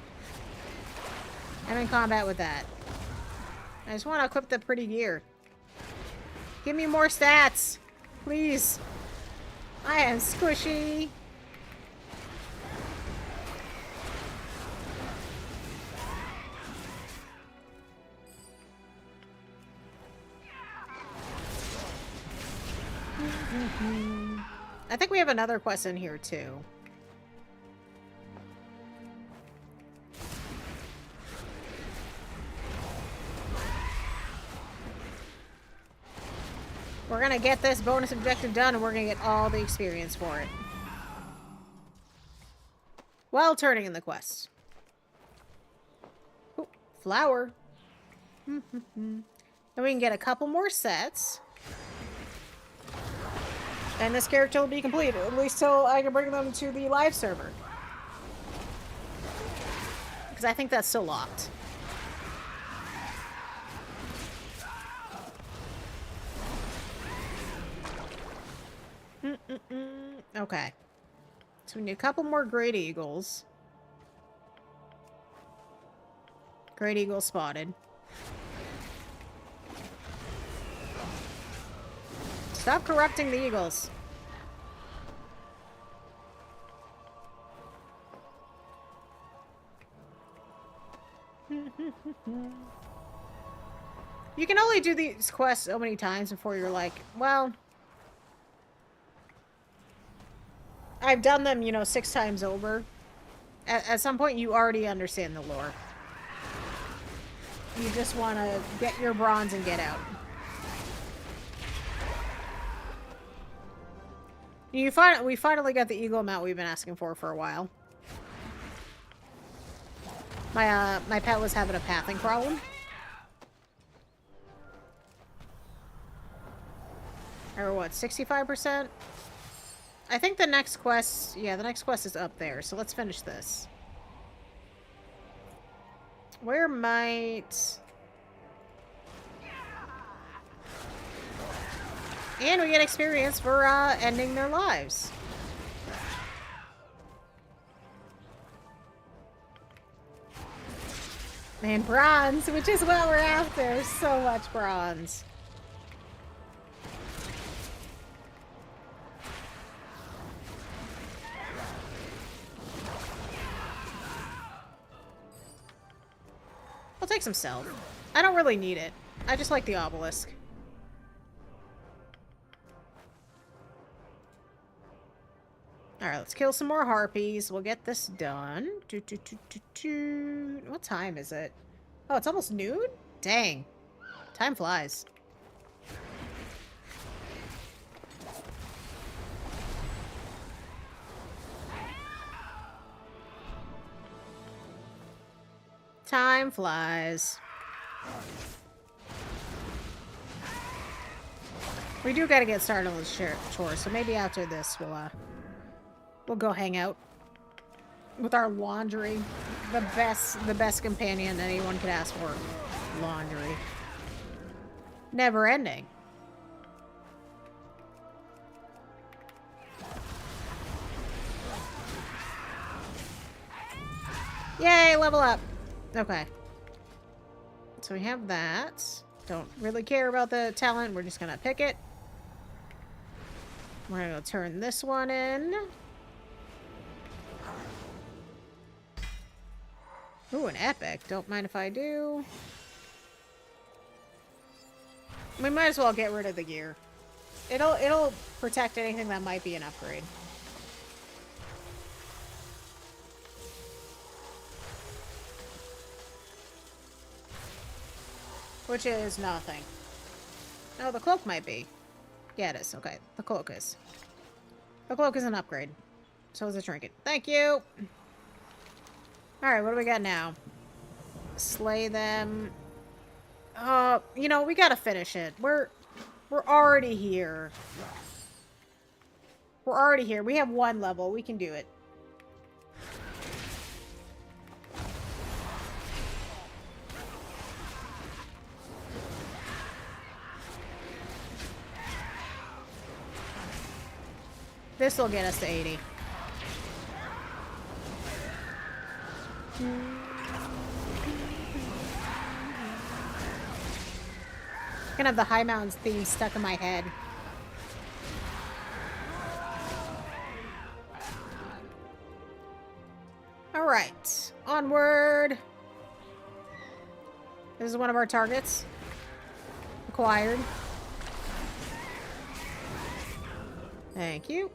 I'm in combat with that. I just want to equip the pretty gear. Give me more stats. Please. I am squishy. I think we have another quest in here too. We're gonna get this bonus objective done and we're gonna get all the experience for it. While turning in the quest. Ooh, flower. And we can get a couple more sets. And this character will be complete, at least till I can bring them to the live server. Because I think that's still locked. Okay. So we need a couple more Great Eagles. Great Eagle spotted. Stop corrupting the eagles. You can only do these quests so many times before you're like, well, I've done them, you know, 6 times over. At some point, you already understand the lore. You just want to get your bronze and get out. We finally got the eagle mount we've been asking for a while. My pet was having a pathing problem. Or what, 65%? I think the next quest, yeah, the next quest is up there, so let's finish this. Where might... And we get experience for ending their lives. Man, bronze, which is what we're after. So much bronze. I'll take some stealth. I don't really need it. I just like the obelisk. Alright, let's kill some more harpies. We'll get this done. What time is it? Oh, it's almost noon? Dang. Time flies. Time flies. We do gotta get started on this chore, so maybe after this we'll go hang out with our laundry. The best companion anyone could ask for. Laundry. Never ending. Yay, level up. Okay. So we have that. Don't really care about the talent. We're just gonna pick it. We're gonna go turn this one in. Ooh, an epic. Don't mind if I do. We might as well get rid of the gear. It'll protect anything that might be an upgrade. Which is nothing. No, the cloak might be. Yeah, it is. Okay, the cloak is. The cloak is an upgrade. So is a trinket. Thank you! Alright, what do we got now? Slay them. You know, we gotta finish it. We're already here. We're already here. We have 1 level. We can do it. This will get us to 80. Gonna have the High Mountains theme stuck in my head. Alright. Onward. This is one of our targets. Acquired. Thank you.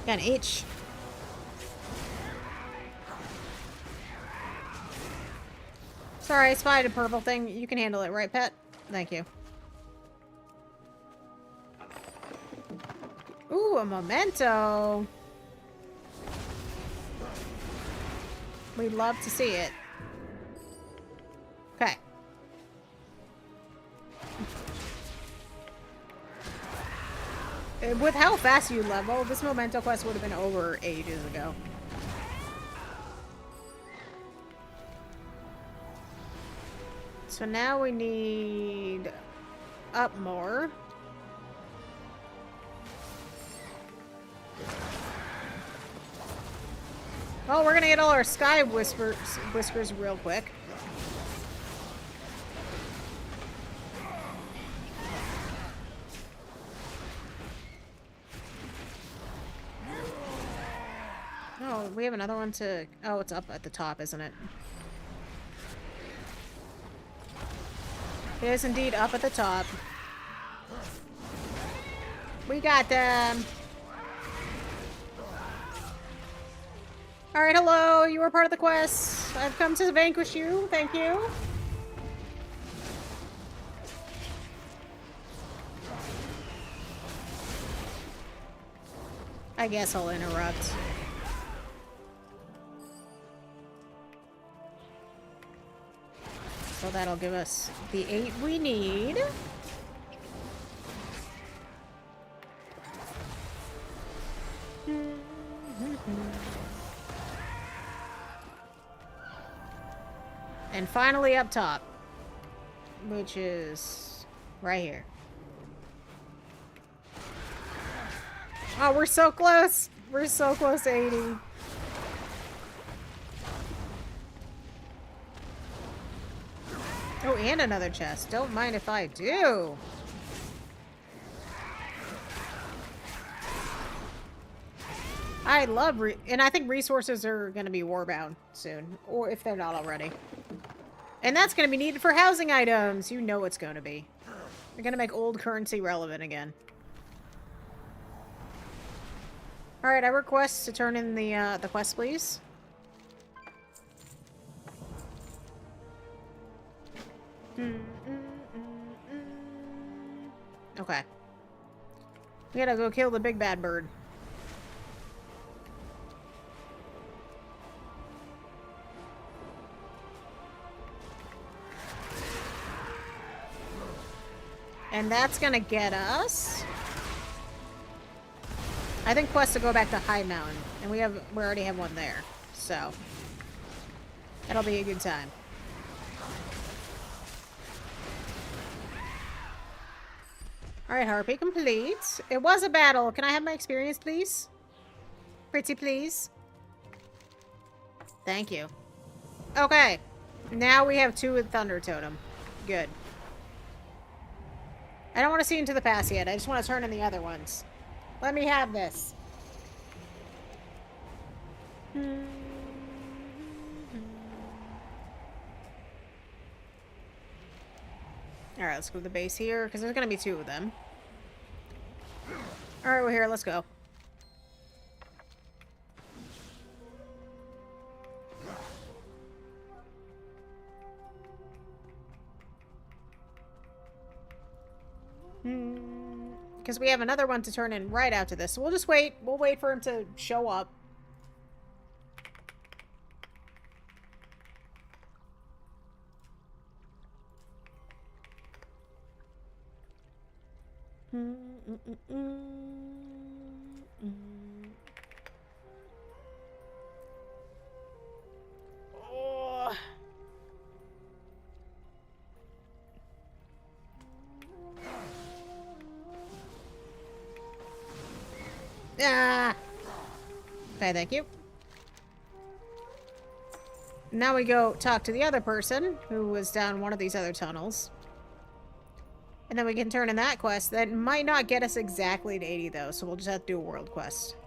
Got an H. Sorry, I spied a purple thing. You can handle it, right, pet? Thank you. Ooh, a memento. We'd love to see it. Okay. With how fast you level, this memento quest would have been over ages ago. So now we need up more. Oh, we're gonna get all our sky whiskers real quick. Oh, we have another one to... Oh, it's up at the top, isn't it? It is indeed up at the top. We got them. Alright, hello. You were part of the quest. I've come to vanquish you. Thank you. I guess I'll interrupt. So that'll give us the 8 we need. And finally up top, which is right here. Oh, we're so close. We're so close to 80. Oh, and another chest. Don't mind if I do. I love and I think resources are going to be warbound soon, or if they're not already. And that's going to be needed for housing items. You know it's going to be. They're going to make old currency relevant again. All right, I request to turn in the quest, please. Okay. We gotta go kill the big bad bird. And that's gonna get us... I think quest to go back to High Mountain. And we already have one there. So that'll be a good time. Alright, Harpy, complete. It was a battle. Can I have my experience, please? Pretty please. Thank you. Okay. Now we have 2 with Thunder Totem. Good. I don't want to see into the past yet. I just want to turn in the other ones. Let me have this. Alright, let's go to the base here, because there's going to be 2 of them. Alright, we're here. Let's go. Because we have another one to turn in right after this. So we'll just wait. We'll wait for him to show up. Oh. Ah. Okay, thank you. Now we go talk to the other person who was down one of these other tunnels. And then we can turn in that quest. That might not get us exactly to 80 though, so we'll just have to do a world quest.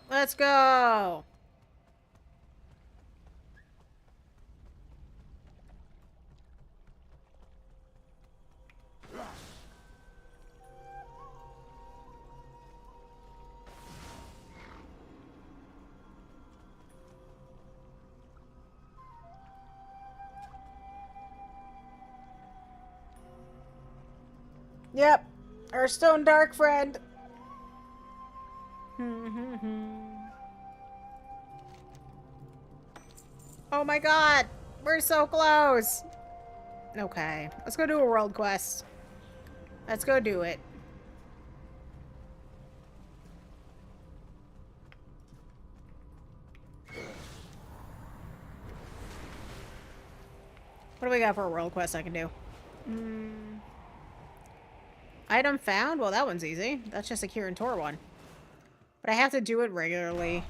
Let's go! Yep, our stone dark friend. Oh my god! We're so close. Okay. Let's go do a world quest. Let's go do it. What do we got for a world quest I can do? Item found? Well, that one's easy. That's just a Kirin Tor one. But I have to do it regularly.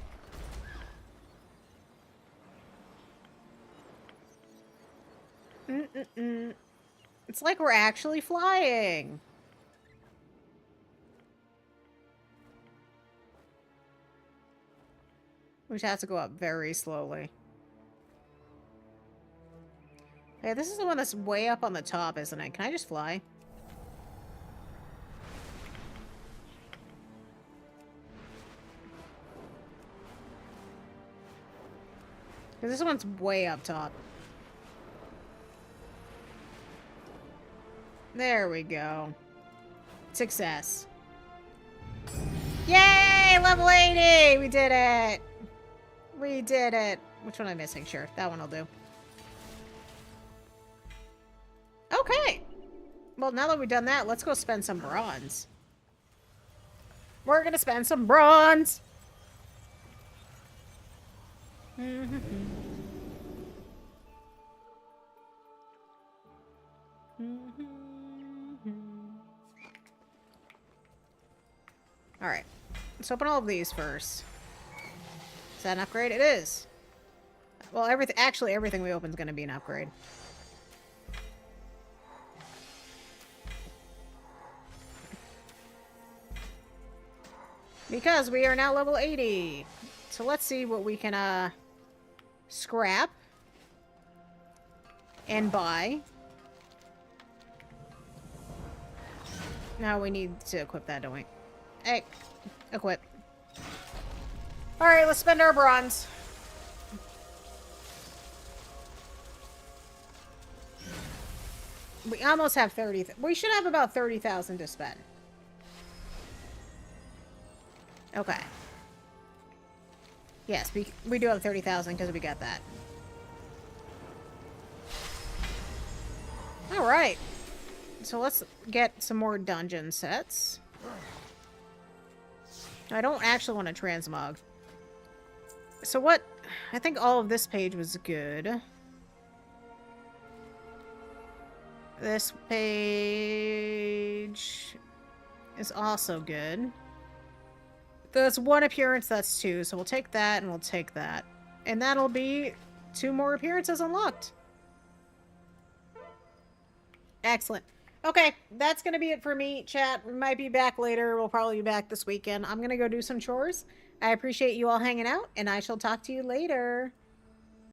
It's like we're actually flying. We just have to go up very slowly. Hey, this is the one that's way up on the top, isn't it? Can I just fly? Because this one's way up top. There we go. Success. Yay! Level 80! We did it! We did it. Which one am I missing? Sure, that one will do. Okay. Well, now that we've done that, let's go spend some bronze. We're gonna spend some bronze! Alright. Let's open all of these first. Is that an upgrade? It is. Well, actually, everything we open is going to be an upgrade. Because we are now level 80. So let's see what we can, scrap. And buy. Now we need to equip that, don't we? Hey, equip. Alright, let's spend our bronze. We almost have 30. We should have about 30,000 to spend. Okay. Yes, we do have 30,000 because we got that. Alright. So let's get some more dungeon sets. I don't actually want to transmog. So what? I think all of this page was good. This page is also good. That's one appearance, that's two. So we'll take that and we'll take that. And that'll be 2 more appearances unlocked. Excellent. Okay, that's going to be it for me, chat. We might be back later. We'll probably be back this weekend. I'm going to go do some chores. I appreciate you all hanging out, and I shall talk to you later.